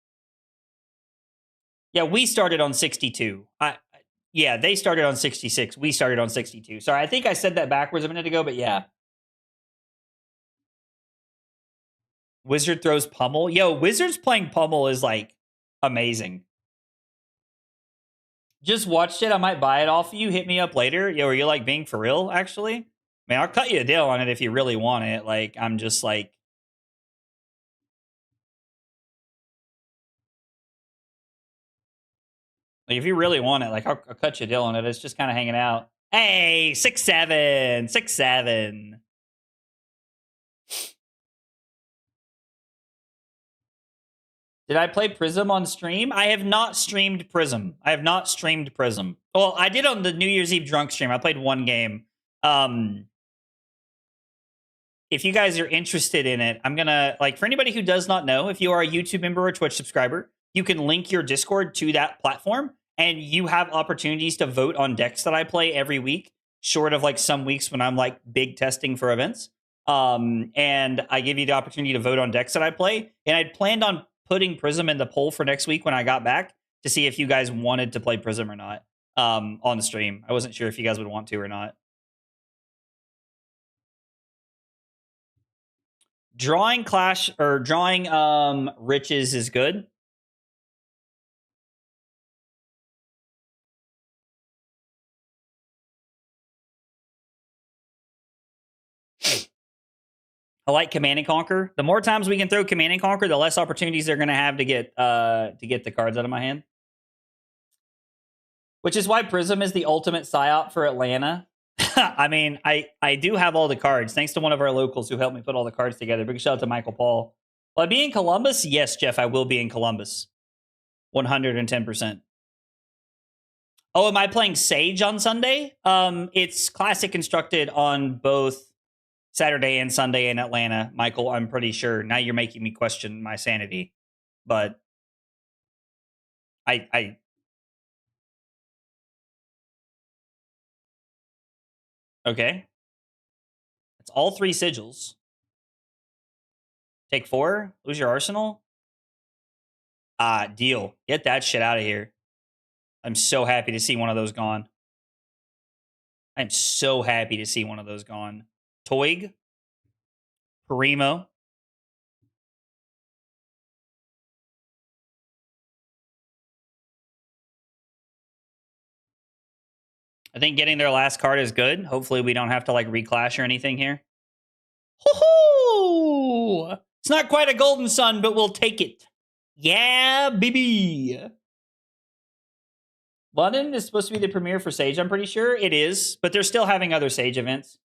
Yeah, we started on 62. Yeah, they started on 66. We started on 62. Sorry, I think I said that backwards a minute ago, but yeah. Wizard throws Pummel. Yo, Wizards playing Pummel is like amazing. Just watched it. I might buy it off of you. Hit me up later. Yo, are you like being for real, actually? I mean, I'll cut you a deal on it if you really want it. Like, I'm just like... if you really want it, like, I'll cut you a deal on it. It's just kind of hanging out. Hey, 6-7. 6-7. Did I play Prism on stream? I have not streamed Prism. Well, I did on the New Year's Eve drunk stream. I played one game. If you guys are interested in it, I'm gonna, like, for anybody who does not know, if you are a YouTube member or Twitch subscriber, you can link your Discord to that platform, and you have opportunities to vote on decks that I play every week, short of like some weeks when I'm like big testing for events. And I give you the opportunity to vote on decks that I play. And I'd planned on putting Prism in the poll for next week when I got back to see if you guys wanted to play Prism or not on the stream. I wasn't sure if you guys would want to or not. Drawing Clash or drawing Riches is good. I like Command and Conquer. The more times we can throw Command and Conquer, the less opportunities they're going to have to get the cards out of my hand. Which is why Prism is the ultimate psyop for Atlanta. I mean, I do have all the cards, thanks to one of our locals who helped me put all the cards together. Big shout out to Michael Paul. Will I be in Columbus? Yes, Jeff, I will be in Columbus. 110%. Oh, am I playing Sage on Sunday? It's Classic Constructed on both Saturday and Sunday in Atlanta, Michael, I'm pretty sure. Now you're making me question my sanity. But I okay. It's all 3 sigils. Take 4, lose your arsenal. Deal. Get that shit out of here. I'm so happy to see one of those gone. I'm so happy to see one of those gone. Toig. Primo. I think getting their last card is good. Hopefully we don't have to like reclash or anything here. Ho-ho! It's not quite a Golden Sun, but we'll take it. Yeah, baby. London is supposed to be the premiere for Sage, I'm pretty sure. It is, but they're still having other Sage events.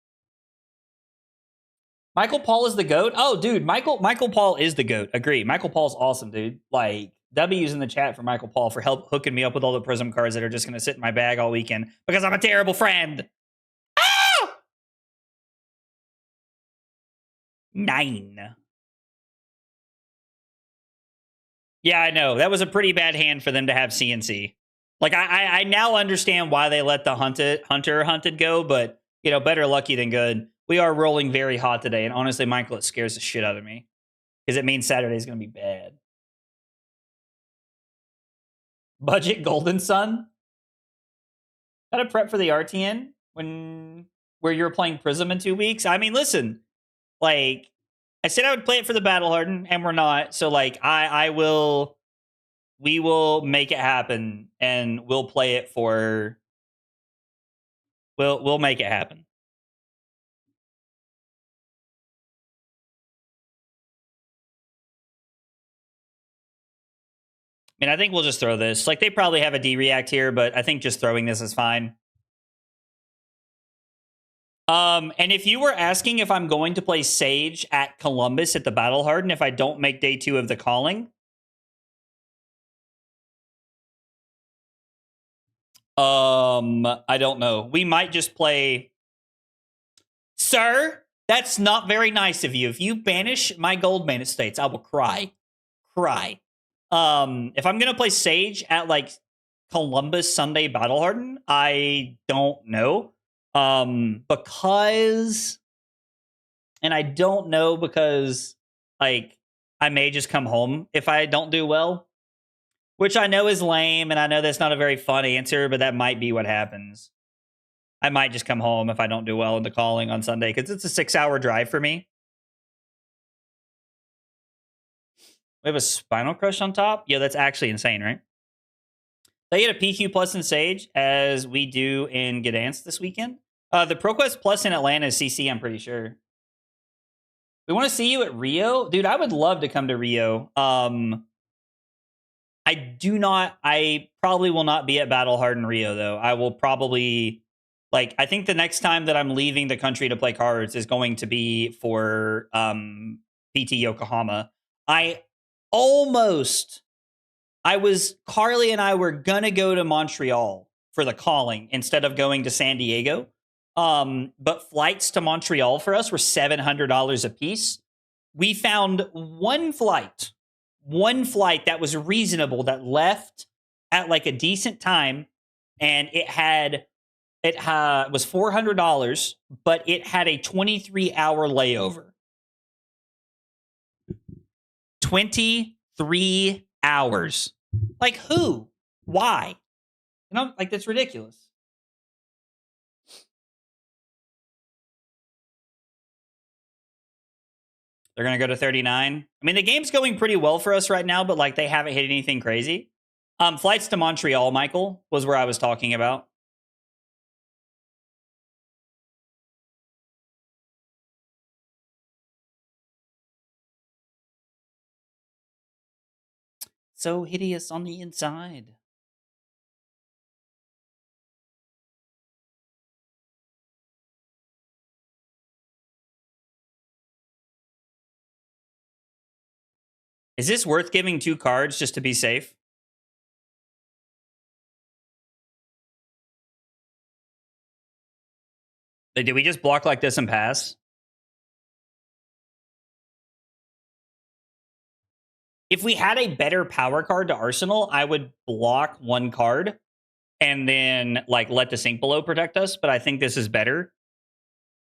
Michael Paul is the GOAT? Oh, dude, Michael Paul is the GOAT. Agree. Michael Paul's awesome, dude. Like, W's in the chat for Michael Paul for help hooking me up with all the Prism cards that are just going to sit in my bag all weekend because I'm a terrible friend. Ah! 9. Yeah, I know. That was a pretty bad hand for them to have CNC. Like, I now understand why they let the Hunter hunted go, but, you know, better lucky than good. We are rolling very hot today, and honestly, Michael, it scares the shit out of me because it means Saturday's going to be bad. Budget Golden Sun? Gotta prep for the RTN where you're playing Prism in 2 weeks? I mean, listen, like, I said I would play it for the Battle Hardened, and we're not. So, like, we will make it happen, and we'll play it for... We'll make it happen. I mean, I think we'll just throw this. Like, they probably have a D-React here, but I think just throwing this is fine. And if you were asking if I'm going to play Sage at Columbus at the Battle Hardened if I don't make day 2 of the calling, I don't know. We might just play... Sir, that's not very nice of you. If you banish my Goldmane estates, I will cry. Cry. If I'm going to play Sage at, like, Columbus Sunday Battle Hardened, I don't know. Because... And I don't know because, like, I may just come home if I don't do well. Which I know is lame, and I know that's not a very fun answer, but that might be what happens. I might just come home if I don't do well in the calling on Sunday, because it's a 6-hour drive for me. We have a Spinal Crush on top? Yeah, that's actually insane, right? They get a PQ Plus in Sage, as we do in Gdansk this weekend. The ProQuest Plus in Atlanta is CC, I'm pretty sure. We want to see you at Rio? Dude, I would love to come to Rio. I probably will not be at Battle Hardened Rio, though. I will probably... Like, I think the next time that I'm leaving the country to play cards is going to be for PT Yokohama. Carly and I were going to go to Montreal for the calling instead of going to San Diego. But flights to Montreal for us were $700 a piece. We found one flight that was reasonable that left at like a decent time, and it was $400, but it had a 23-hour layover. 23 hours. Like, who? Why? You know, like, that's ridiculous. They're going to go to 39. I mean, the game's going pretty well for us right now, but like they haven't hit anything crazy. Flights to Montreal, Michael, was where I was talking about. So hideous on the inside. Is this worth giving 2 cards just to be safe? Did we just block like this and pass? If we had a better power card to Arsenal, I would block 1 card and then like let the sink below protect us. But I think this is better.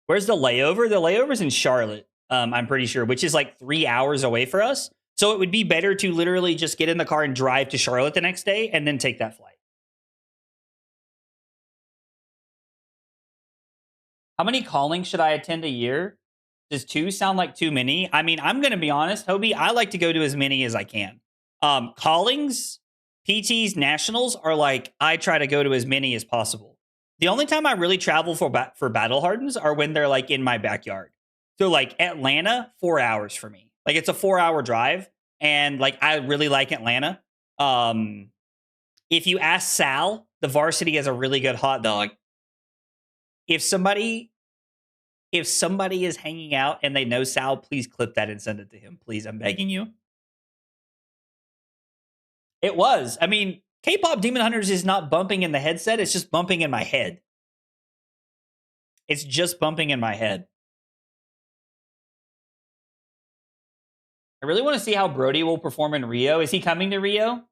Where's the layover? The layover's in Charlotte, I'm pretty sure, which is like 3 hours away for us. So it would be better to literally just get in the car and drive to Charlotte the next day and then take that flight. How many callings should I attend a year? Does 2 sound like too many? I mean, I'm going to be honest, Hobie, I like to go to as many as I can. Callings, PTs, nationals are like, I try to go to as many as possible. The only time I really travel for Battle Hardens are when they're like in my backyard. So like Atlanta, 4 hours for me. Like it's a 4-hour drive. And like, I really like Atlanta. If you ask Sal, the varsity has a really good hot dog. If somebody is hanging out and they know Sal, please clip that and send it to him. Please, I'm begging you. It was. I mean, K-pop Demon Hunters is not bumping in the headset. It's just bumping in my head. It's just bumping in my head. I really want to see how Brody will perform in Rio. Is he coming to Rio?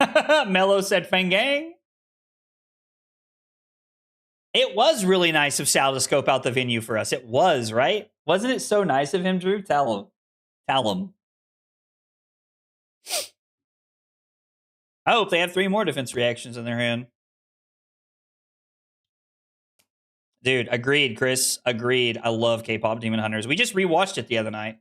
Mello said Fangang. It was really nice of Sal to scope out the venue for us. It was, right? Wasn't it so nice of him, Drew? Tell him. Tell him. I hope they have 3 more defense reactions in their hand. Dude, agreed, Chris. Agreed. I love K-pop Demon Hunters. We just rewatched it the other night.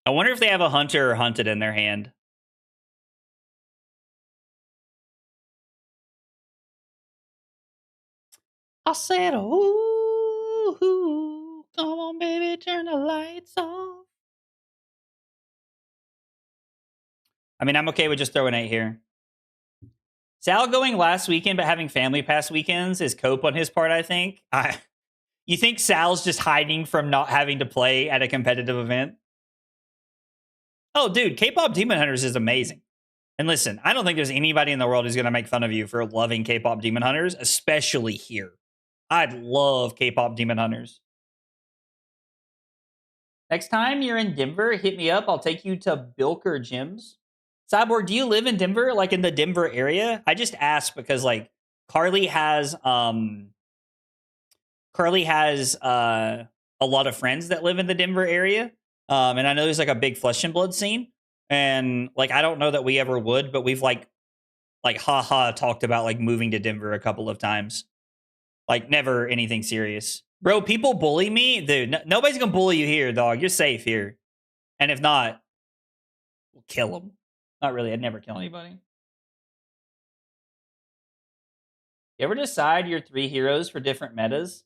I wonder if they have a Hunter or Hunted in their hand. I said, ooh, come on, baby, turn the lights off. I mean, I'm okay with just throwing 8 here. Sal going last weekend, but having family pass weekends is cope on his part, I think. You think Sal's just hiding from not having to play at a competitive event? Oh, dude, K-pop Demon Hunters is amazing. And listen, I don't think there's anybody in the world who's going to make fun of you for loving K-pop Demon Hunters, especially here. I'd love K-pop Demon Hunters. Next time you're in Denver, hit me up. I'll take you to Bilker Gyms. Cyborg, do you live in Denver? Like in the Denver area? I just asked because like Carly has a lot of friends that live in the Denver area. And I know there's like a big Flesh and Blood scene. And like I don't know that we ever would, but we've like haha talked about like moving to Denver a couple of times. Like never anything serious. Bro, people bully me. Dude, nobody's gonna bully you here, dog. You're safe here. And if not, we'll kill them. Not really. I'd never kill anybody. You ever decide your 3 heroes for different metas?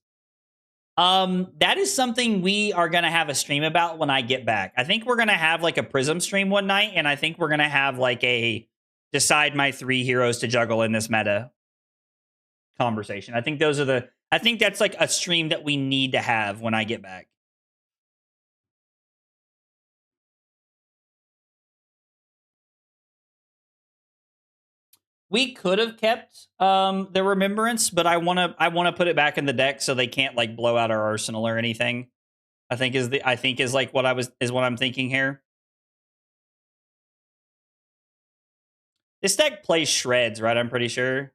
That is something we are going to have a stream about when I get back. I think we're going to have like a Prism stream one night, and I think we're going to have like a decide my 3 heroes to juggle in this meta conversation. I think that's like a stream that we need to have when I get back. We could have kept the Remembrance, but I want to put it back in the deck so they can't like blow out our arsenal or anything. I think is what I'm thinking here. This deck plays Shreds, right? I'm pretty sure.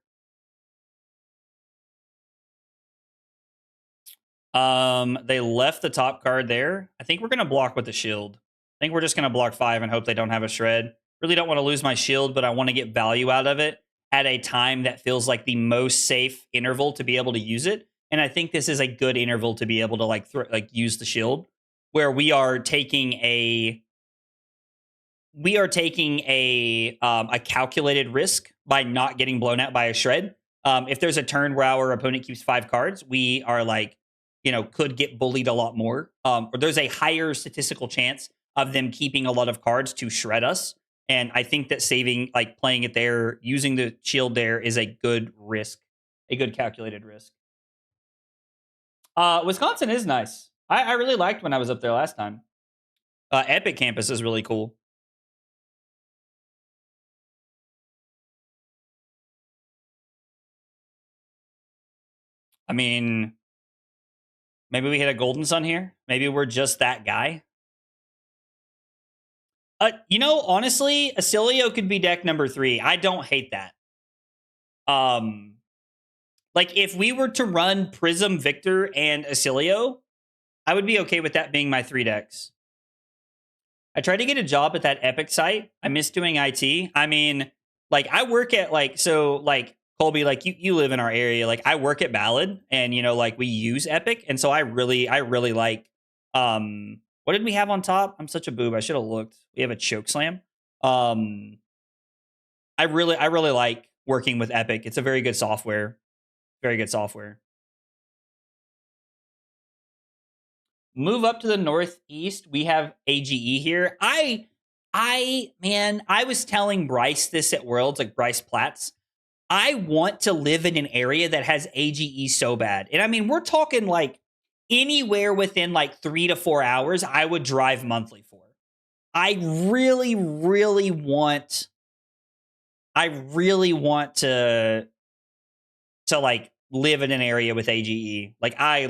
They left the top card there. I think we're gonna block with the shield. I think we're just gonna block 5 and hope they don't have a Shred. Really don't want to lose my shield, but I want to get value out of it at a time that feels like the most safe interval to be able to use it. And I think this is a good interval to be able to like use the shield, where we are taking a calculated risk by not getting blown out by a shred. If there's a turn where our opponent keeps 5 cards, we are like, could get bullied a lot more. Or there's a higher statistical chance of them keeping a lot of cards to shred us. And I think that playing it there, using the shield there is a good risk, a good calculated risk. Wisconsin is nice. I really liked when I was up there last time. Epic campus is really cool. I mean, maybe we hit a Golden Sun here. Maybe we're just that guy. Honestly, Acilio could be deck number 3. I don't hate that. Like if we were to run Prism, Victor, and Acilio, I would be okay with that being my 3 decks. I tried to get a job at that Epic site. I miss doing IT. I mean, like I work at Colby, like you live in our area. Like I work at Ballad, and like we use Epic, and so I really like. What did we have on top? I'm such a boob. I should have looked. We have a choke slam. I really like working with Epic. It's a very good software. Very good software. Move up to the northeast. We have AGE here. I was telling Bryce this at Worlds, like Bryce Platts. I want to live in an area that has AGE so bad. And I mean, we're talking like anywhere within like 3 to 4 hours, I would drive monthly for. I really want to like live in an area with AGE. Like I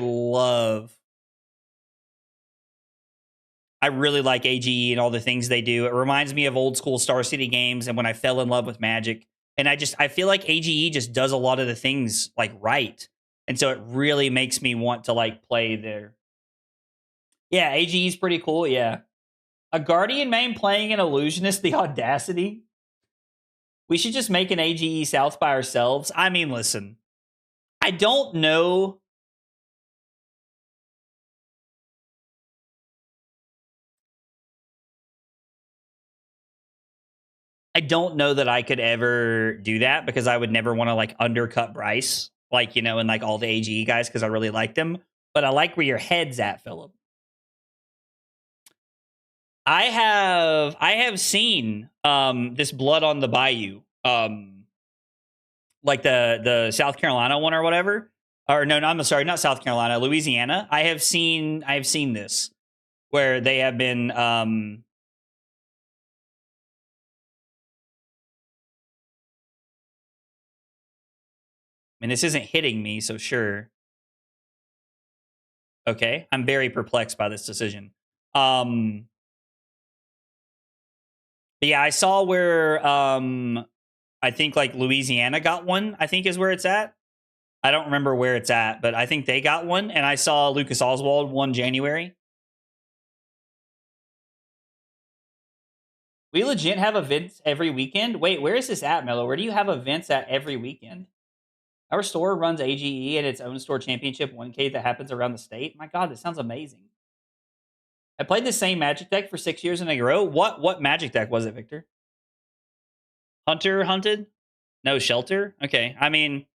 really like AGE and all the things they do. It reminds me of old school Star City games and when I fell in love with Magic. And I feel like AGE just does a lot of the things like right. And so it really makes me want to like play there. Yeah, AGE is pretty cool. Yeah. A Guardian main playing an Illusionist, the audacity. We should just make an AGE South by ourselves. I mean, listen, I don't know. I don't know that I could ever do that because I would never want to like undercut Bryce, like, and like all the AGE guys because I really like them. But I like where your head's at, Philip. I have seen this Blood on the Bayou, like the South Carolina one or whatever. Or no, I'm sorry, not South Carolina, Louisiana. I have seen this where they have been I mean, this isn't hitting me, so sure. Okay, I'm very perplexed by this decision. But yeah, I saw where I think like Louisiana got one, I think is where it's at. I don't remember where it's at, but I think they got one, and I saw Lucas Oswald won January. We legit have events every weekend? Wait, where is this at, Mello? Where do you have events at every weekend? Our store runs AGE and its own store championship 1K that happens around the state. My God, this sounds amazing. I played the same Magic deck for 6 years in a row. What Magic deck was it, Victor? Hunter Hunted? No Shelter? Okay. I mean,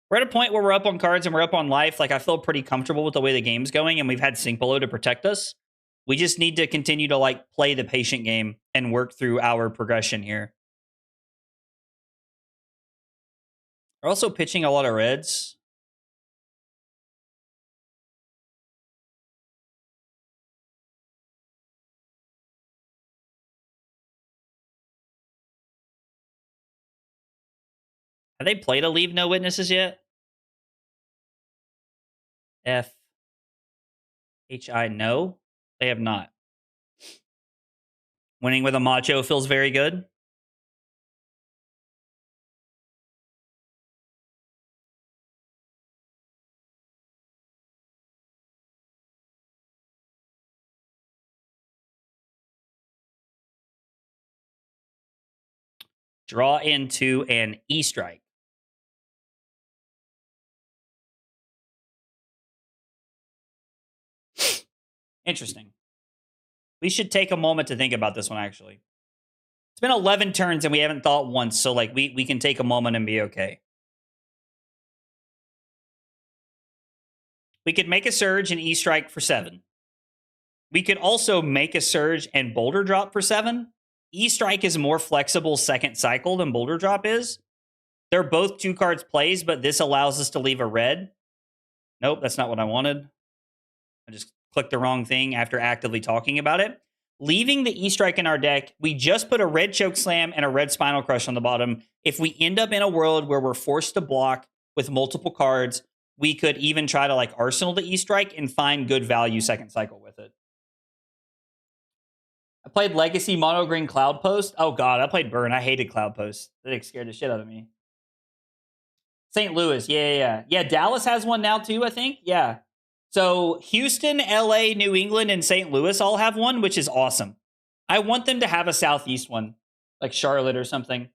we're at a point where we're up on cards and we're up on life. Like, I feel pretty comfortable with the way the game's going, and we've had Sync Below to protect us. We just need to continue to, like, play the patient game and work through our progression here. We're also pitching a lot of reds. Have they played a Leave No Witnesses yet? FHI, no. They have not. Winning with a Macho feels very good. Draw into an E-Strike. Interesting. We should take a moment to think about this one, actually. It's been 11 turns and we haven't thought once, so like we can take a moment and be okay. We could make a Surge and E-Strike for 7. We could also make a Surge and Boulder Drop for 7. E-Strike is more flexible second cycle than Boulder Drop is. They're both 2 cards plays, but this allows us to leave a red. Nope, that's not what I wanted. I just clicked the wrong thing after actively talking about it. Leaving the E-Strike in our deck, we just put a red Chokeslam and a red Spinal Crush on the bottom. If we end up in a world where we're forced to block with multiple cards, we could even try to like Arsenal the E-Strike and find good value second cycle with it. I played Legacy Mono Green Cloud Post. Oh god, I played Burn. I hated Cloud Post. That scared the shit out of me. St. Louis, yeah. Dallas has one now too, I think. Yeah. So Houston, LA, New England, and St. Louis all have one, which is awesome. I want them to have a Southeast one, like Charlotte or something.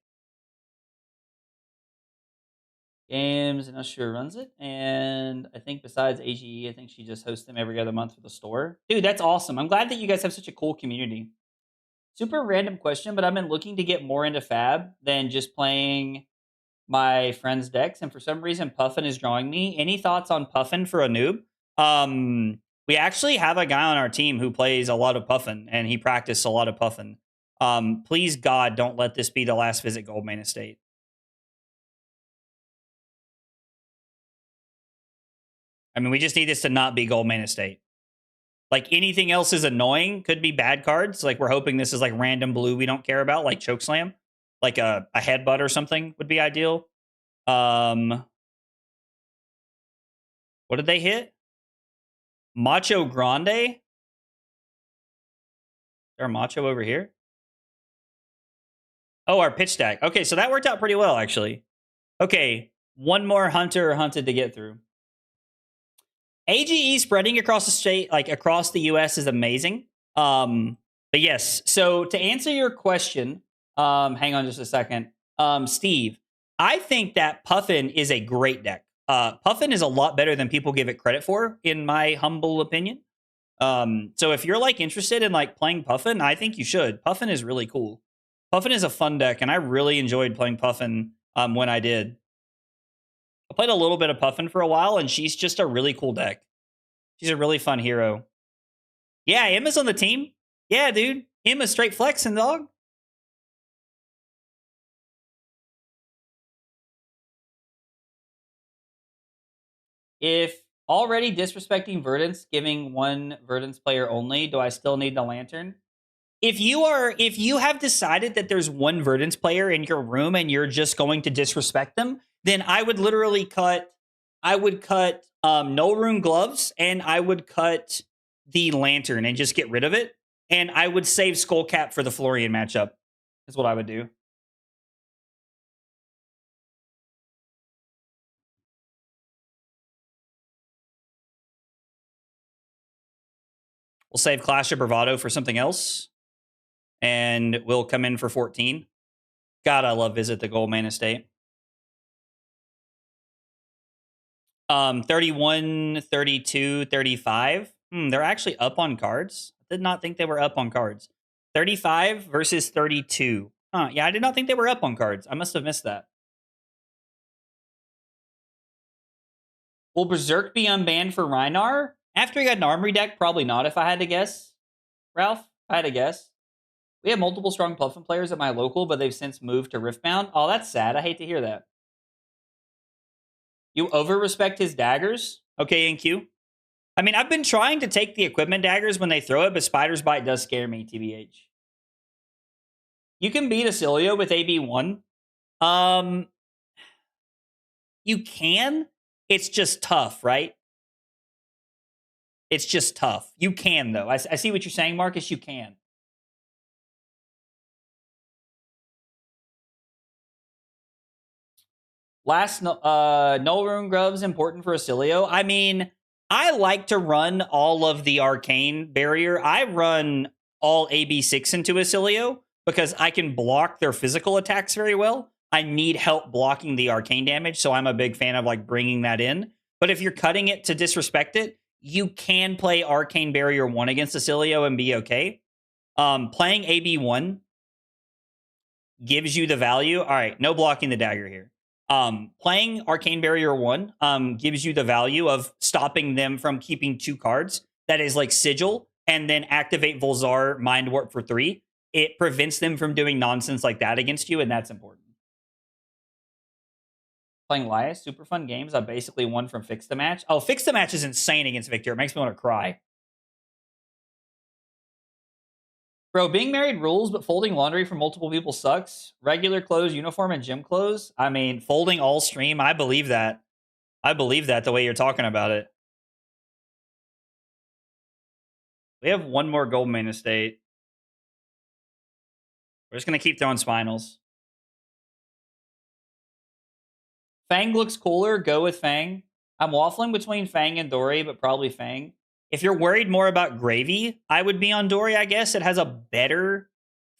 Games, and Usher runs it. And I think besides AGE, I think she just hosts them every other month for the store. Dude, that's awesome. I'm glad that you guys have such a cool community. Super random question, but I've been looking to get more into Fab than just playing my friends' decks. And for some reason, Puffin is drawing me. Any thoughts on Puffin for a noob? We actually have a guy on our team who plays a lot of Puffin, and he practiced a lot of Puffin. Please, God, don't let this be the last visit Goldmane Estate. I mean, we just need this to not be Goldmane Estate. Like, anything else is annoying. Could be bad cards. Like, we're hoping this is, like, random blue we don't care about, like Chokeslam. Like, a headbutt or something would be ideal. What did they hit? Macho Grande? Is there a Macho over here? Oh, our pitch stack. Okay, so that worked out pretty well, actually. Okay, one more Hunter or Hunted to get through. AGE spreading across the state, like across the US, is amazing. But yes, so to answer your question, hang on just a second. Steve, I think that Puffin is a great deck. Puffin is a lot better than people give it credit for, in my humble opinion. So if you're like interested in like playing Puffin, I think you should. Puffin is really cool. Puffin is a fun deck, and I really enjoyed playing Puffin when I did. I played a little bit of Puffin for a while, and she's just a really cool deck. She's a really fun hero. Yeah, Emma's on the team. Yeah, dude. Emma's straight flexing, dog. If already disrespecting Verdance, giving one Verdance player only, do I still need the Lantern? If you have decided that there's one Verdance player in your room and you're just going to disrespect them, then I would literally cut No Rune Gloves, and I would cut the Lantern and just get rid of it. And I would save Skullcap for the Florian matchup. Is what I would do. We'll save Clash of Bravado for something else. And we'll come in for 14. God, I love Visit the Goldmane Estate. 31, 32, 35. They're actually up on cards. I did not think they were up on cards. 35 versus 32. Yeah, I did not think they were up on cards. I must have missed that. Will Berserk be unbanned for Rhinar? After he got an Armory deck, probably not, if I had to guess. Ralph, if I had to guess. We have multiple strong Puffin players at my local, but they've since moved to Riftbound. Oh, that's sad. I hate to hear that. You over-respect his daggers? Okay, NQ. I mean, I've been trying to take the equipment daggers when they throw it, but Spider's Bite does scare me, TBH. You can beat Acilio with AB1. You can. It's just tough, right? It's just tough. You can, though. I see what you're saying, Marcus. You can. Last, Null Rune Gloves important for Acilio. I mean, I like to run all of the Arcane barrier. I run all AB6 into Acilio because I can block their physical attacks very well. I need help blocking the Arcane damage, so I'm a big fan of like bringing that in. But if you're cutting it to disrespect it, you can play Arcane Barrier 1 against Cecilio and be okay. Playing AB1 gives you the value. All right, no blocking the dagger here. Playing Arcane Barrier 1 gives you the value of stopping them from keeping 2 cards. That is like Sigil, and then activate Volzar Mind Warp for 3. It prevents them from doing nonsense like that against you, and that's important. Playing Lias, super fun games. I basically won from Fix the Match. Oh, Fix the Match is insane against Victor. It makes me want to cry. Bro, being married rules, but folding laundry for multiple people sucks. Regular clothes, uniform, and gym clothes. I mean, folding all stream. I believe that. I believe that the way you're talking about it. We have one more Goldmane estate. We're just going to keep throwing Spinals. Fang looks cooler. Go with Fang. I'm waffling between Fang and Dory, but probably Fang. If you're worried more about Gravy, I would be on Dory, I guess. It has a better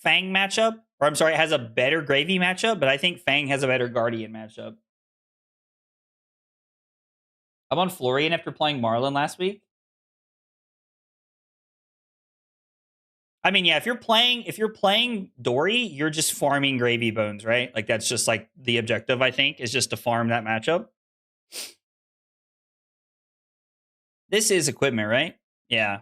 Fang matchup. Or I'm sorry, it has a better Gravy matchup, but I think Fang has a better Guardian matchup. I'm on Florian after playing Marlin last week. I mean, yeah, if you're playing Dory, you're just farming Gravy Bones, right? Like that's just like the objective, I think, is just to farm that matchup. This is equipment, right? Yeah.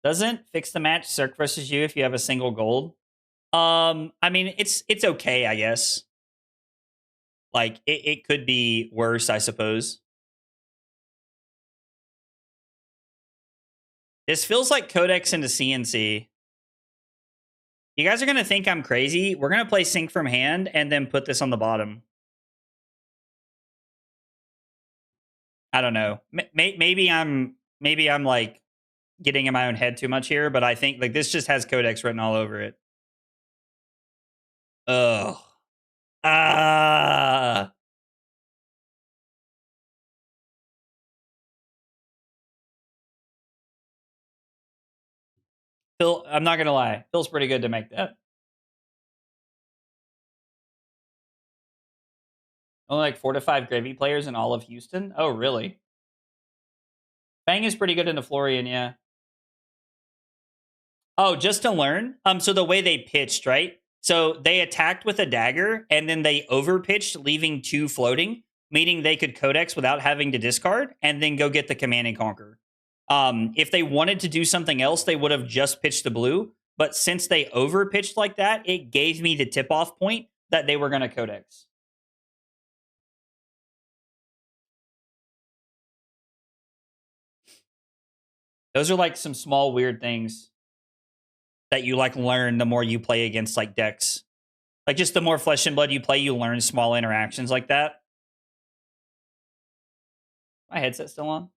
Doesn't Fix the Match Cirque versus you if you have a single gold? I mean, it's okay, I guess. Like it could be worse, I suppose. This feels like Codex into CNC. You guys are going to think I'm crazy. We're going to play Sync from hand and then put this on the bottom. I don't know. Maybe I'm like getting in my own head too much here, but I think like this just has Codex written all over it. Ugh. Ah. Phil, I'm not gonna lie. Feels pretty good to make that. Only like 4 to 5 Gravy players in all of Houston. Oh, really? Fang is pretty good into Florian, yeah. Oh, just to learn. So the way they pitched, right? So they attacked with a dagger and then they overpitched, leaving 2 floating, meaning they could Codex without having to discard and then go get the Command and Conquer. If they wanted to do something else, they would have just pitched the blue. But since they overpitched like that, it gave me the tip-off point that they were going to Codex. Those are like some small weird things that you like learn the more you play against like decks. Like just the more Flesh and Blood you play, you learn small interactions like that. My headset still on?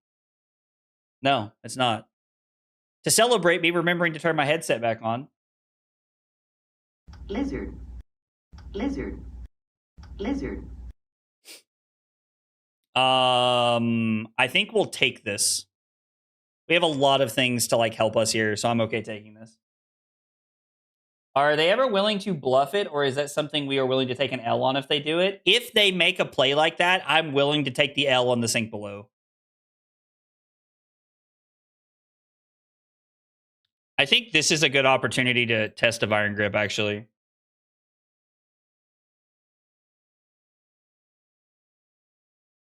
No, it's not. To celebrate me remembering to turn my headset back on. Lizard. Lizard. Lizard. I think we'll take this. We have a lot of things to like help us here, so I'm okay taking this. Are they ever willing to bluff it, or is that something we are willing to take an L on if they do it? If they make a play like that, I'm willing to take the L on the sink below. I think this is a good opportunity to test a Iron Grip, actually.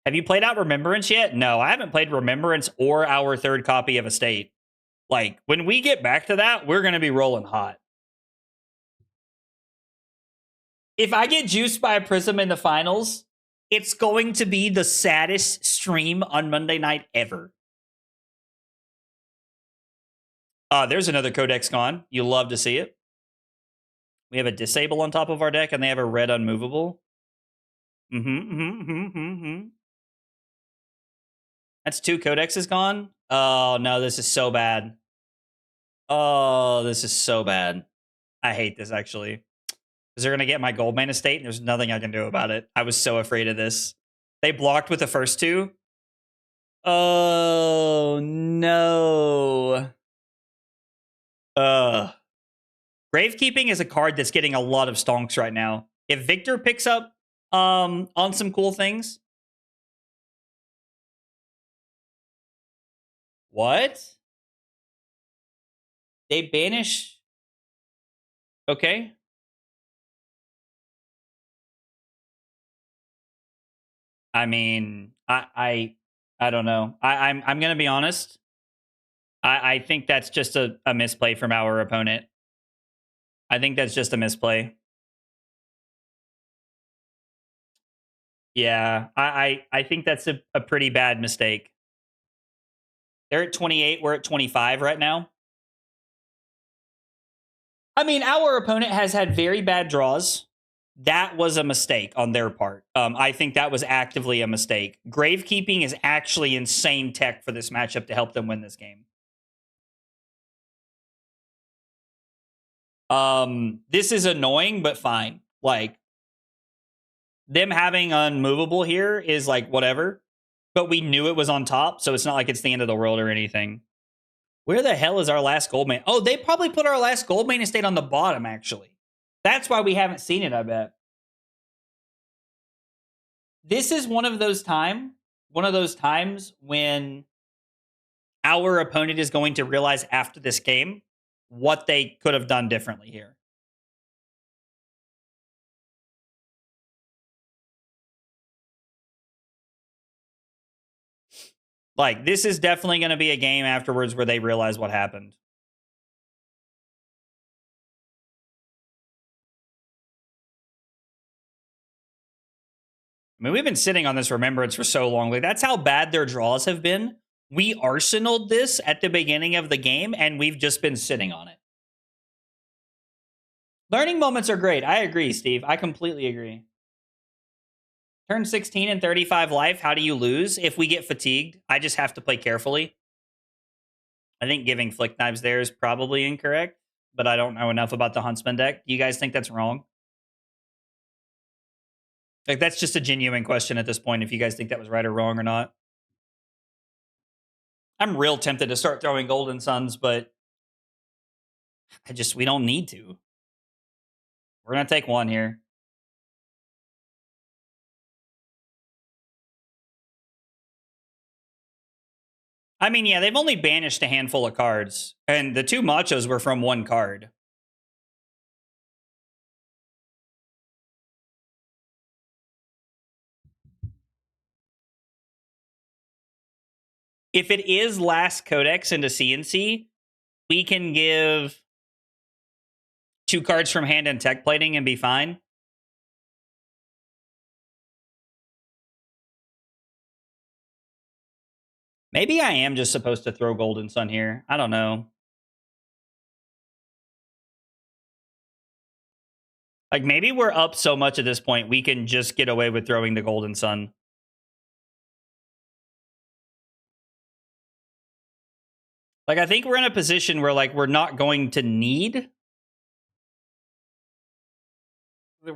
Have you played out Remembrance yet? No, I haven't played Remembrance or our 3rd copy of Estate. Like, when we get back to that, we're going to be rolling hot. If I get juiced by a Prism in the finals, it's going to be the saddest stream on Monday night ever. There's another Codex gone. You love to see it. We have a Disable on top of our deck, and they have a red Unmovable. That's 2 Codexes gone. Oh, no, this is so bad. Oh, this is so bad. I hate this, actually. Because they're going to get my Goldmane estate, and there's nothing I can do about it. I was so afraid of this. They blocked with the first 2. Oh, no. Gravekeeping is a card that's getting a lot of stonks right now. If Victor picks up on some cool things, What? They banish. Okay. I mean, I don't know. I'm gonna be honest. I think that's just a misplay from our opponent. I think that's just a misplay. Yeah, I think that's a pretty bad mistake. They're at 28. We're at 25 right now. I mean, our opponent has had very bad draws. That was a mistake on their part. I think that was actively a mistake. Gravekeeping is actually insane tech for this matchup to help them win this game. This is annoying, but fine. Like, them having unmovable here is like whatever. But we knew it was on top, so it's not like it's the end of the world or anything. Where the hell is our last Goldmane? Oh, they probably put our last Goldmane estate on the bottom, actually. That's why we haven't seen it, I bet. This is one of those times when our opponent is going to realize after this game what they could have done differently here. Like, this is definitely going to be a game afterwards where they realize what happened. I mean, we've been sitting on this remembrance for so long. Like, that's how bad their draws have been. We arsenaled this at the beginning of the game, and we've just been sitting on it. Learning moments are great. I agree, Steve. I completely agree. Turn 16 and 35 life. How do you lose? If we get fatigued, I just have to play carefully. I think giving Flick Knives there is probably incorrect, but I don't know enough about the Huntsman deck. Do you guys think that's wrong? Like, that's just a genuine question at this point, if you guys think that was right or wrong or not. I'm real tempted to start throwing Golden Suns, but we don't need to. We're going to take one here. I mean, yeah, they've only banished a handful of cards, and the two Machos were from one card. If it is last codex into CNC, we can give 2 cards from hand and tech plating and be fine. Maybe I am just supposed to throw Golden Sun here. I don't know. Like, maybe we're up so much at this point, we can just get away with throwing the Golden Sun. Like, I think we're in a position where, like, we're not going to need the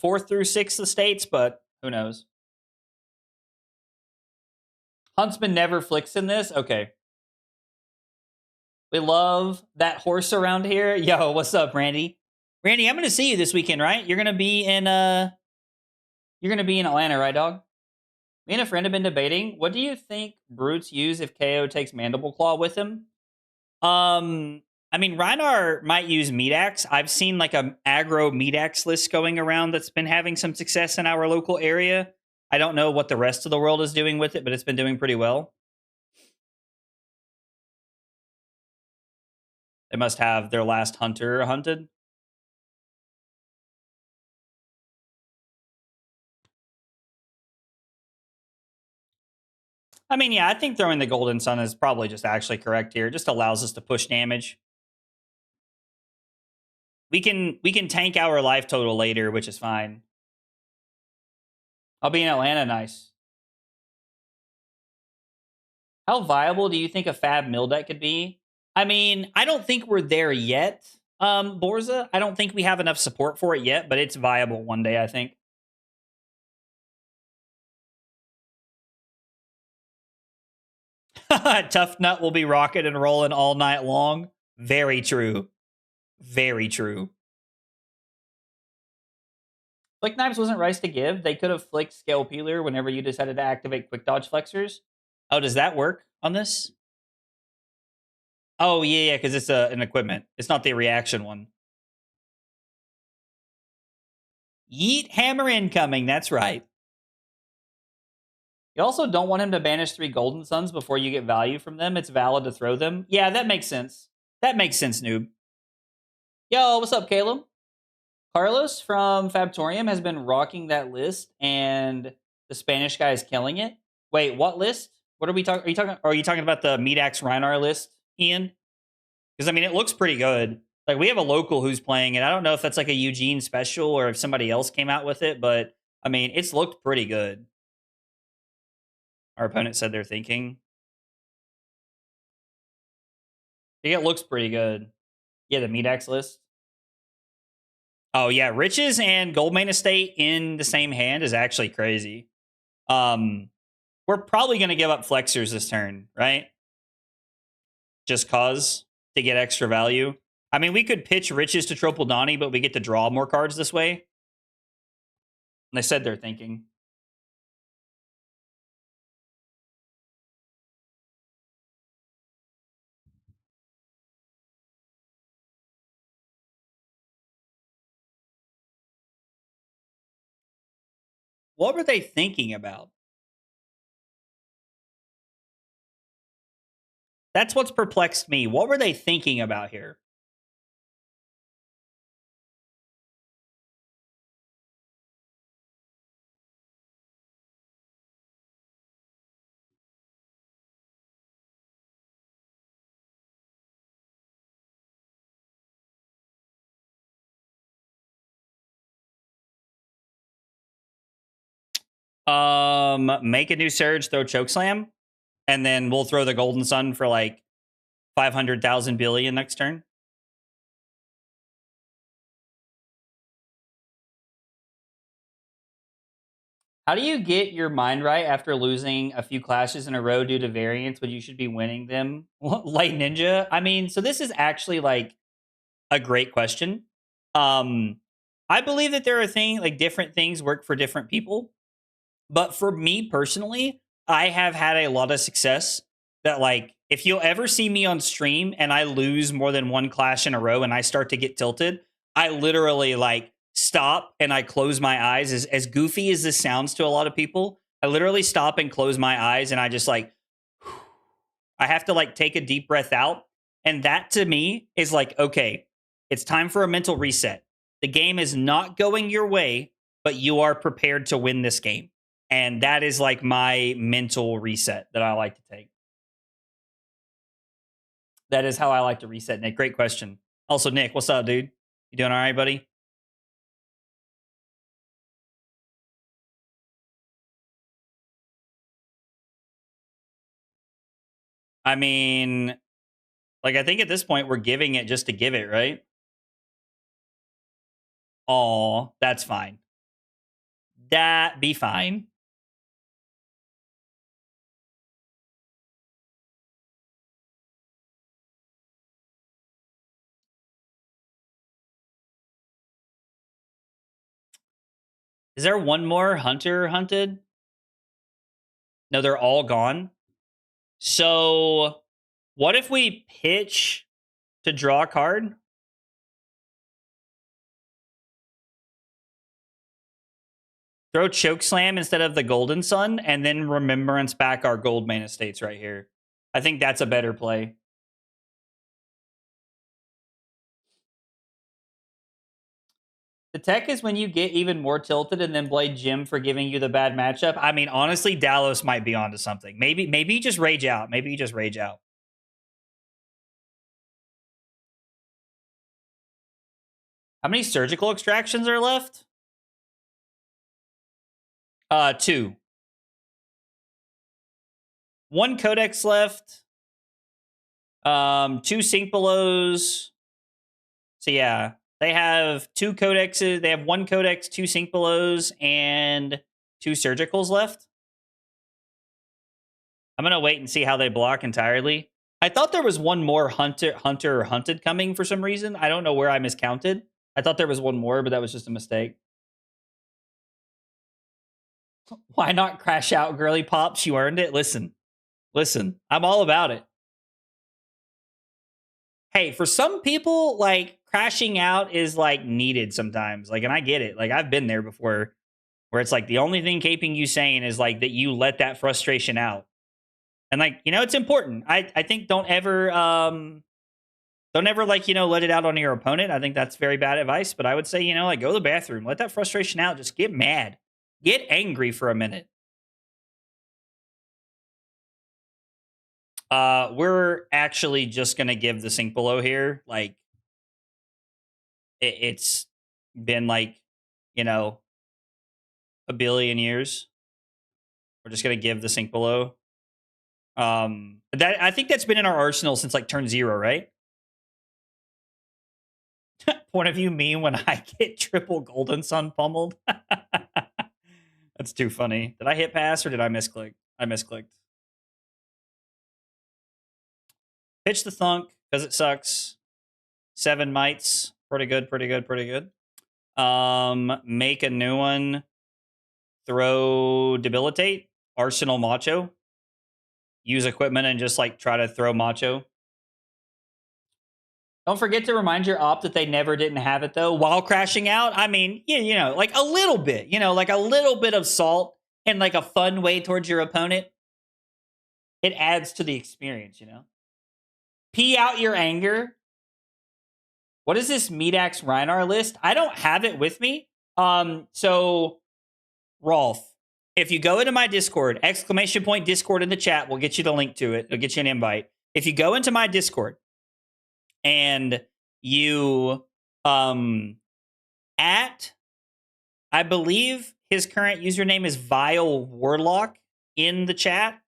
4th through 6th estates, but who knows? Huntsman never flicks in this? Okay. We love that horse around here. Yo, what's up, Randy? Randy, I'm going to see you this weekend, right? You're going to be in Atlanta, right, dog? Me and a friend have been debating. What do you think Brutes use if KO takes Mandible Claw with him? I mean, Rhinar might use Meat Axe. I've seen like a aggro Meat Axe list going around that's been having some success in our local area. I don't know what the rest of the world is doing with it, but it's been doing pretty well. They must have their last hunter hunted. I mean, yeah, I think throwing the Golden Sun is probably just actually correct here. It just allows us to push damage. We can tank our life total later, which is fine. I'll be in Atlanta, nice. How viable do you think a Fab Mill deck could be? I mean, I don't think we're there yet, Borza. I don't think we have enough support for it yet, but it's viable one day, I think. Tough Nut will be rocking and rolling all night long. Very true. Very true. Flick Knives wasn't Rice to give. They could have flicked Scale Peeler whenever you decided to activate Quick Dodge Flexors. Oh, does that work on this? Oh, yeah, because it's an equipment. It's not the reaction one. Yeet hammer incoming. That's right. You also don't want him to banish 3 Golden Suns before you get value from them. It's valid to throw them. Yeah, that makes sense. That makes sense, noob. Yo, what's up, Caleb? Carlos from Fabtorium has been rocking that list, and the Spanish guy is killing it. Wait, what list? What are we talking? Are you talking about the Medax Reinar list, Ian? Because I mean, it looks pretty good. Like, we have a local who's playing it. I don't know if that's like a Eugene special or if somebody else came out with it, but I mean, it's looked pretty good. Our opponent said they're thinking. I think it looks pretty good. Yeah, the Medax list. Oh yeah, Riches and Goldmane Estate in the same hand is actually crazy. We're probably going to give up Flexors this turn, right? Just cause to get extra value. I mean, we could pitch Riches to Tropeldani, but we get to draw more cards this way. And they said they're thinking. What were they thinking about? That's what's perplexed me. What were they thinking about here? Make a new Surge, throw Chokeslam, and then we'll throw the Golden Sun for like 500,000 billion next turn. How do you get your mind right after losing a few clashes in a row due to variance when you should be winning them? Light Ninja? I mean, so this is actually like a great question. I believe that there are things like different things work for different people. But for me personally, I have had a lot of success that, like, if you'll ever see me on stream and I lose more than one clash in a row and I start to get tilted, I literally like stop and I close my eyes. As goofy as this sounds to a lot of people, I literally stop and close my eyes and I just like, I have to like take a deep breath out. And that to me is like, okay, it's time for a mental reset. The game is not going your way, but you are prepared to win this game. And that is like my mental reset that I like to take. That is how I like to reset, Nick. Great question. Also, Nick, what's up, dude? You doing all right, buddy? I mean, like, I think at this point we're giving it just to give it, right? Oh, that's fine. That be fine. Is there one more hunter hunted? No, they're all gone. So what if we pitch to draw a card? Throw Chokeslam instead of the Golden Sun, and then Remembrance back our Goldmane Estates right here. I think that's a better play. The tech is when you get even more tilted and then blame Jim for giving you the bad matchup. I mean, honestly, Dallos might be onto something. Maybe you just rage out. Maybe you just rage out. How many surgical extractions are left? 2. 1 codex left. 2 sync belows. So yeah, they have 2 codexes. They have 1 codex, 2 sync belows, and 2 surgicals left. I'm gonna wait and see how they block entirely. I thought there was one more hunter hunted coming for some reason. I don't know where I miscounted. I thought there was one more, but that was just a mistake. Why not crash out, girly pops? You earned it. Listen, Listen, I'm all about it. Hey, for some people, like, crashing out is like needed sometimes. Like, and I get it. Like, I've been there before where it's like the only thing keeping you sane is like that you let that frustration out. And like, you know, it's important. I think don't ever like, you know, let it out on your opponent. I think that's very bad advice. But I would say, you know, like, go to the bathroom, let that frustration out, just get mad, get angry for a minute. We're actually just gonna give the sink below here. Like, it's been like, you know, a billion years. We're just gonna give the sink below. That I think that's been in our arsenal since like turn 0, right? Point of view me when I get triple Golden Sun pummeled. That's too funny. Did I hit pass or did I misclick? I misclicked. Pitch the thunk because it sucks. 7 mites. Pretty good, pretty good, pretty good. Make a new one. Throw debilitate. Arsenal macho. Use equipment and just like try to throw macho. Don't forget to remind your op that they never didn't have it though while crashing out. I mean, you know, like a little bit, you know, like a little bit of salt and like a fun way towards your opponent. It adds to the experience, you know. Pee out your anger. What is this Medax Reinar list? I don't have it with me. So Rolf, if you go into my Discord, ! Discord in the chat, we'll get you the link to it. It'll get you an invite. If you go into my Discord and you at, I believe his current username is Vile Warlock in the chat,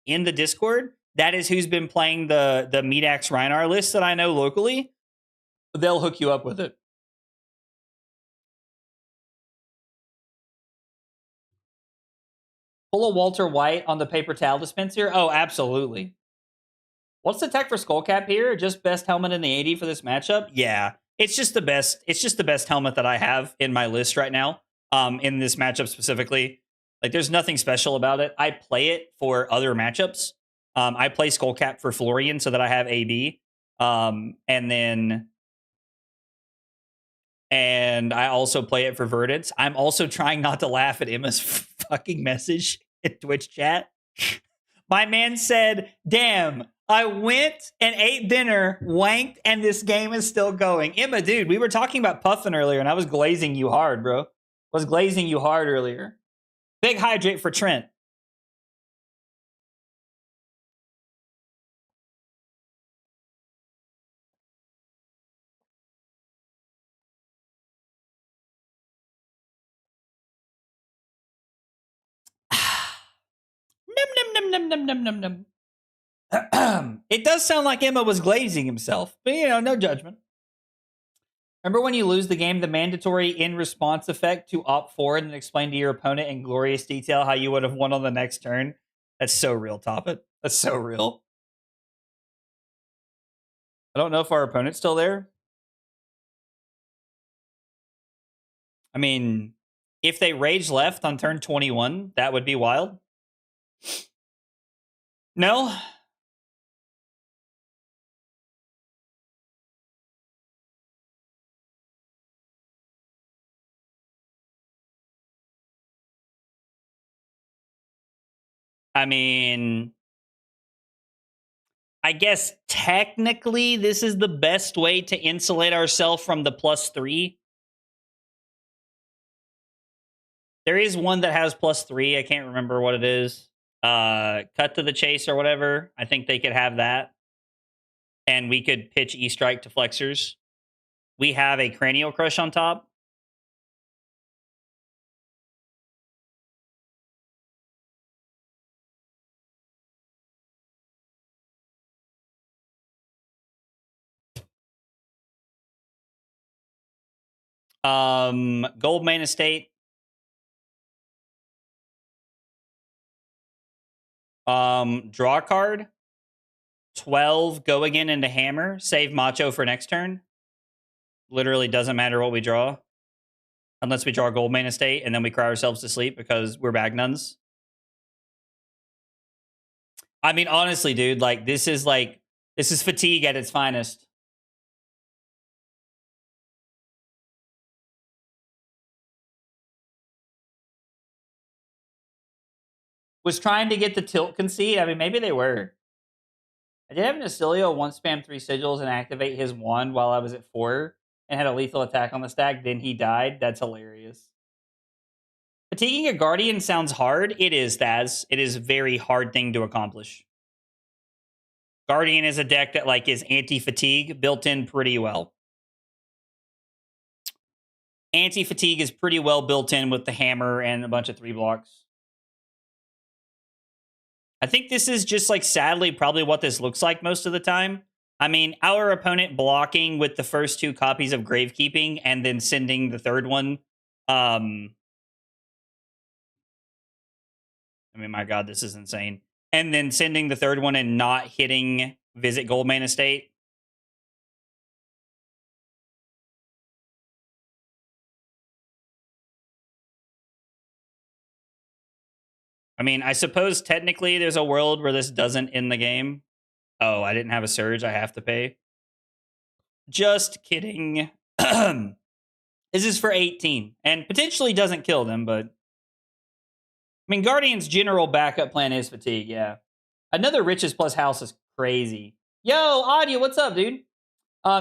in the Discord. That is who's been playing the Medax Reinar list that I know locally. They'll hook you up with it. Pull a Walter White on the paper towel dispenser? Oh, absolutely. What's the tech for Skullcap here? Just best helmet in the 80 for this matchup? Yeah. It's just the best. It's just the best helmet that I have in my list right now. In this matchup specifically. Like, there's nothing special about it. I play it for other matchups. I play Skullcap for Florian so that I have AB. And I also play it for Verdance. I'm also trying not to laugh at Emma's fucking message in Twitch chat. My man said, damn, I went and ate dinner, wanked, and this game is still going. Emma, dude, we were talking about puffing earlier, and I was glazing you hard, bro. Was glazing you hard earlier. Big hydrate for Trent. Num, num, num, num, num, num, num. It does sound like Emma was glazing himself, but, you know, no judgment. Remember when you lose the game, the mandatory in-response effect to opt for and then explain to your opponent in glorious detail how you would have won on the next turn? That's so real, Toppet. That's so real. I don't know if our opponent's still there. I mean, if they rage left on turn 21, that would be wild. No? I mean, I guess technically this is the best way to insulate ourselves from the +3. There is one that has +3. I can't remember what it is. Cut to the chase or whatever. I think they could have that. And we could pitch E-Strike to Flexers. We have a Cranial Crush on top. Goldmane Estate. Draw card. 12, go again into Hammer. Save Macho for next turn. Literally doesn't matter what we draw. Unless we draw Goldmane Estate and then we cry ourselves to sleep because we're bag nuns. I mean, honestly, dude, like this is fatigue at its finest. Was trying to get the tilt concede. I mean, maybe they were. I did have Nacilio once spam 3 sigils and activate his wand while I was at 4 and had a lethal attack on the stack. Then he died. That's hilarious. Fatiguing a Guardian sounds hard. It is, Thaz. It is a very hard thing to accomplish. Guardian is a deck that like is anti-fatigue, built in pretty well. Anti-fatigue is pretty well built in with the hammer and a bunch of 3 blocks. I think this is just like sadly probably what this looks like most of the time. I mean, our opponent blocking with the first 2 copies of Gravekeeping and then sending the third one. I mean, my God, this is insane. And then sending the third one and not hitting Visit Goldmane Estate. I mean, I suppose technically there's a world where this doesn't end the game. Oh, I didn't have a surge. I have to pay. Just kidding. This is for 18 and potentially doesn't kill them, but I mean, Guardian's general backup plan is fatigue. Yeah. Another riches plus house is crazy. Yo, Audio, what's up, dude?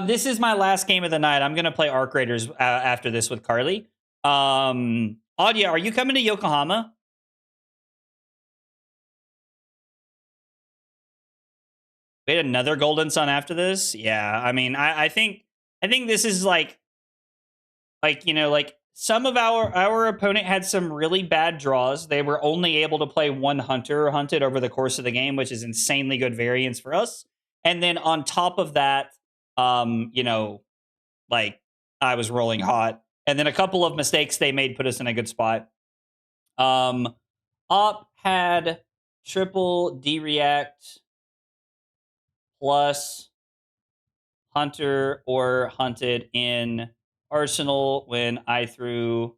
This is my last game of the night. I'm going to play Arc Raiders after this with Carly. Audio, are you coming to Yokohama? We had another Golden Sun after this. Yeah, I mean, I think this is like you know, like some of our opponent had some really bad draws. They were only able to play 1 hunter hunted over the course of the game, which is insanely good variance for us. And then on top of that, you know, like I was rolling hot, and then a couple of mistakes they made put us in a good spot. Op had triple D-react plus hunter or hunted in Arsenal when I threw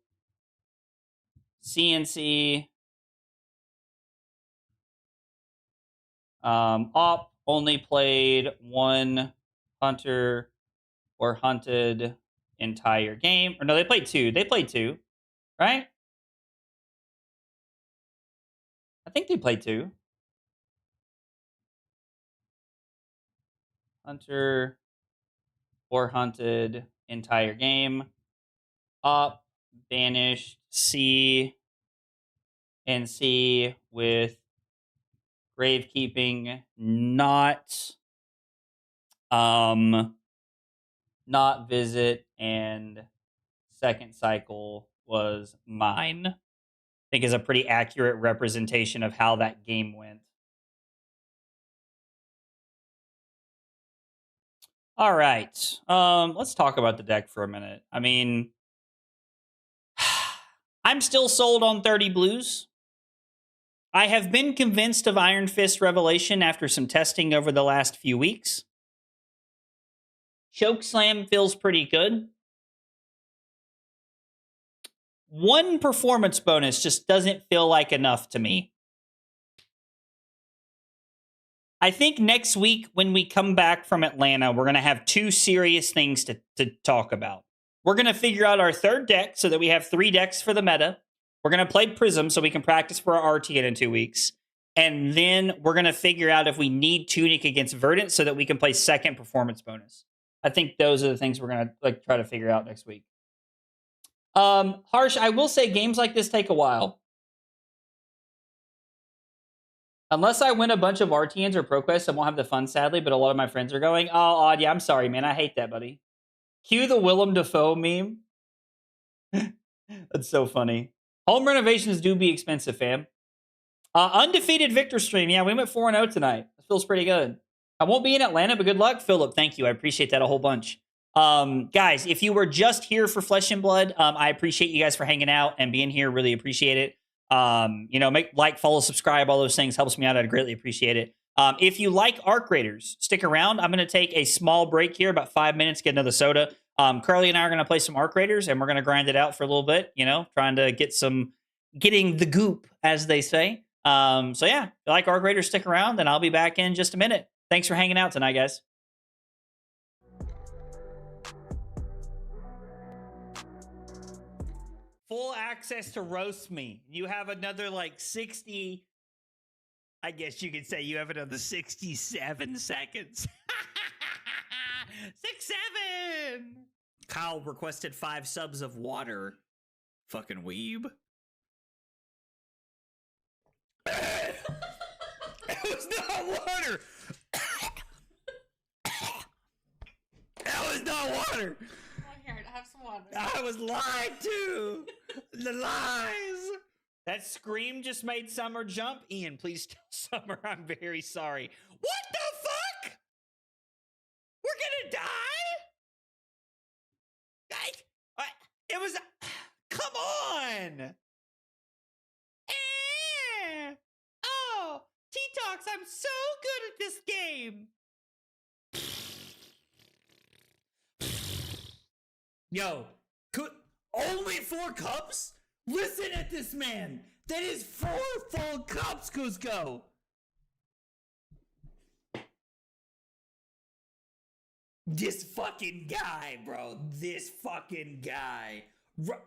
CNC. Op only played 1 hunter or hunted entire game. Or no, they played 2. They played 2, right? I think they played 2. Hunter or hunted entire game. Op banished C and C with Gravekeeping, not Visit, and second cycle was mine. I think is a pretty accurate representation of how that game went. All right. Let's talk about the deck for a minute. I mean, I'm still sold on 30 blues. I have been convinced of Iron Fist Revelation after some testing over the last few weeks. Chokeslam feels pretty good. 1 performance bonus just doesn't feel like enough to me. I think next week when we come back from Atlanta, we're going to have 2 serious things to talk about. We're going to figure out our 3rd deck so that we have 3 decks for the meta. We're going to play Prism so we can practice for our RTN in 2 weeks. And then we're going to figure out if we need Tunic against Verdant so that we can play 2nd performance bonus. I think those are the things we're going to try to figure out next week. Harsh, I will say games like this take a while. Unless I win a bunch of RTNs or ProQuests, I won't have the fun, sadly, but a lot of my friends are going. Oh, Odd, yeah, I'm sorry, man. I hate that, buddy. Cue the Willem Dafoe meme. That's so funny. Home renovations do be expensive, fam. Undefeated Victor stream. Yeah, we went 4-0 tonight. It feels pretty good. I won't be in Atlanta, but good luck. Philip, thank you. I appreciate that a whole bunch. Guys, if you were just here for Flesh and Blood, I appreciate you guys for hanging out and being here. Really appreciate it. You know, make like, follow, subscribe, all those things helps me out. I'd greatly appreciate it. If you like Arc Raiders, stick around. I'm going to take a small break here, about 5 minutes, get another soda. Carly and I are going to play some Arc Raiders, and we're going to grind it out for a little bit, you know, trying to getting the goop, as they say. So yeah, if you like Arc Raiders, stick around, and I'll be back in just a minute. Thanks for hanging out tonight, guys. Full access to roast me. You have another like 60. I guess you could say you have another 67 seconds. 6-7. Kyle requested 5 subs of water. Fucking weeb. It was not water. That was not water. Here, have some water. I was lied to. The lies. That scream just made Summer jump. Ian, please tell Summer I'm very sorry. What the fuck? We're gonna die? It was... Come on. Oh, T-Tox, I'm so good at this game. Yo, only 4 cups? Listen at this man. That is 4 full cups, Cusco. This fucking guy, bro. This fucking guy. What?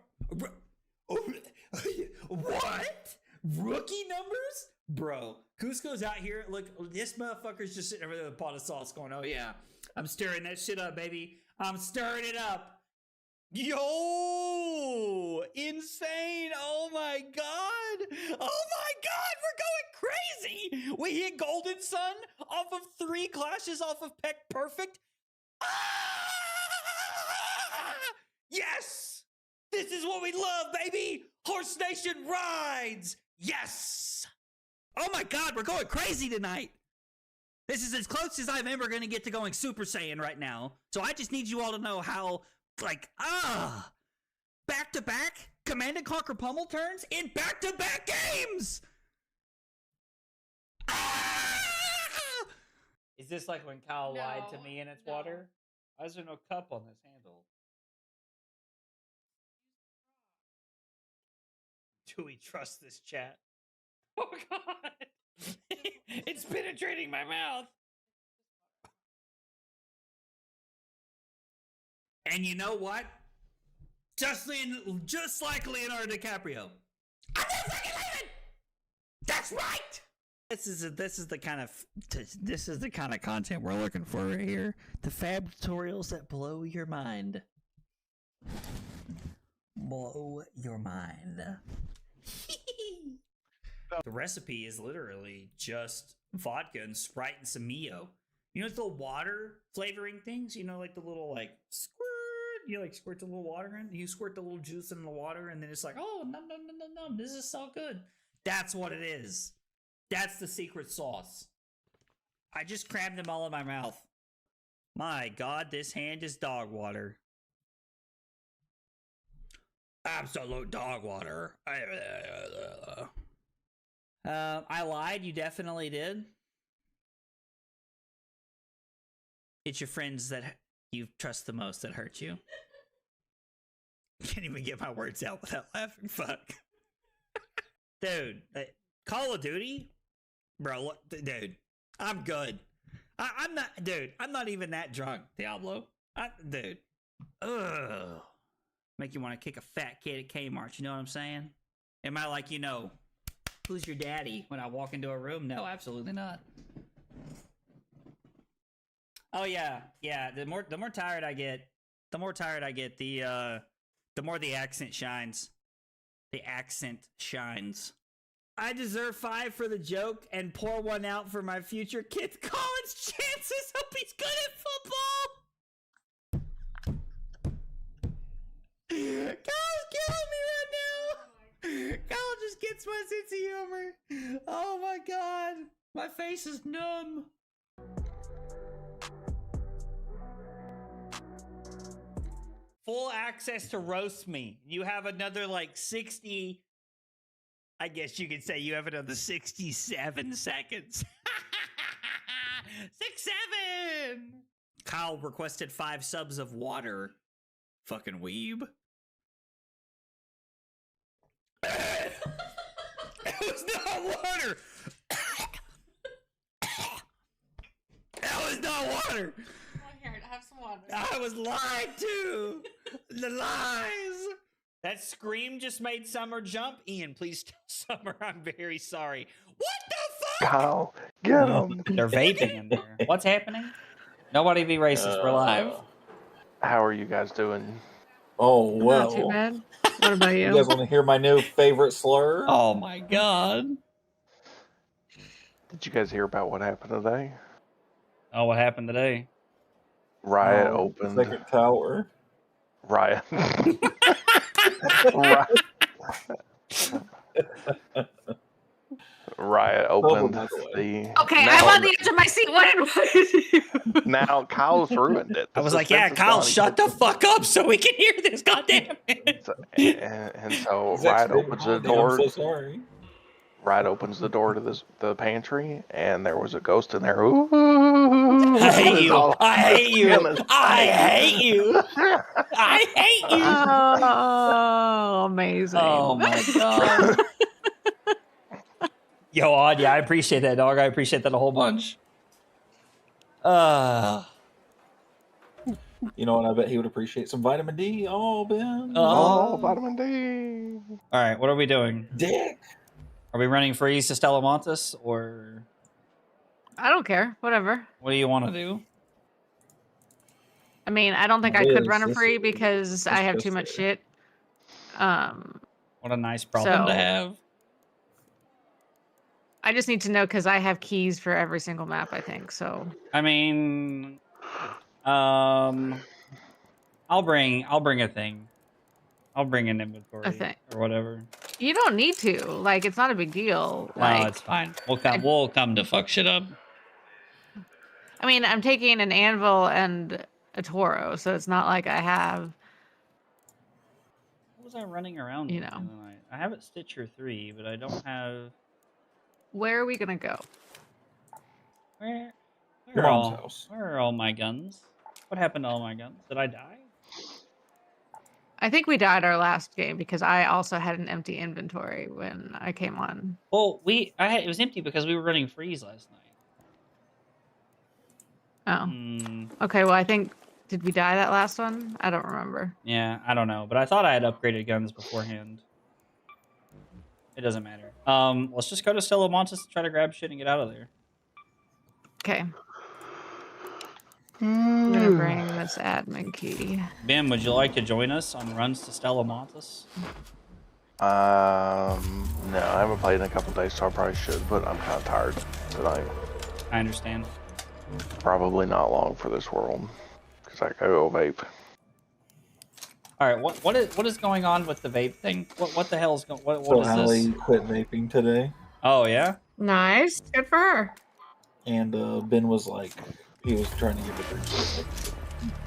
Rookie numbers? Bro, Cusco's out here. Look, this motherfucker's just sitting over there with a pot of sauce going, oh yeah, I'm stirring that shit up, baby. I'm stirring it up. Yo, insane. Oh my god. Oh my god, we're going crazy. We hit Golden Sun off of 3 clashes off of Peck Perfect. Yes, this is what we love, baby. Horse Nation rides. Yes. Oh my god, we're going crazy tonight. This is as close as I'm ever going to get to going Super Saiyan right now. So I just need you all to know how, back-to-back Command and Conquer Pummel turns in back-to-back games! Is this like when Kyle lied to me and it's water? Why is there no cup on this handle? Do we trust this chat? Oh god! It's penetrating my mouth! And you know what? Just like Leonardo DiCaprio. I'm not fucking leaving! That's right! This is the kind of content we're looking for right here. The fab tutorials that blow your mind. Blow your mind. The recipe is literally just vodka and Sprite and some Mio. You know the water flavoring things? You know, like the little squirt. You squirt the little water in. You squirt the little juice in the water, and then it's like, oh, no, this is so good. That's what it is. That's the secret sauce. I just crammed them all in my mouth. My God, this hand is dog water. Absolute dog water. I lied. You definitely did. It's your friends that you trust the most that hurt you. Can't even get my words out without laughing. Fuck. Dude, Call of Duty? Bro, look, dude, I'm good. I'm not even that drunk, Diablo. Dude. Ugh. Make you want to kick a fat kid at Kmart, you know what I'm saying? Am I like, who's your daddy when I walk into a room? No, absolutely not. Oh yeah. The more tired I get, the more the accent shines. The accent shines. I deserve 5 for the joke and pour 1 out for my future kid's college chances. Hope he's good at football. Kyle's killing me right now. Kyle just gets my sense of humor. Oh my god. My face is numb. Full access to roast me. You have another 60... I guess you could say you have another 67 seconds. 6-7. Kyle requested 5 subs of water. Fucking weeb. It was not water! That was not water! Oh, here, have some water. I was lied to! The lies! That scream just made Summer jump. Ian, please tell Summer I'm very sorry. What the fuck? Kyle, get him. They're vaping in there. What's happening? Nobody be racist. We're live. How are you guys doing? Oh, Not too well. bad. What about You you? guys want to hear my new favorite slur? Oh my god. Did you guys hear about what happened today? Oh, what happened today? Riot Oh, opened. Second Tower. Riot. Riot. Riot opened by the the. Okay, now, I'm on the edge of my seat. What did you? Now Kyle's ruined it. I was like, yeah, Kyle, shut the fuck up so we can hear this, goddamn it. And so It's Riot actually opens the behind me, I'm door. so sorry. Riot opens the door to the pantry, and there was a ghost in there. Ooh, I hate you. all- I hate you. in his I face. hate you. I hate you. Oh, amazing. Oh my god. Yo, Odd, yeah, I appreciate that, dog. I appreciate that a whole bunch. You know what? I bet he would appreciate some vitamin D. Oh, Ben. Oh, vitamin D. All right, what are we doing? Dick. Are we running freeze to Stellamontis, or I don't care. Whatever. what do you want to do? I mean, I don't think It I could is. run a This free is- because I it's have just too much there. shit. What a nice problem to So- have. I just need to know because I have keys for every single map, I think. So I mean, I'll bring a thing. I'll bring an inventory thing. or whatever. you don't need to. Like, it's not a big deal. No, Like, it's fine. We'll come to fuck shit up. I mean, I'm taking an anvil and a Toro, so it's not like I have. What was I running around? You with know. the other night? I have it Stitcher 3, but I don't have Where are we gonna go? where. Your mom's house. Where are all my guns? What happened to all my guns? Did I die? I think we died our last game because I also had an empty inventory when I came on. Well, it was empty because we were running freeze last night. Oh, Hmm. okay. Well, I think did we die that last one? I don't remember. Yeah, I don't know, but I thought I had upgraded guns beforehand. It doesn't matter. Let's just go to Stellamontis to try to grab shit and get out of there. Okay, I'm gonna bring this admin key. Ben, would you like to join us on runs to Stellamontis? No, I haven't played in a couple days, so I probably should, but I'm kind of tired tonight. I understand. Probably not long for this world, because I go vape. All right, what is going on with the vape thing? What the hell is going? What So is Hallie this? quit vaping today, Oh yeah. Nice, good for her. and Ben was like, he was trying to give it her. Like,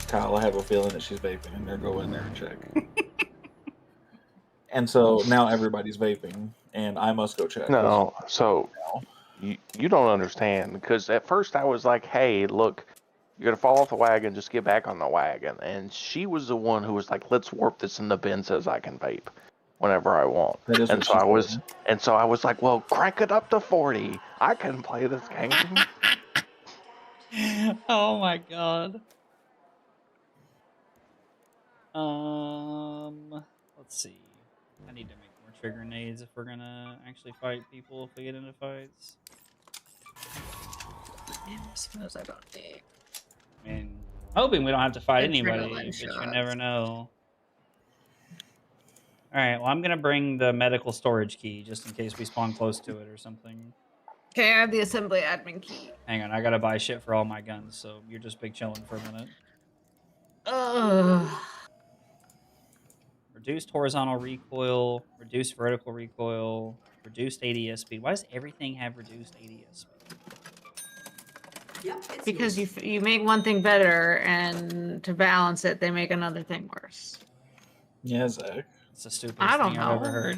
Kyle, I have a feeling that she's vaping, and they're go in there and check. And so now everybody's vaping, and I must go check. No, so you don't understand, because at first I was like, hey, look, you're going to fall off the wagon, just get back on the wagon. And she was the one who was like, let's warp this, and the Ben says I can vape whenever I want. That is And what so she I was, said. and so I was like, well, crank it up to 40. I can play this game. Oh my god. Let's see. I need to make more trigger nades if we're gonna actually fight people if we get into fights. I mean, hoping we don't have to fight anybody, Adrenaline but you shots. never know. Alright, well, I'm gonna bring the medical storage key just in case we spawn close to it or something. Okay, I have the assembly admin key. Hang on, I gotta buy shit for all my guns, so you're just big chilling for a minute. Ugh. Reduced horizontal recoil, reduced vertical recoil, reduced ADS speed. Why does everything have reduced ADS speed? Because you make one thing better, and to balance it, they make another thing worse. Yeah, Zach. It's the stupidest I don't thing I've ever know. heard.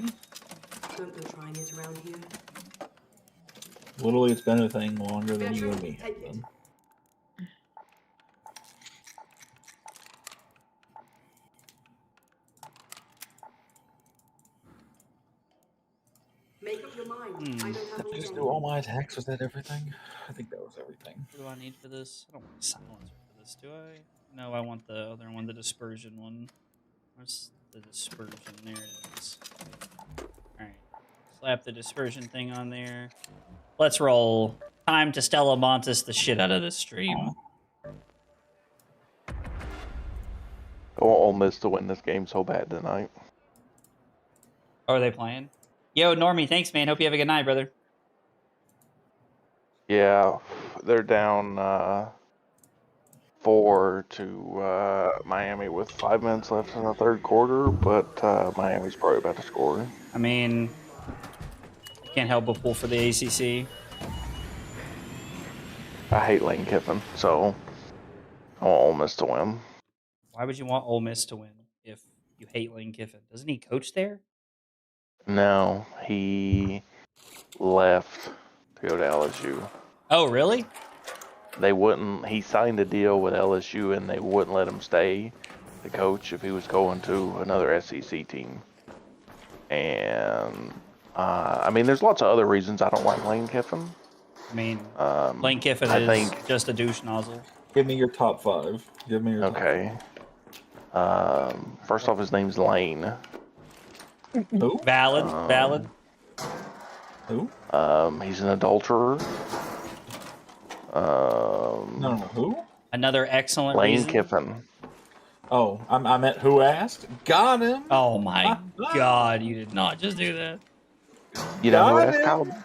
Don't go trying it around here. Literally, it's been a thing longer than you and me have been. Make up your mind. Hmm. I don't have Did all I just day. do all my attacks? Was that everything? I think that was everything. What do I need for this? I don't want a silencer for this, do I? No, I want the other one, the dispersion one. Where's the dispersion? There it is. Alright. Slap the dispersion thing on there. Let's roll. Time to Stella Montes the shit out of this stream. I want Ole Miss to win this game so bad tonight. Oh, are they playing? Yo, Normie, thanks, man. Hope you have a good night, brother. Yeah, they're down 4 to Miami with 5 minutes left in the third quarter, but Miami's probably about to score. I mean, you can't help but pull for the ACC. I hate Lane Kiffin, so I want Ole Miss to win. Why would you want Ole Miss to win if you hate Lane Kiffin? Doesn't he coach there? No, he left to go to LSU. Oh, really? They wouldn't. He signed a deal with LSU, and they wouldn't let him stay the coach if he was going to another SEC team. And I mean, there's lots of other reasons I don't like Lane Kiffin. I mean, Lane Kiffin I is think- just a douche nozzle. Give me your top 5. Give me your Okay. First off, his name's Lane. Who? Valid, valid. Who? He's an adulterer. No, who? Another excellent Lane reason. Kiffin. Oh, I meant who asked. Got him. Oh my god, you did not just do that. You know who Got asked him. Kyle?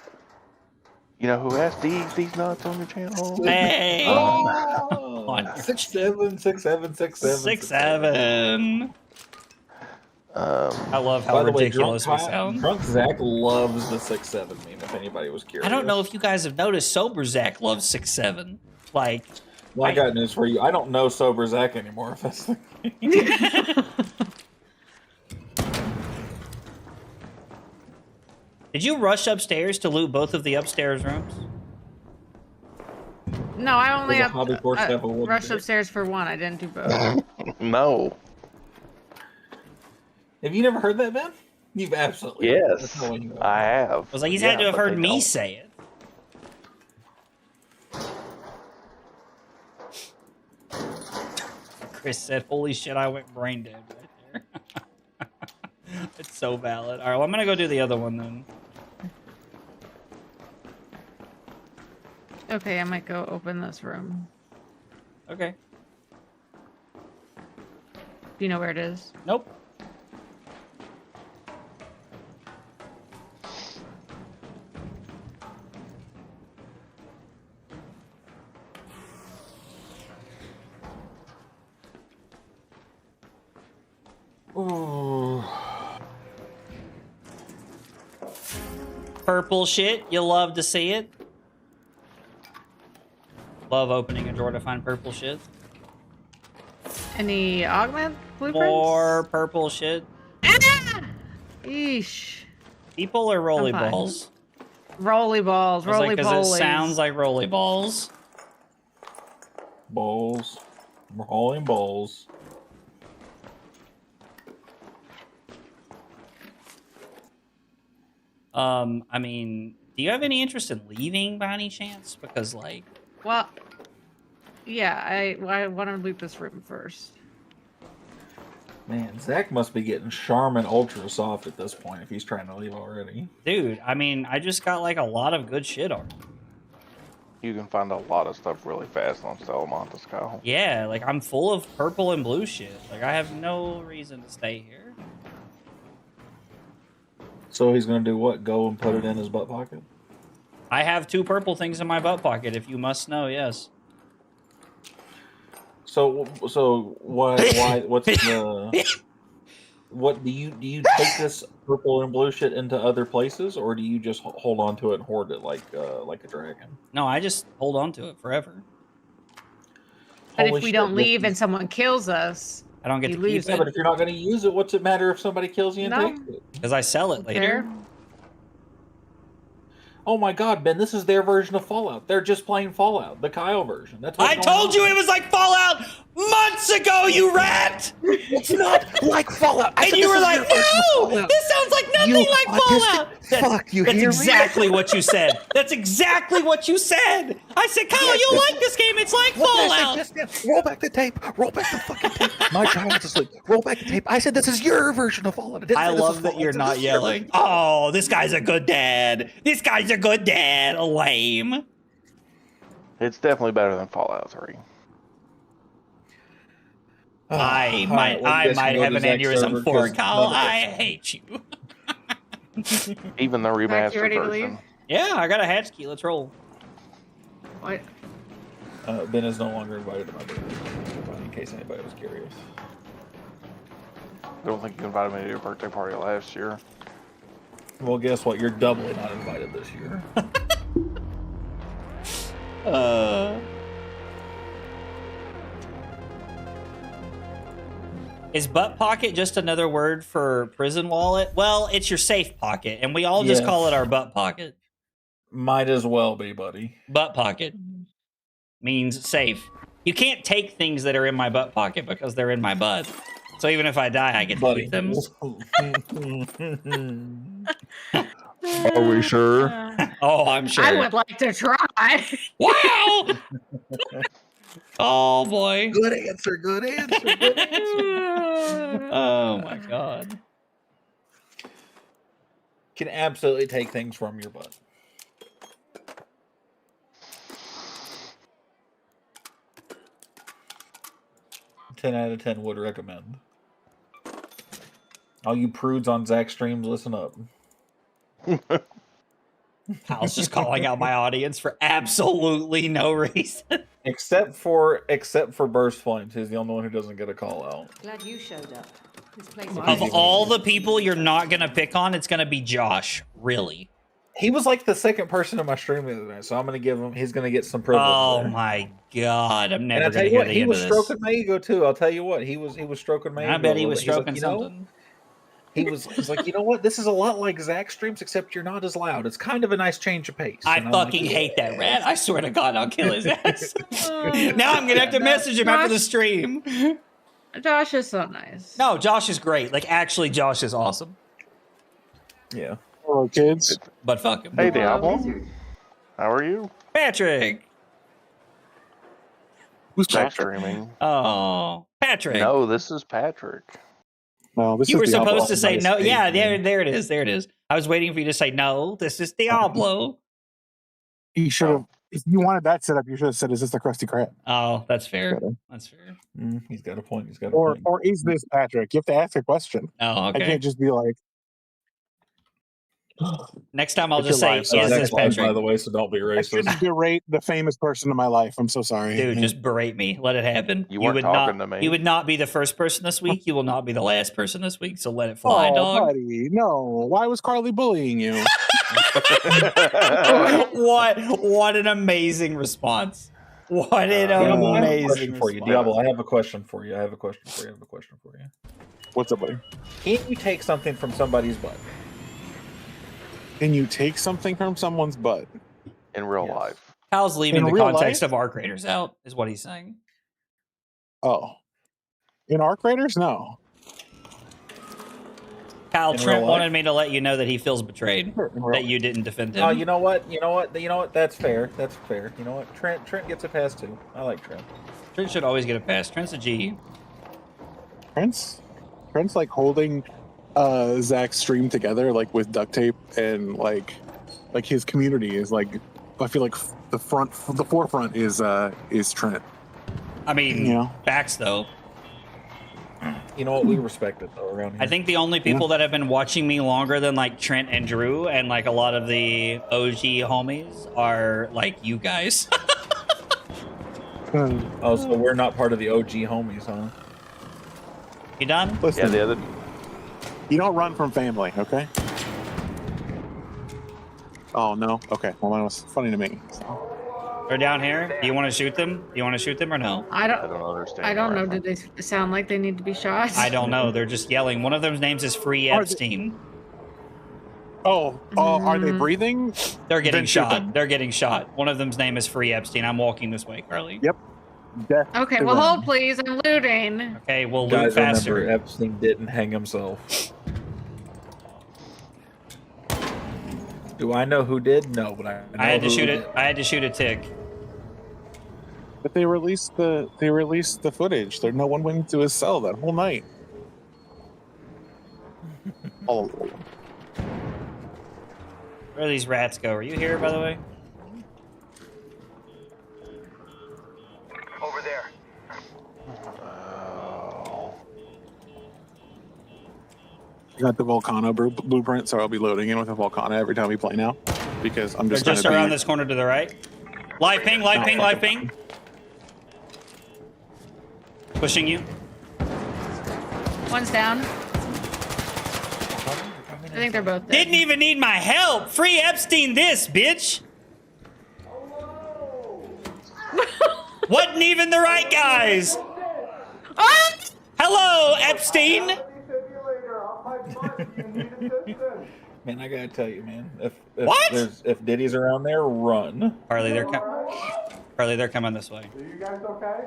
You know who asked these nuts on your channel? Hey! Oh, On. 6'7", 6'7", 6'7", 6'7". I love how By the way, ridiculous we sound. Drunk Zach loves the 6'7" meme. If anybody was curious, I don't know if you guys have noticed, sober Zach loves 6'7". Like, Well, I got news for you. I don't know sober Zach anymore. If that's the case. did you rush upstairs to loot both of the upstairs rooms? No, I only Does a up, hobby horse have a wooden rushed dick? upstairs for one. I didn't do both. No. Have you never heard that, Ben? You've absolutely. Yes, That's all you know. I have. I was like, he's had to have but heard they me don't. say it. Chris said, holy shit, I went brain dead right there. It's so valid. All right, well, I'm going to go do the other one then. Okay, I might go open this room. Okay. Do you know where it is? Nope. Ooh. Purple shit. You love to see it. Love opening a drawer to find purple shit. Any augment blueprints? More purple shit. Ah! Eesh. People are rolly I'm fine. balls. Rolly balls, I was roly like, 'cause polies. it sounds like rolly balls. Balls. Rolling balls. I mean, do you have any interest in leaving by any chance? Because, like, Well, yeah, I want to loot this room first. Man, Zach must be getting Charmin Ultra Soft at this point if he's trying to leave already. dude, I mean, I just got, like, a lot of good shit already. You can find a lot of stuff really fast on Stella Montes, Kyle. Yeah, like, I'm full of purple and blue shit. Like, I have no reason to stay here. So he's gonna do what? Go and put it in his butt pocket? I have 2 purple things in my butt pocket, if you must know, yes. So why? What's the? What do you take this purple and blue shit into other places, or do you just hold on to it and hoard it like a dragon? No, I just hold on to it forever. But Holy if we shit, don't this leave is- and someone kills us, I don't get You to lose keep Yeah, but it if you're not going to use it, what's it matter if somebody kills you and No. takes it? because I sell it later. fair. Oh my God, Ben! This is their version of Fallout. They're just playing Fallout, the Kyle version. That's what's I going told on. you it was like Fallout months ago, you rat! It's not like Fallout. I And said you this were is like, your version of no! Fallout. This sounds like nothing You like autistic Fallout! Fuck, you That's hear exactly what you said. That's exactly what you said. I said, Kyle, you'll like this game. It's like Fallout. Roll back the tape. Roll back the fucking tape. My child's asleep. Roll back the tape. I said this is your version of Fallout. I love that you're not yelling. Oh, this guy's a good dad. This guy's a good dad. Lame. It's definitely better than Fallout 3. I might have an aneurysm for it, Kyle. I hate you. Even the Zach, you ready remastered to leave? version. Yeah, I got a hatch key. Let's roll. What? Ben is no longer invited to my birthday, in case anybody was curious. I don't think you invited me to your birthday party last year. Well, guess what? You're doubly not invited this year. Is butt pocket just another word for prison wallet? Well, it's your safe pocket, and we all just Yes. call it our butt pocket. Might as well be, buddy. Butt pocket means safe. You can't take things that are in my butt pocket because they're in my butt. So even if I die, I get to Buddy. keep them. Are we sure? Oh, I'm sure. I would like to try. Wow! Oh boy. Good answer. Good answer. Good answer. Oh my god. Can absolutely take things from your butt. 10 out of 10 would recommend. All you prudes on Zach streams, listen up. Kyle's just calling out my audience for absolutely no reason. Except for Burst Flames, he's the only one who doesn't get a call out. Glad you showed up. This place Of all the people you're not gonna pick on, it's gonna be Josh. Really? He was like the second person in my stream the other night, so I'm gonna give him. He's gonna get some privilege. Oh there. my god! I'm And never I tell gonna you hear what, the he end was of this. stroking my ego too. I'll tell you what, he was stroking my ego. I bet he a was little bit. stroking He's like, something. He's like, you know what? This is a lot like Zach streams, except you're not as loud. It's kind of a nice change of pace. I And I'm fucking like, hate that rat. I swear to God, I'll kill his ass. Now I'm gonna have to message him after the stream. Josh is so nice. No, Josh is great. Like, actually, Josh is awesome. Yeah. Hello, kids. But fuck him. Hey, Diablo. How are you? Patrick. Who's Zach Patrick? streaming. Oh, Patrick. No, this is Patrick. No, this You were is Diablo. supposed to say Nice no. name, Yeah, man. there it is. There it is. I was waiting for you to say no. This is Diablo. You should have. If you wanted that setup, you should have said, "Is this the Krusty Krab?" Oh, that's fair. Better. That's fair. He's got a point. He's got a Or, point. or is this Patrick? You have to ask a question. Oh, I okay. can't just be like, Next time I'll It's just your say, life, "Is so this Zach's live, by Patrick?" the way, so don't be I racist. shouldn't berate the famous person in my life. I'm so sorry. Dude, just berate me. Let it happen. You weren't would talking not, to me. You would not be the first person this week. You will not be the last person this week. So let it fly, Oh, dog. buddy, no. Why was Carly bullying you? What an amazing response. What an Diablo, I have a amazing question for you. response. Diablo, I have a question for you. I have a question for you. What's up, buddy? Can you take something from somebody's butt? Can you take something from someone's butt? In real Yes. life. Kyle's leaving In the real context life? of Arc Raiders out, is what he's saying. Oh, in Arc Raiders, no. Kyle, In Trent real wanted life? me to let you know that he feels betrayed, In real- that you didn't defend him. Oh, you know what? That's fair. That's fair. You know what? Trent gets a pass too. I like Trent. Trent should always get a pass. Trent's a G. Trent's like holding Zach's stream together, like with duct tape, and like his community is like. I feel like the forefront is Trent. I mean, You know? facts though. You know what? We respect it though around here. I think the only people that have been watching me longer than like Trent and Drew and like a lot of the OG homies are like you guys. Oh, so we're not part of the OG homies, huh? You done? Yeah, Listen, the other. you don't run from family, okay? Oh no. Okay. Well, that was funny to me. So. They're down here. Do you want to shoot them? Do you want to shoot them or no? I I don't. don't understand. I don't the know. reference. Did they sound like they need to be shot? I don't know. They're just yelling. One of them's names is Free Are they- Epstein. Oh, are they breathing? They're getting Then shoot shot. them. They're getting shot. One of them's name is Free Epstein. I'm walking this way, Carly. Yep. Death Okay, to well, them. hold please. I'm looting. Okay, we'll loot Guys, faster. remember Epstein didn't hang himself. Do I know who did? No, but I know I had to who shoot did. it. I had to shoot a tick. But they released the footage. There, no one went into his cell that whole night. All of them. Where do these rats go? Are you here, by the way? Over there. I got the Volcano blueprint, so I'll be loading in with a Volcano every time we play now, because I'm They're just just gonna around be, this corner to the right. Live ping, live ping, live ping. Pushing you. One's down. I think they're both dead. Didn't even need my help. Free Epstein this, bitch. Wasn't even the right guys. Ah! Hello, Epstein. Man, I gotta tell you, man. If What? if Diddy's around there, run. Harley, they're coming this way. Are you guys okay?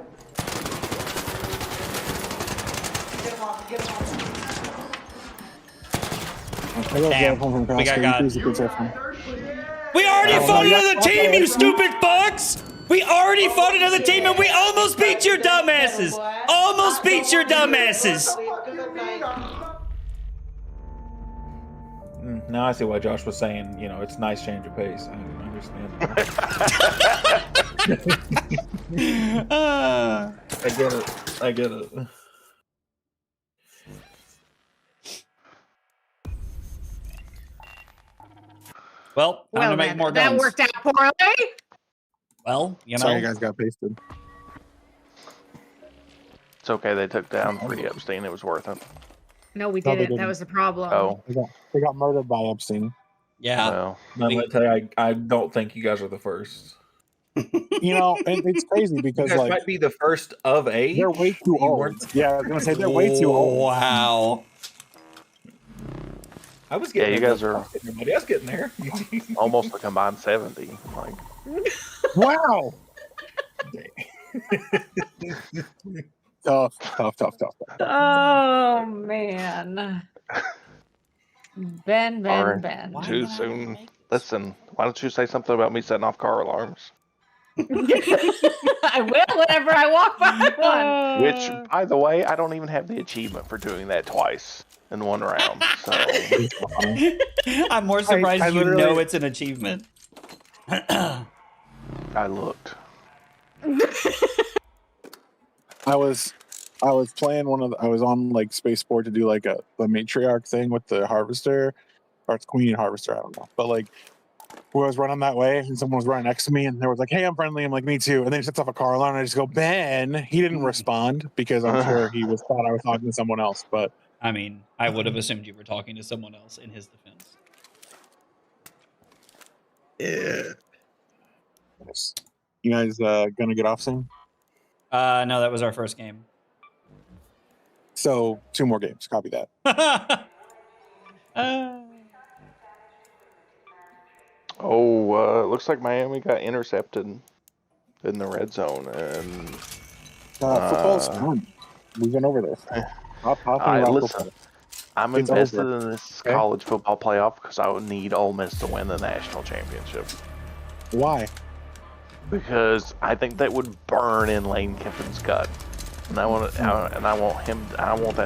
Damn, we got God. We already Oh, fought yeah. another team, you stupid fucks! We already fought another team and we almost beat your dumbasses! Almost beat your dumbasses! Now I see why Josh was saying, you know, it's nice change of pace. I understand. I get it. I get it. Well, time to make then, more that guns. worked out poorly. Well, you know. Sorry, you guys got pasted. It's okay. They took down 3 Epstein. It was worth it. No, we No, they didn't. That didn't. was the problem. Oh, They got murdered by Epstein. Yeah. well. I'm gonna tell you, I don't think you guys are the first. You know, and it's crazy You because guys like might be the first of age. they're way too You old. weren't- Yeah, I was gonna say they're way too old. Wow. I was Yeah, getting. you there. guys are Everybody else getting there. almost a combined 70. Like, Wow. Tough. Oh man. Ben. Sorry. Ben. Too soon. Listen, why don't you say something about me setting off car alarms? I will whenever I walk by one. Which, by the way, I don't even have the achievement for doing that twice in one round. So I'm more surprised I you know literally- it's an achievement. I looked. I was playing I was on like Spaceport to do like a matriarch thing with the harvester, or it's queen harvester, I don't know. But like who I was running that way and someone was running next to me and they was like, "Hey, I'm friendly." I'm like, "Me too." And then he sets off a car alarm and I just go, "Ben." He didn't respond because I'm sure he thought I was talking to someone else, but I mean, I would have assumed you were talking to someone else in his defense. you guys gonna get off soon? No, that was our first game. So 2 more games. Copy that. Oh, looks like Miami got intercepted in the red zone, and Football's fun. We went over this. listen, I'm It's invested over. in this Okay. college football playoff because I would need Ole Miss to win the national championship. Why? Because I think that would burn in Lane Kiffin's gut, and I want that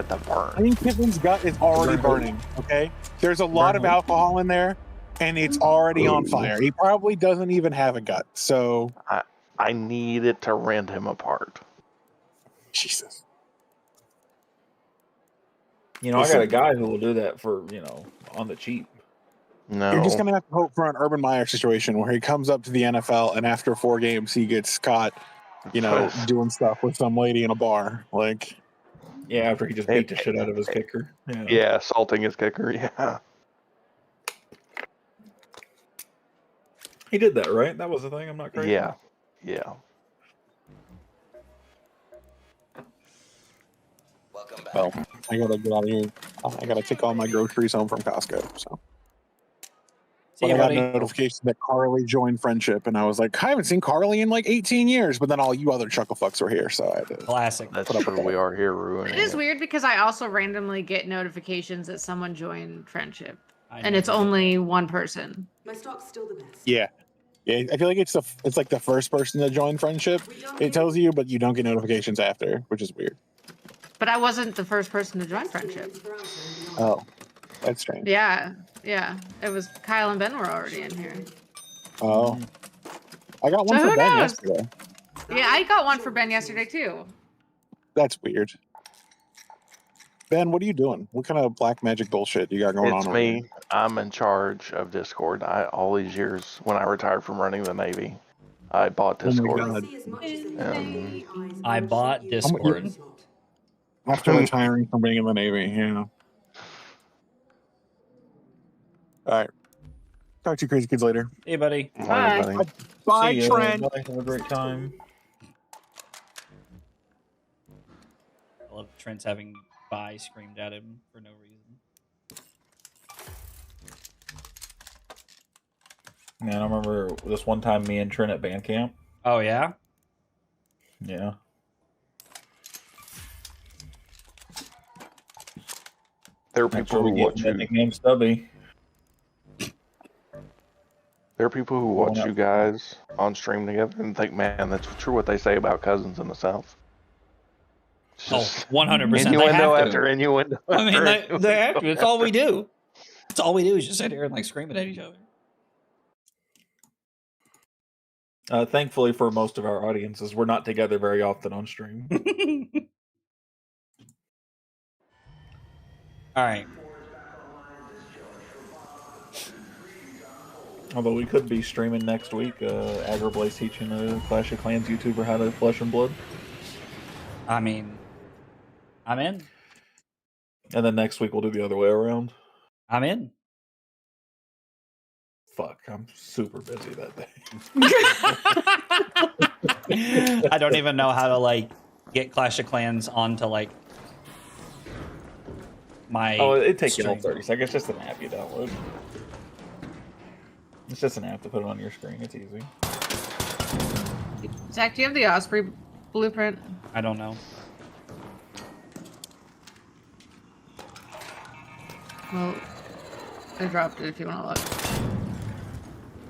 to I burn. think Kiffin's gut is already burning. Okay, there's a lot of alcohol in there, and it's already on fire. He probably doesn't even have a gut. So I need it to rend him apart. Jesus. You know, I got a guy who will do that for, you know, on the cheap. No, You're just gonna have to hope for an Urban Meyer situation where he comes up to the NFL and after 4 games he gets caught, you know, doing stuff with some lady in a bar. Like, Yeah, after he just beat the shit out of his kicker. yeah, assaulting his kicker. Yeah, He did that, right? That was the thing. I'm not crazy. yeah. well, I gotta get out of here. I gotta take all my groceries home from Costco. So. See But you, I got buddy. notification that Carly joined Friendship, and I was like, I haven't seen Carly in like 18 years. But then all you other chuckle fucks were here, so I had to. Classic. That's true. We are here ruining It is weird because I also randomly get notifications that someone joined Friendship. and it's only one person. My stock's still the best. Yeah. Yeah, I feel like it's like the first person to join friendship. It tells you, but you don't get notifications after, which is weird. But I wasn't the first person to join friendship. Oh, that's strange. Yeah, yeah. It was Kyle and Ben were already in here. Oh, I got one So for who Ben knows? yesterday. Yeah, I got one for Ben yesterday too. That's weird. Ben, what are you doing? What kind of black magic bullshit you got going on? It's over me. there? I'm in charge of Discord. All these years, when I retired from running the Navy, I bought Oh my Discord. God. I bought Discord. After retiring from being in the Navy, yeah. All right. Talk to you crazy kids later. Hey, buddy. Bye. Buddy. Bye, See ya. Trent. Bye. Have a great time. I love Trent's having bye screamed at him for no reason. Man, I remember this one time me and Trent at band camp. Oh, yeah? Yeah. There are That's people where who we watch get that you. nickname Stubby. There are people who watch you guys on stream together and think, man, that's true what they say about cousins in the South. It's Oh, just 100%. They innuendo have after to. innuendo. I mean, after they have to. innuendo It's all we after- do. It's all we do is just sit here and like scream at each other. Thankfully for most of our audiences, we're not together very often on stream. All right. Although we could be streaming next week, Agrablaze teaching a Clash of Clans YouTuber how to Flesh and Blood. I mean, I'm in. And then next week we'll do the other way around. I'm in. Fuck, I'm super busy that day. I don't even know how to like get Clash of Clans onto like my. Oh, it takes you all stream. 30 seconds. It's just an app you download. It's just an app to put it on your screen. It's easy. Zach, do you have the Osprey blueprint? I don't know. Well, I dropped it if you want to look.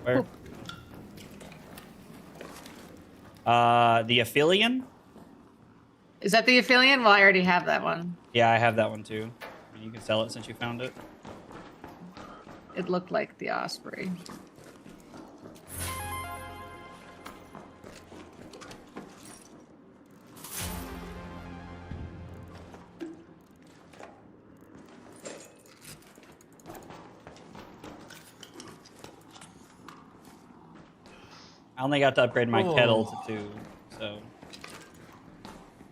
Where? The Aphelion? Is that the Aphelion? Well, I already have that one. Yeah, I have that one too. I mean, you can sell it since you found it. It looked like the Osprey. I only got to upgrade my kettle to 2, so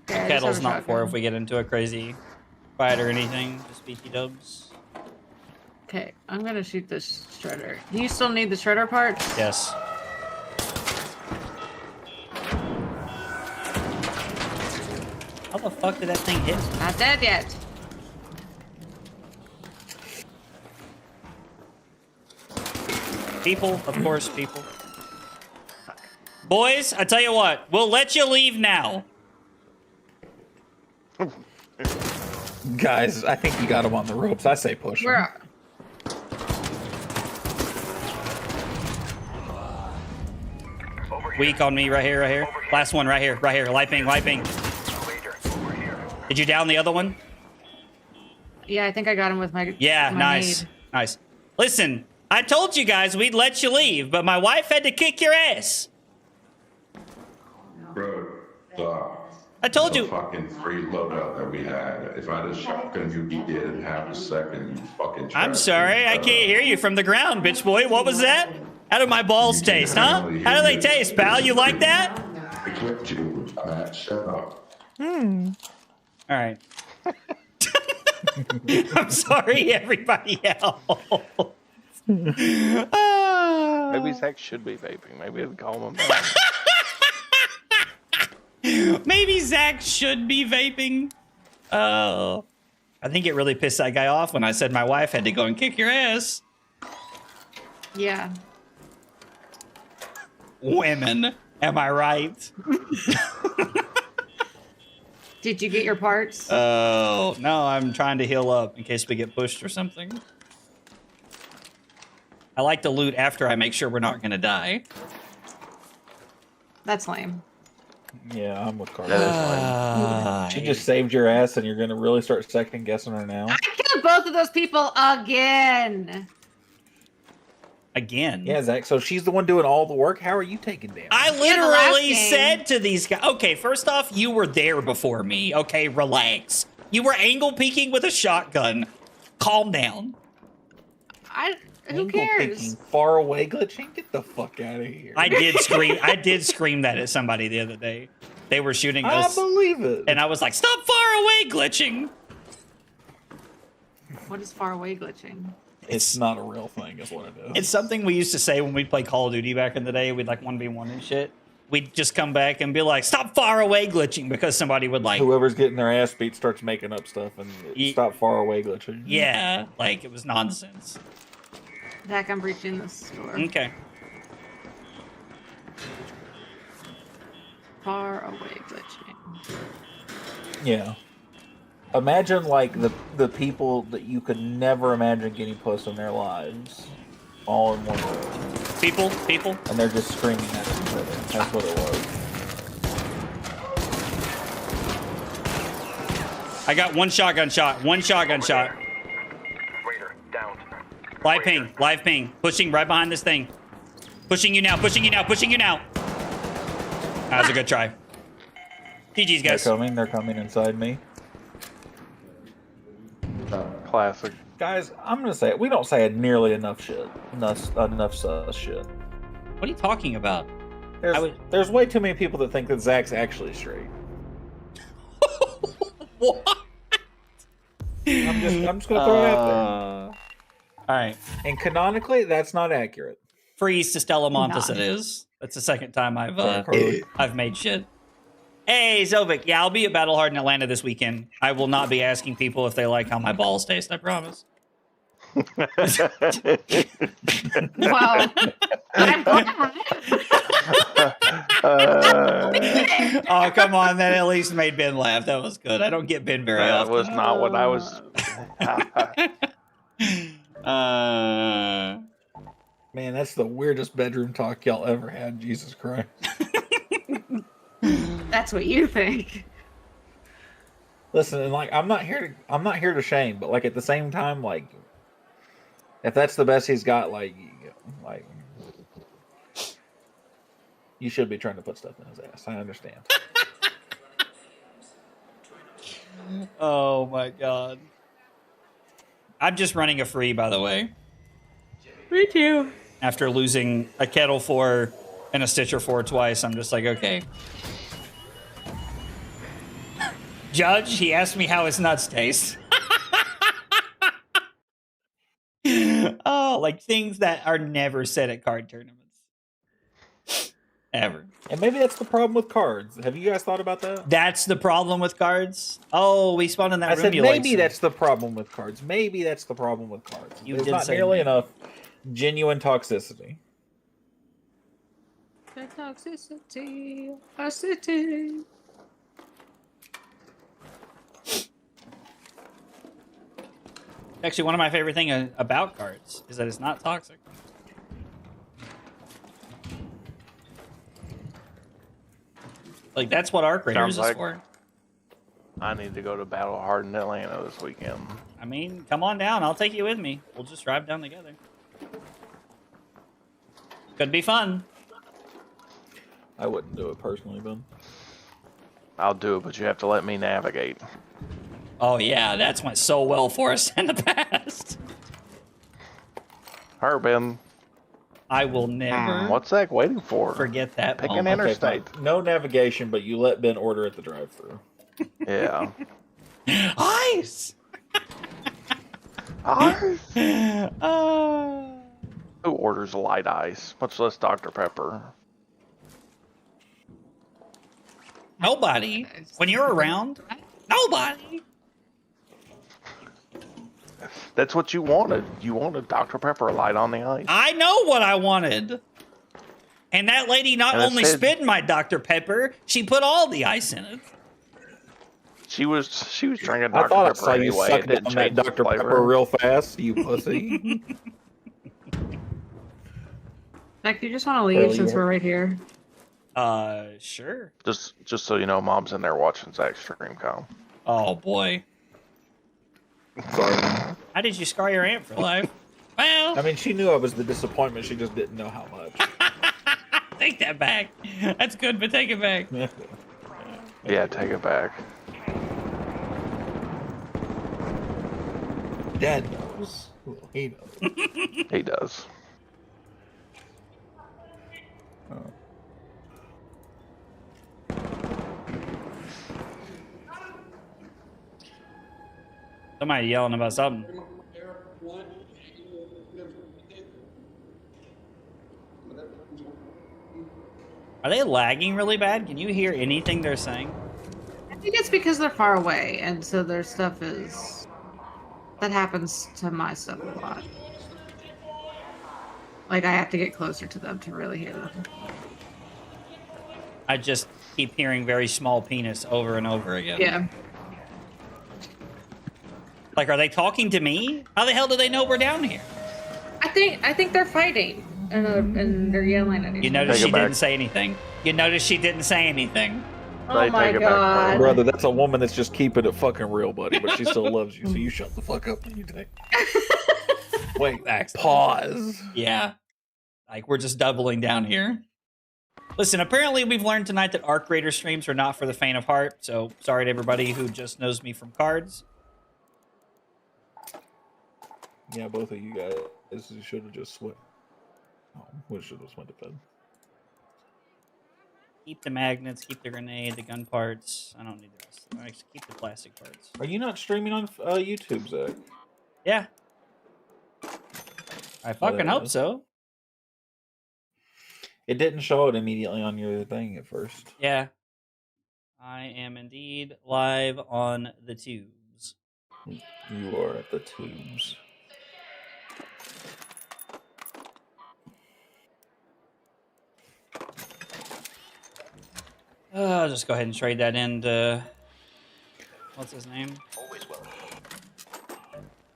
Yeah, I just kettle's have a not for shotgun. if we get into a crazy fight or anything. Just BT dubs. Okay, I'm gonna shoot this shredder. Do you still need the shredder parts? Yes. How the fuck did that thing hit? Not dead yet. People, of course, people. Boys, I tell you what, we'll let you leave now. Guys, I think you got him on the ropes. I say push him. Where? Weak on me, right here, right here. Last one, right here, right here. Light ping, light ping. Did you down the other one? Yeah, I think I got him with my. Yeah, my nice, nade. nice. Listen, I told you guys we'd let you leave, but my wife had to kick your ass. Bro, I told the you. fucking free loadout that we had. If I had a shotgun, you'd be dead in half a second. You fucking. I'm trash. sorry, I can't hear you from the ground, bitch boy. What was that? How do my balls taste, huh? How do they taste, pal? You like that? I clipped you, Matt. Shut up. All right. I'm sorry, everybody else. Maybe Zach should be vaping. Maybe it'd calm him down. Maybe Zach should be vaping. Oh. I think it really pissed that guy off when I said my wife had to go and kick your ass. Yeah. Women. Am I right? Did you get your parts? Oh, no, I'm trying to heal up in case we get pushed or something. I like to loot after I make sure we're not gonna die. That's lame. Yeah, I'm with Carla. That is She just saved your ass, and you're gonna really start second guessing her now. I killed both of those people again. Again. Yeah, Zach. So she's the one doing all the work. How are you taking damage? I the last literally game. said to these guys, okay, first off, you were there before me. Okay, relax. You were angle peeking with a shotgun. Calm down. Who Angle cares? picking, far away glitching. Get the fuck out of here. I did scream. I did scream that at somebody the other day. They were shooting I us, believe it. and I was like, "Stop far away glitching." What is far away glitching? It's not a real thing, is what it is. It's something we used to say when we'd play Call of Duty back in the day. We'd like 1v1 and shit. We'd just come back and be like, "Stop far away glitching," because somebody would like, Whoever's getting their ass beat starts making up stuff and stop far away glitching. yeah, like it was nonsense. Zach, I'm breaching this store. Okay. Far away glitching. Yeah. Imagine like the people that you could never imagine getting puss in their lives, all in one room, People. and they're just screaming at each other. That's what it was. I got one shotgun shot. Live ping. Pushing right behind this thing. Pushing you now. That was a good try. GG's, guys. They're coming inside me. classic. Guys, I'm gonna say it. We don't say nearly enough shit. Enough sus shit. What are you talking about? There's way too many people that think that Zach's actually straight. What? I'm just gonna throw it out there. All right. And canonically, that's not accurate. Freeze to Stella Montes it is. That's the second time I've made shit. Hey, Zovic. Yeah, I'll be at Battle Hard in Atlanta this weekend. I will not be asking people if they like how my balls taste, I promise. Well, I'm glad. Oh, come on. That at least made Ben laugh. That was good. I don't get Ben very That often. was not what I was. Man, that's the weirdest bedroom talk y'all ever had. Jesus Christ. That's what you think. Listen, and like I'm not here to shame, but like at the same time, like if that's the best he's got, like you should be trying to put stuff in his ass. I understand. Oh my god. I'm just running a free, by the way. Me too. After losing a Kettle 4 and a Stitcher 4 twice, I'm just like, okay. Judge, he asked me how his nuts taste. Oh, like things that are never said at card tournaments. Ever. And maybe that's the problem with cards. Have you guys thought about that? That's the problem with cards? Oh, we spawned in that I room. said you maybe like that's the problem with cards. Maybe that's the problem with cards. You There's did not say nearly maybe. enough genuine toxicity. The toxicity, a city. Actually, one of my favorite things about cards is that it's not toxic. Like, that's what Arc Raiders Sounds is like- for. I need to go to Battle Hard in Atlanta this weekend. I mean, come on down. I'll take you with me. We'll just drive down together. Could be fun. I wouldn't do it personally, Ben. I'll do it, but you have to let me navigate. Oh, yeah. That's went so well for us in the past. Ben. I will never What's Zach waiting for? forget that Pick an moment. interstate. fine. No navigation, but you let Ben order at the drive-thru. Yeah. Ice! Ice? Who orders light ice? Much less Dr. Pepper. Nobody. When you're around, nobody. That's what you wanted. You wanted Dr. Pepper light on the ice. I know what I wanted. And that lady not And it only said- spit in my Dr. Pepper, she put all the ice in it. She was drinking I Dr. thought I Pepper saw you anyway. suck It didn't down that change the Dr. flavor. Pepper real fast, you pussy. Zach, do you just want to leave Early since yet? we're right here? Sure. Just so you know, Mom's in there watching Zach's stream call. Oh boy. Sorry. How did you scar your aunt for life? Well, I mean, she knew I was the disappointment. She just didn't know how much. take that back. That's good, but take it back. Yeah, take it back. Dad knows. He knows. He does. Oh. Somebody yelling about something. Are they lagging really bad? Can you hear anything they're saying? I think it's because they're far away, and so their stuff is... That happens to my stuff a lot. Like, I have to get closer to them to really hear them. I just keep hearing very small penis over and over again. Yeah. Like, are they talking to me? How the hell do they know we're down here? I think they're fighting, and they're yelling at each You other. notice Take she it back. didn't say anything. You notice she didn't say anything. Oh They my take it back, god. Brother, that's a woman that's just keeping it fucking real, buddy. But she still loves you, so you shut the fuck up when you take. Wait, Excellent. pause. Yeah. Like, we're just doubling down here. Listen, apparently we've learned tonight that Arc Raider streams are not for the faint of heart, so sorry to everybody who just knows me from cards. Yeah, both of you guys should have just went. Oh, we should have went to bed. Keep the magnets, keep the grenade, the gun parts. I don't need the rest of them. Actually, keep the plastic parts. Are you not streaming on YouTube, Zach? Yeah. I fucking hope is. so. It didn't show it immediately on your thing at first. Yeah. I am indeed live on the tubes. You are at the tubes. I'll just go ahead and trade that into... What's his name?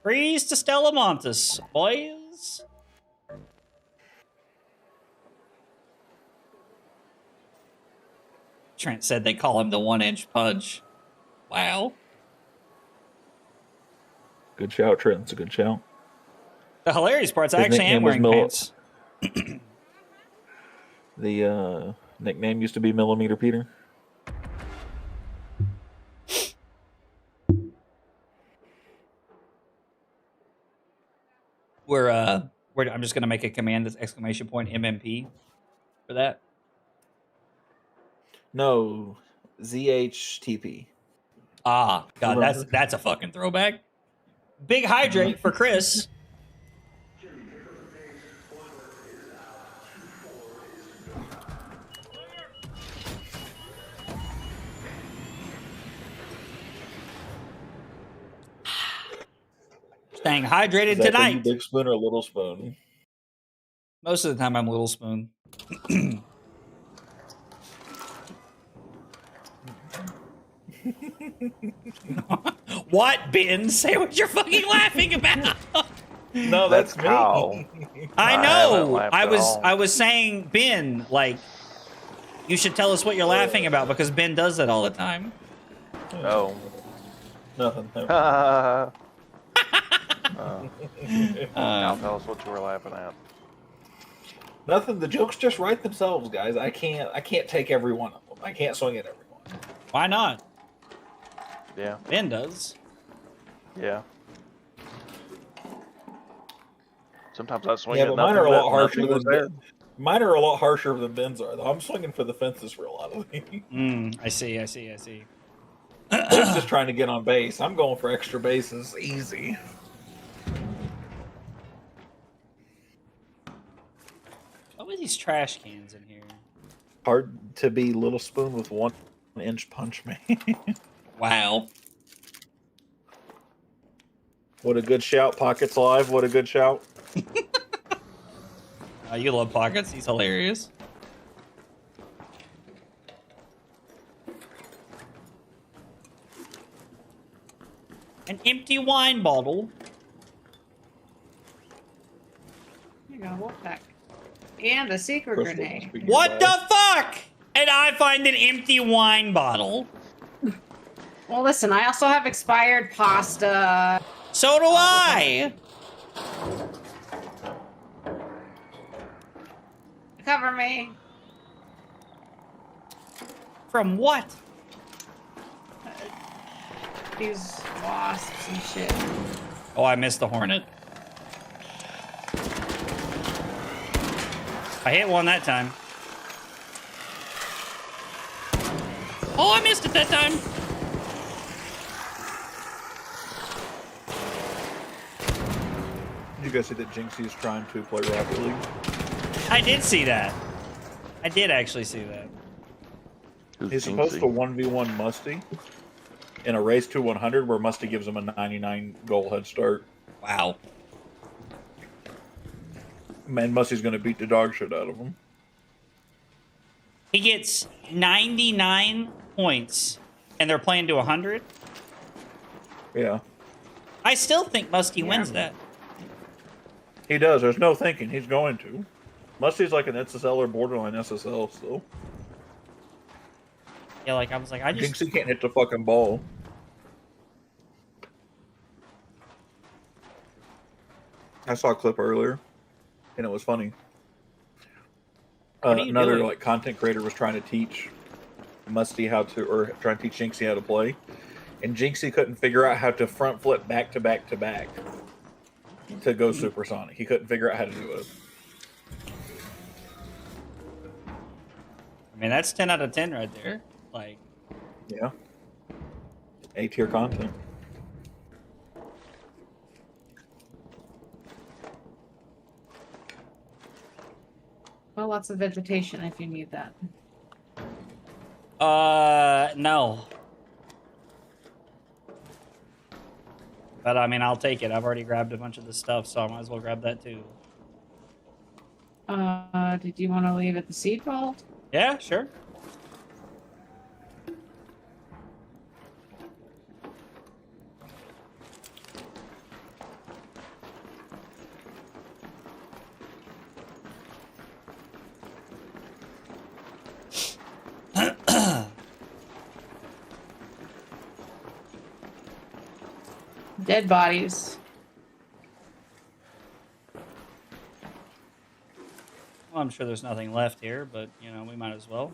Freeze to Stella Montes, boys. Trent said they call him the 1-inch punch. Wow. Good shout, Trent. It's a good shout. The hilarious part's I His actually am nickname was wearing pants. The nickname used to be Millimeter Peter. I'm just gonna make a command that's exclamation point MMP for that. No, ZHTP. Ah, God, Remember? that's a fucking throwback. Big hydrate for Chris. Staying hydrated Zach, are you tonight. Big Spoon or Little Spoon? Most of the time, I'm Little Spoon. What, Ben? Say what you're fucking laughing about. No, that's me. how. I I know. haven't laughed at all. I was saying, Ben, like, you should tell us what you're laughing about because Ben does that all the time. Oh. Nothing. Now tell us what you were laughing at. Nothing. The jokes just write themselves, guys. I can't take every one of them. I can't swing at every one. Why not? Yeah. Ben does. Yeah. Sometimes I swing Yeah, at but mine nothing are a lot but harsher nothing was than there. mine are a lot harsher than Ben's are, though. I'm swinging for the fences for a lot of these. I see. Ben's just trying to get on base. I'm going for extra bases. Easy. What are these trash cans in here? Hard to be Little Spoon with 1-inch punch, man. Wow. What a good shout. Pockets live. What a good shout. You love Pockets. He's hilarious. An empty wine bottle. Here you go, wolf pack. And a secret Crystal grenade. must be What nearby. the fuck? And I find an empty wine bottle. Well, listen, I also have expired pasta. So do I. Cover me. From what? These wasps and shit. Oh, I missed the hornet. I hit one that time. Oh, I missed it that time. Did you guys see that Jinxie is trying to play Rocket League? I did see that. I did actually see that. Who's He's supposed Jinxie? to 1v1 Musty in a race to 100 where Musty gives him a 99 goal head start. Wow. Man, Musty's going to beat the dog shit out of him. He gets 99 points, and they're playing to 100? Yeah. I still think Musty wins that. He does. There's no thinking. He's going to. Musty's like an SSL or borderline SSL still. Yeah, like, I was like, I just... Jinxie can't hit the fucking ball. I saw a clip earlier, and it was funny. What are you Another doing? like content creator was trying to teach Musty how to, or trying to teach Jinxie how to play, and Jinxie couldn't figure out how to front flip back to back to back to go supersonic. He couldn't figure out how to do it. I mean, that's 10 out of 10 right there. Like, Yeah. A tier content. Well, lots of vegetation if you need that. no. But, I mean, I'll take it. I've already grabbed a bunch of the stuff, so I might as well grab that, too. Did you want to leave at the seed vault? Yeah, sure. Dead bodies. Well, I'm sure there's nothing left here, but, you know, we might as well.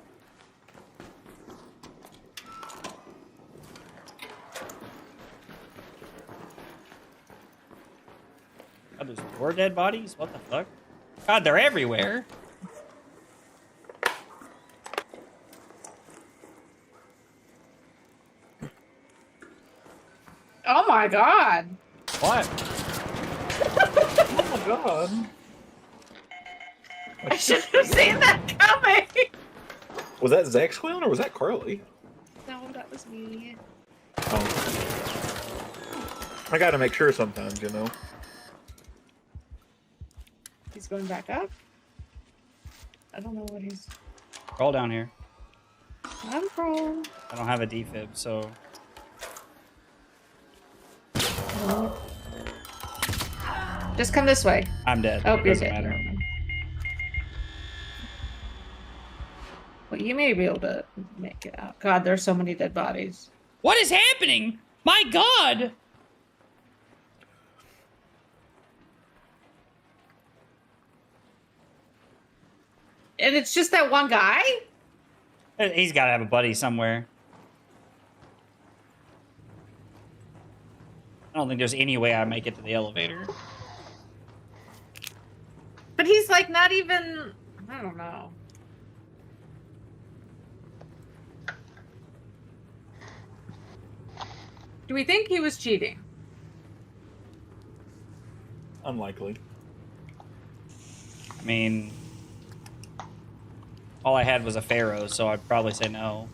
God, there's more dead bodies? What the fuck? God, they're everywhere. Oh my god! What? Oh my god. I should have seen that coming! Was that Zach squealing or was that Carly? No, that was me. Oh. I gotta make sure sometimes, you know. He's going back up? I don't know what he's... Crawl down here. I'm prone. I don't have a defib, so... Just come this way. I'm dead. Oh, It you're doesn't dead. matter. Well, you may be able to make it out. God, there's so many dead bodies. What is happening? My God! And it's just that one guy? He's got to have a buddy somewhere. I don't think there's any way I make it to the elevator. But he's like not even... I don't know. Do we think he was cheating? Unlikely. I mean... All I had was a pharaoh, so I'd probably say no.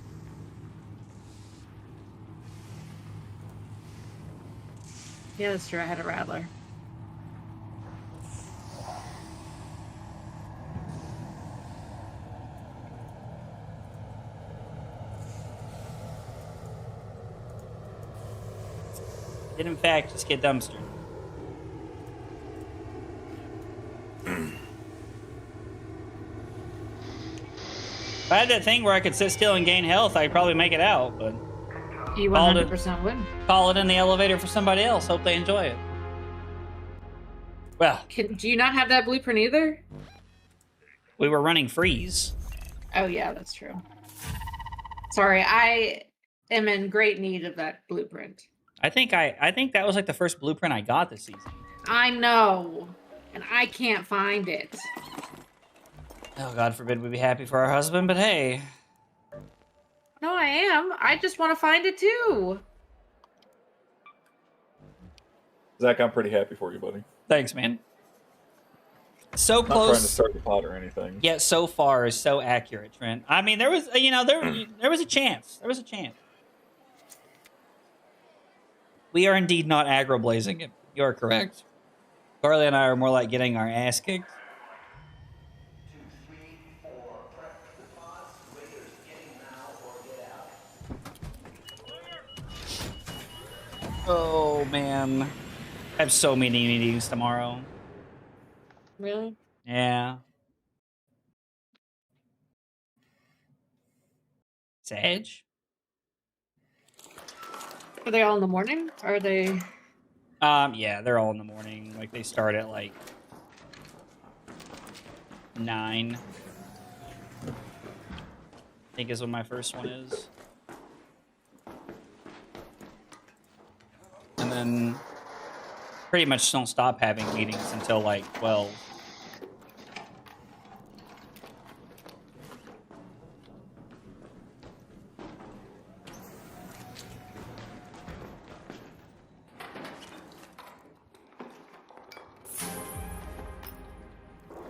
Yeah, that's true. I had a rattler. Did in fact just get dumpstered. If I had that thing where I could sit still and gain health, I'd probably make it out, but You Called it. 100% would. call it in the elevator for somebody else. Hope they enjoy it. Well, Do you not have that blueprint either? we were running freeze. Oh yeah, that's true. Sorry, I am in great need of that blueprint. I think that was like the first blueprint I got this season. I know, and I can't find it. Oh, God forbid we be happy for our husband, but hey. No, I am. I just want to find it too. Zach, I'm pretty happy for you, buddy. Thanks, man. So Not trying to close, start the pot or anything. yet so far is so accurate, Trent. I mean, there was, there was a chance. There was a chance. We are indeed not aggro blazing it. You are correct. Carly and I are more like getting our ass kicked. Oh man, I have so many meetings tomorrow. Really? Yeah. Sage? Are they all in the morning? Or are they? Yeah, they're all in the morning. Like they start at like 9. I think is when my first one is. And then pretty much don't stop having meetings until like 12.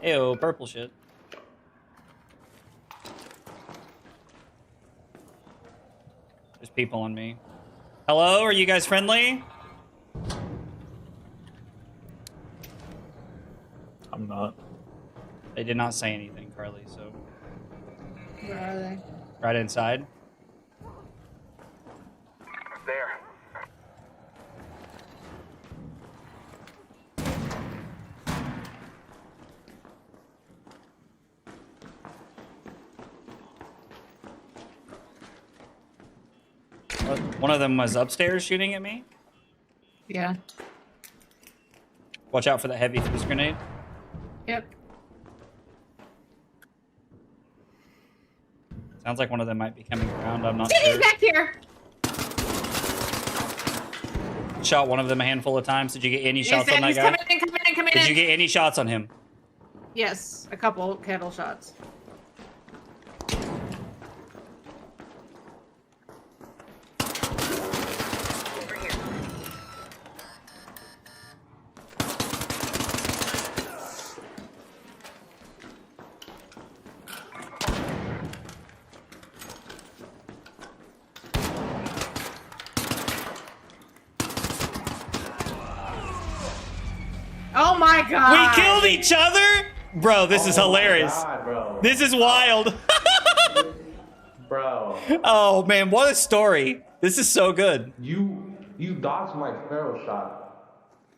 Ew, purple shit. There's people on me. Hello, are you guys friendly? I'm not. They did not say anything, Carly, so. Where are they? Right inside. There. One of them was upstairs shooting at me. Yeah. Watch out for the heavy fuse grenade. Yep. Sounds like one of them might be coming around. I'm not He's sure. back here. Shot one of them a handful of times. Did you get any He's shots on that guy? coming Did in. you get any shots on him? Yes, a couple kettle shots. Oh my god! We killed each other? Bro, this is hilarious. God, bro. This is wild. Bro. Oh man, what a story. This is so good. You dodged my sparrow shot.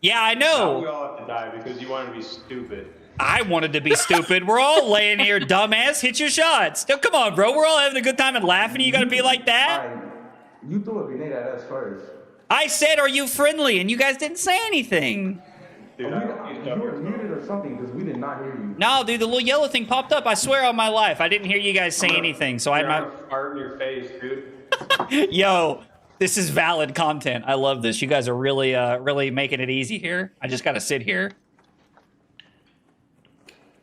Yeah, I Now we know. all have to die because you want to be stupid. I wanted to be stupid. We're all laying here, dumbass. Hit your shots. Now, come on, bro. We're all having a good time and laughing. You gotta be like that? Alright, you threw a grenade at us first. I said, are you friendly? And you guys didn't say anything. Dude, You were muted or something because we did not hear you. No, dude, the little yellow thing popped up. I swear on my life. I didn't hear you guys say anything, so I'm You're not. gonna fart in your face, dude. Yo, this is valid content. I love this. You guys are really, really making it easy here. I just gotta sit here.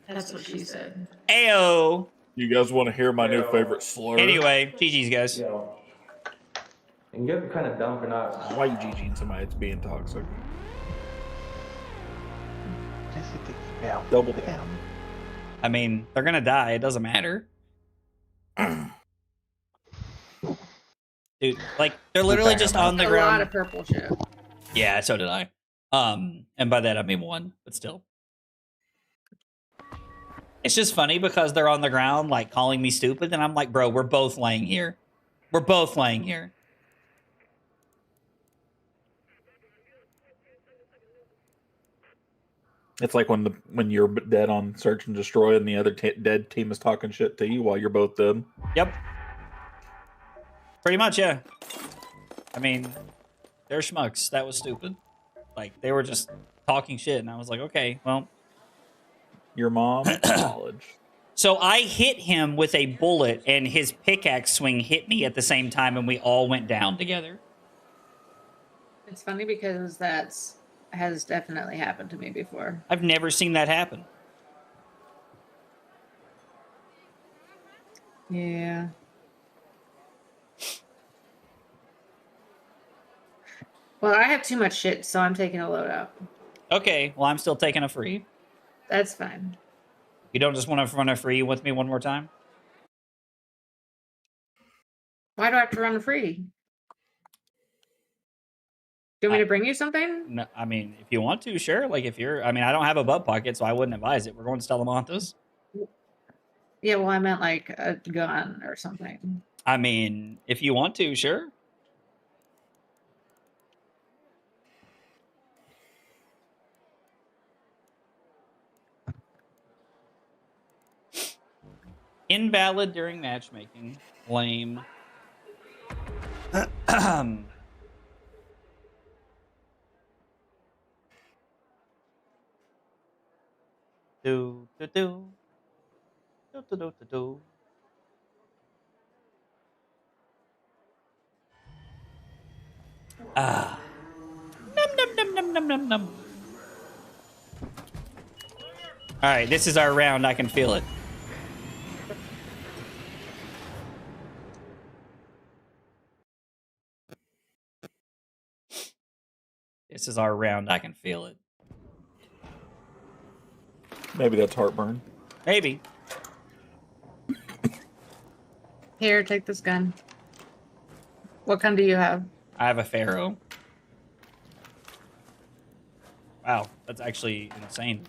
That's what she said. Ayo. You guys want to hear my new favorite slur? Anyway, GG's, guys. Yo. And you're kind of dumb for not. Why you GGing somebody that's being toxic? Double down. I mean, they're gonna die. It doesn't matter. Dude, like, they're literally just on the A lot ground. of purple shit. Yeah, so did I. And by that I mean one, but still. It's just funny because they're on the ground, like, calling me stupid, and I'm like, bro, we're both laying here. We're both laying here. It's like when you're dead on search and destroy, and the other dead team is talking shit to you while you're both dead. Yep. Pretty much, yeah. I mean, they're schmucks. That was stupid. Like, they were just talking shit, and I was like, okay, well. Your mom, knowledge. So I hit him with a bullet, and his pickaxe swing hit me at the same time, and we all went down together. It's funny because has definitely happened to me before. I've never seen that happen. Yeah. Well, I have too much shit, so I'm taking a loadout. Okay, well, I'm still taking a free. That's fine. You don't just want to run a free with me one more time? Why do I have to run a free? Do you want me to bring you something? No, I mean, if you want to, sure. Like, if you're... I mean, I don't have a butt pocket, so I wouldn't advise it. We're going to Stellamonthos. Yeah, well, I meant like a gun or something. I mean, if you want to, sure. Invalid during matchmaking. Lame. Do do do do do do do. Ah. Num num num num num num num. All right, this is our round. I can feel it. This is our round. I can feel it. Maybe that's heartburn. Maybe. Here, take this gun. What gun do you have? I have a Pharaoh. Wow, that's actually insane.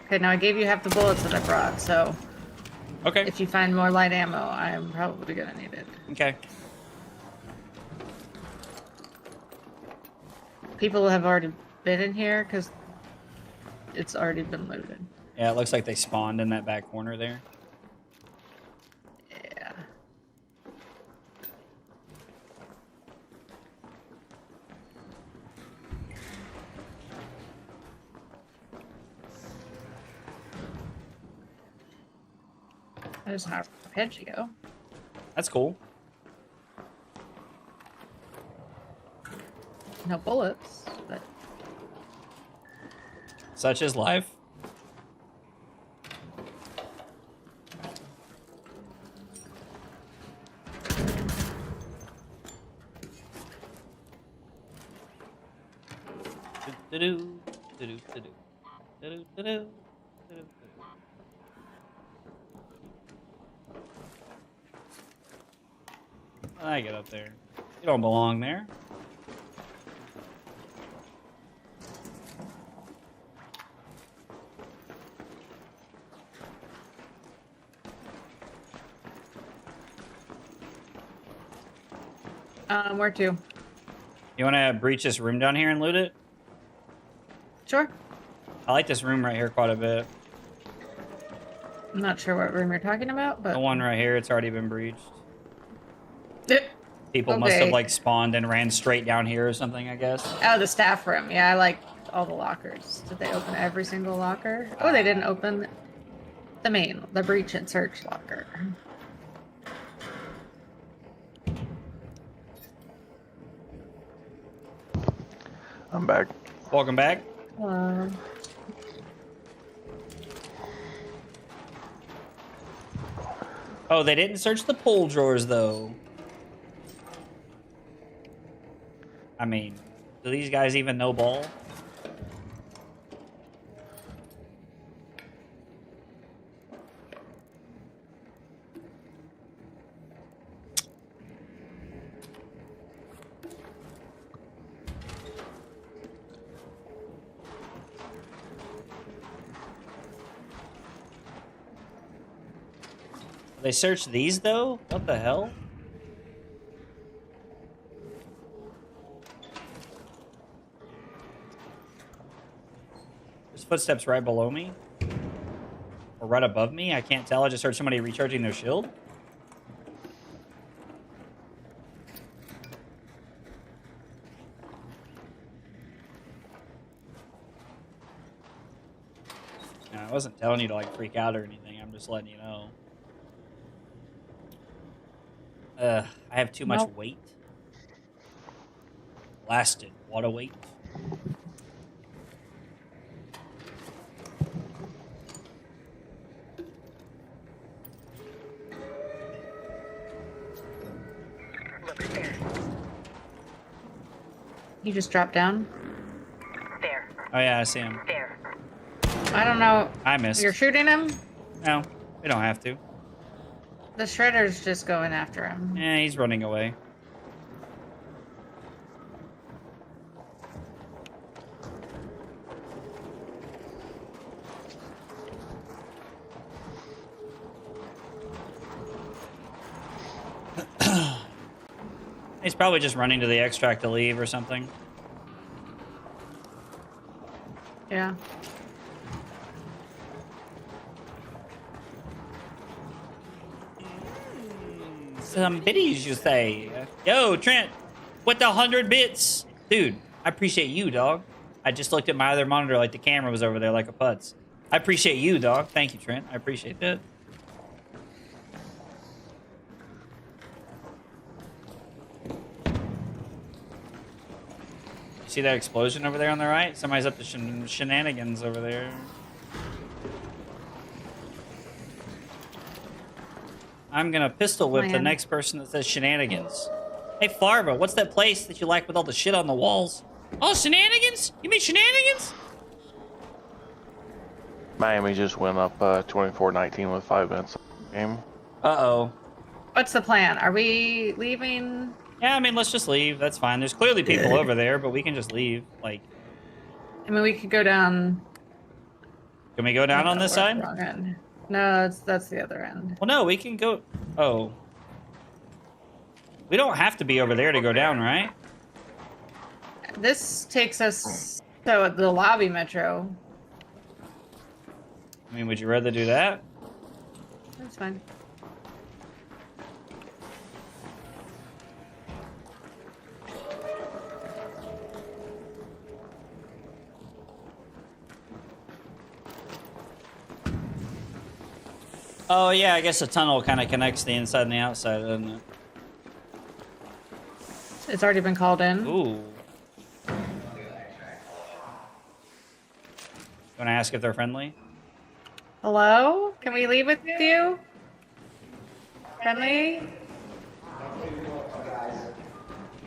Okay, now I gave you half the bullets that I brought, so... Okay. If you find more light ammo, I'm probably gonna need it. Okay. People have already been in here, because it's already been looted. Yeah, it looks like they spawned in that back corner there. Yeah. There's an arpeggio. That's cool. No bullets, but... Such is life. Do-do-do, do-do-do-do, do-do-do-do, do-do-do. I get up there. You don't belong there. Where to? You want to breach this room down here and loot it? Sure. I like this room right here quite a bit. I'm not sure what room you're talking about, but... The one right here, it's already been breached. People Okay. must have, like, spawned and ran straight down here or something, I guess. Oh, the staff room. Yeah, I like all the lockers. Did they open every single locker? Oh, they didn't open the breach and search locker. I'm back. Welcome back. Oh, they didn't search the pull drawers, though. I mean, do these guys even know ball? They searched these, though? What the hell? There's footsteps right below me. Or right above me. I can't tell. I just heard somebody recharging their shield. No, I wasn't telling you to like freak out or anything. I'm just letting you know. I have too much weight. Blasted. What a weight. You just dropped down? There. Oh yeah, I see him. There. I don't know. I missed. You're shooting him? No, we don't have to. The shredder's just going after him. Yeah, he's running away. He's probably just running to the extract to leave or something. Yeah. Some biddies, you say? Yo, Trent, with the 100 bits. Dude, I appreciate you, dog. I just looked at my other monitor like the camera was over there like a putz. I appreciate you, dog. Thank you, Trent. I appreciate that. See that explosion over there on the right? Somebody's up to shenanigans over there. I'm gonna pistol whip the next person that says shenanigans. Hey, Farva, what's that place that you like with all the shit on the walls? Oh, shenanigans? You mean shenanigans? Miami just went up 24-19 with 5 minutes game. Uh-oh. What's the plan? Are we leaving? Yeah, I mean, let's just leave. That's fine. There's clearly people over there, but we can just leave. Like, I mean, we could go down. Can we go down on this side? Wrong end. No, that's the other end. Well, no, we can go... Oh. We don't have to be over there to go down, right? This takes us to the lobby metro. I mean, would you rather do that? That's fine. Oh, yeah, I guess the tunnel kind of connects the inside and the outside, doesn't it? It's already been called in. Ooh. You want to ask if they're friendly? Hello? Can we leave with you? Friendly?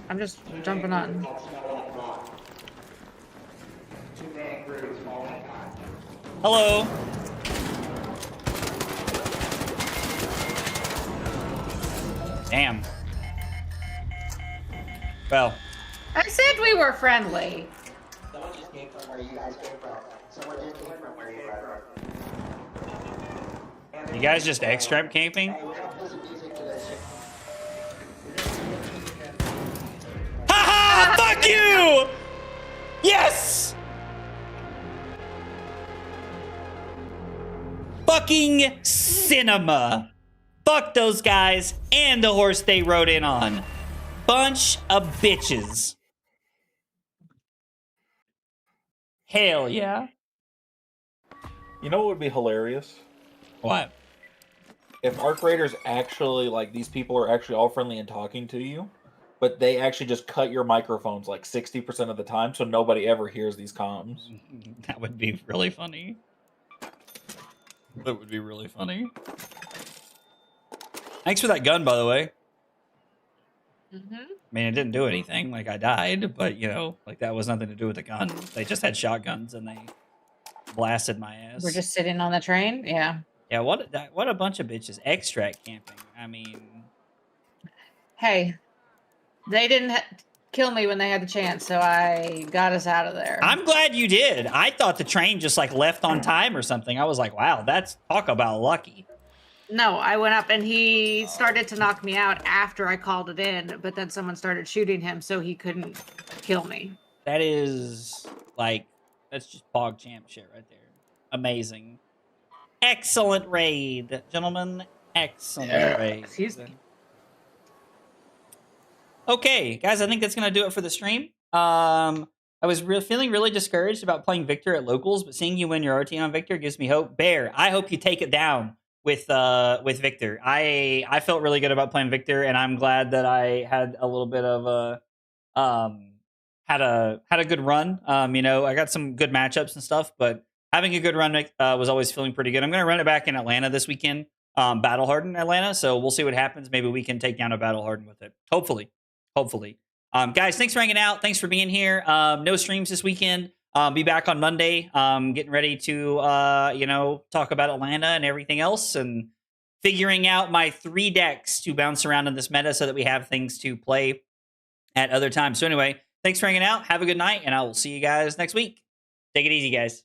I'm just jumping on. Hello. Damn. Well. I said we were friendly. Someone just came from where you guys came from. Someone just came from where you guys are. You guys just extract camping? Haha! Fuck you! Yes! Fucking cinema. Fuck those guys and the horse they rode in on. Bunch of bitches. Hell yeah. You know what would be hilarious? What? If Arc Raiders actually, like, these people are actually all friendly and talking to you, but they actually just cut your microphones like 60% of the time so nobody ever hears these comms. That would be really funny. That would be really funny. Thanks for that gun, by the way. Mm-hmm. I mean, it didn't do anything. Like, I died, but, you know, like, that was nothing to do with the gun. They just had shotguns, and they blasted my ass. We're just sitting on the train? Yeah. Yeah, what a bunch of bitches. Extract camping. I mean... Hey, they didn't kill me when they had the chance, so I got us out of there. I'm glad you did. I thought the train just, like, left on time or something. I was like, wow, that's... Talk about lucky. No, I went up and he started to knock me out after I called it in, but then someone started shooting him so he couldn't kill me. That is, like, That's just Pog Champ shit right there. Amazing. Excellent raid, gentlemen. Excellent raid. Excuse me. Okay, guys, I think that's going to do it for the stream. I was feeling really discouraged about playing Victor at locals, but seeing you win your RT on Victor gives me hope. Bear, I hope you take it down with Victor. I felt really good about playing Victor, and I'm glad that I had a little bit of a had a good run. You know, I got some good matchups and stuff, but having a good run was always feeling pretty good. I'm going to run it back in Atlanta this weekend, Battle Harden Atlanta. So we'll see what happens. Maybe we can take down a Battle Harden with it. Hopefully. Guys, thanks for hanging out. Thanks for being here. No streams this weekend. Be back on Monday. Getting ready to you know, talk about Atlanta and everything else, and figuring out my 3 decks to bounce around in this meta so that we have things to play at other times. So anyway, thanks for hanging out. Have a good night, and I will see you guys next week. Take it easy, guys.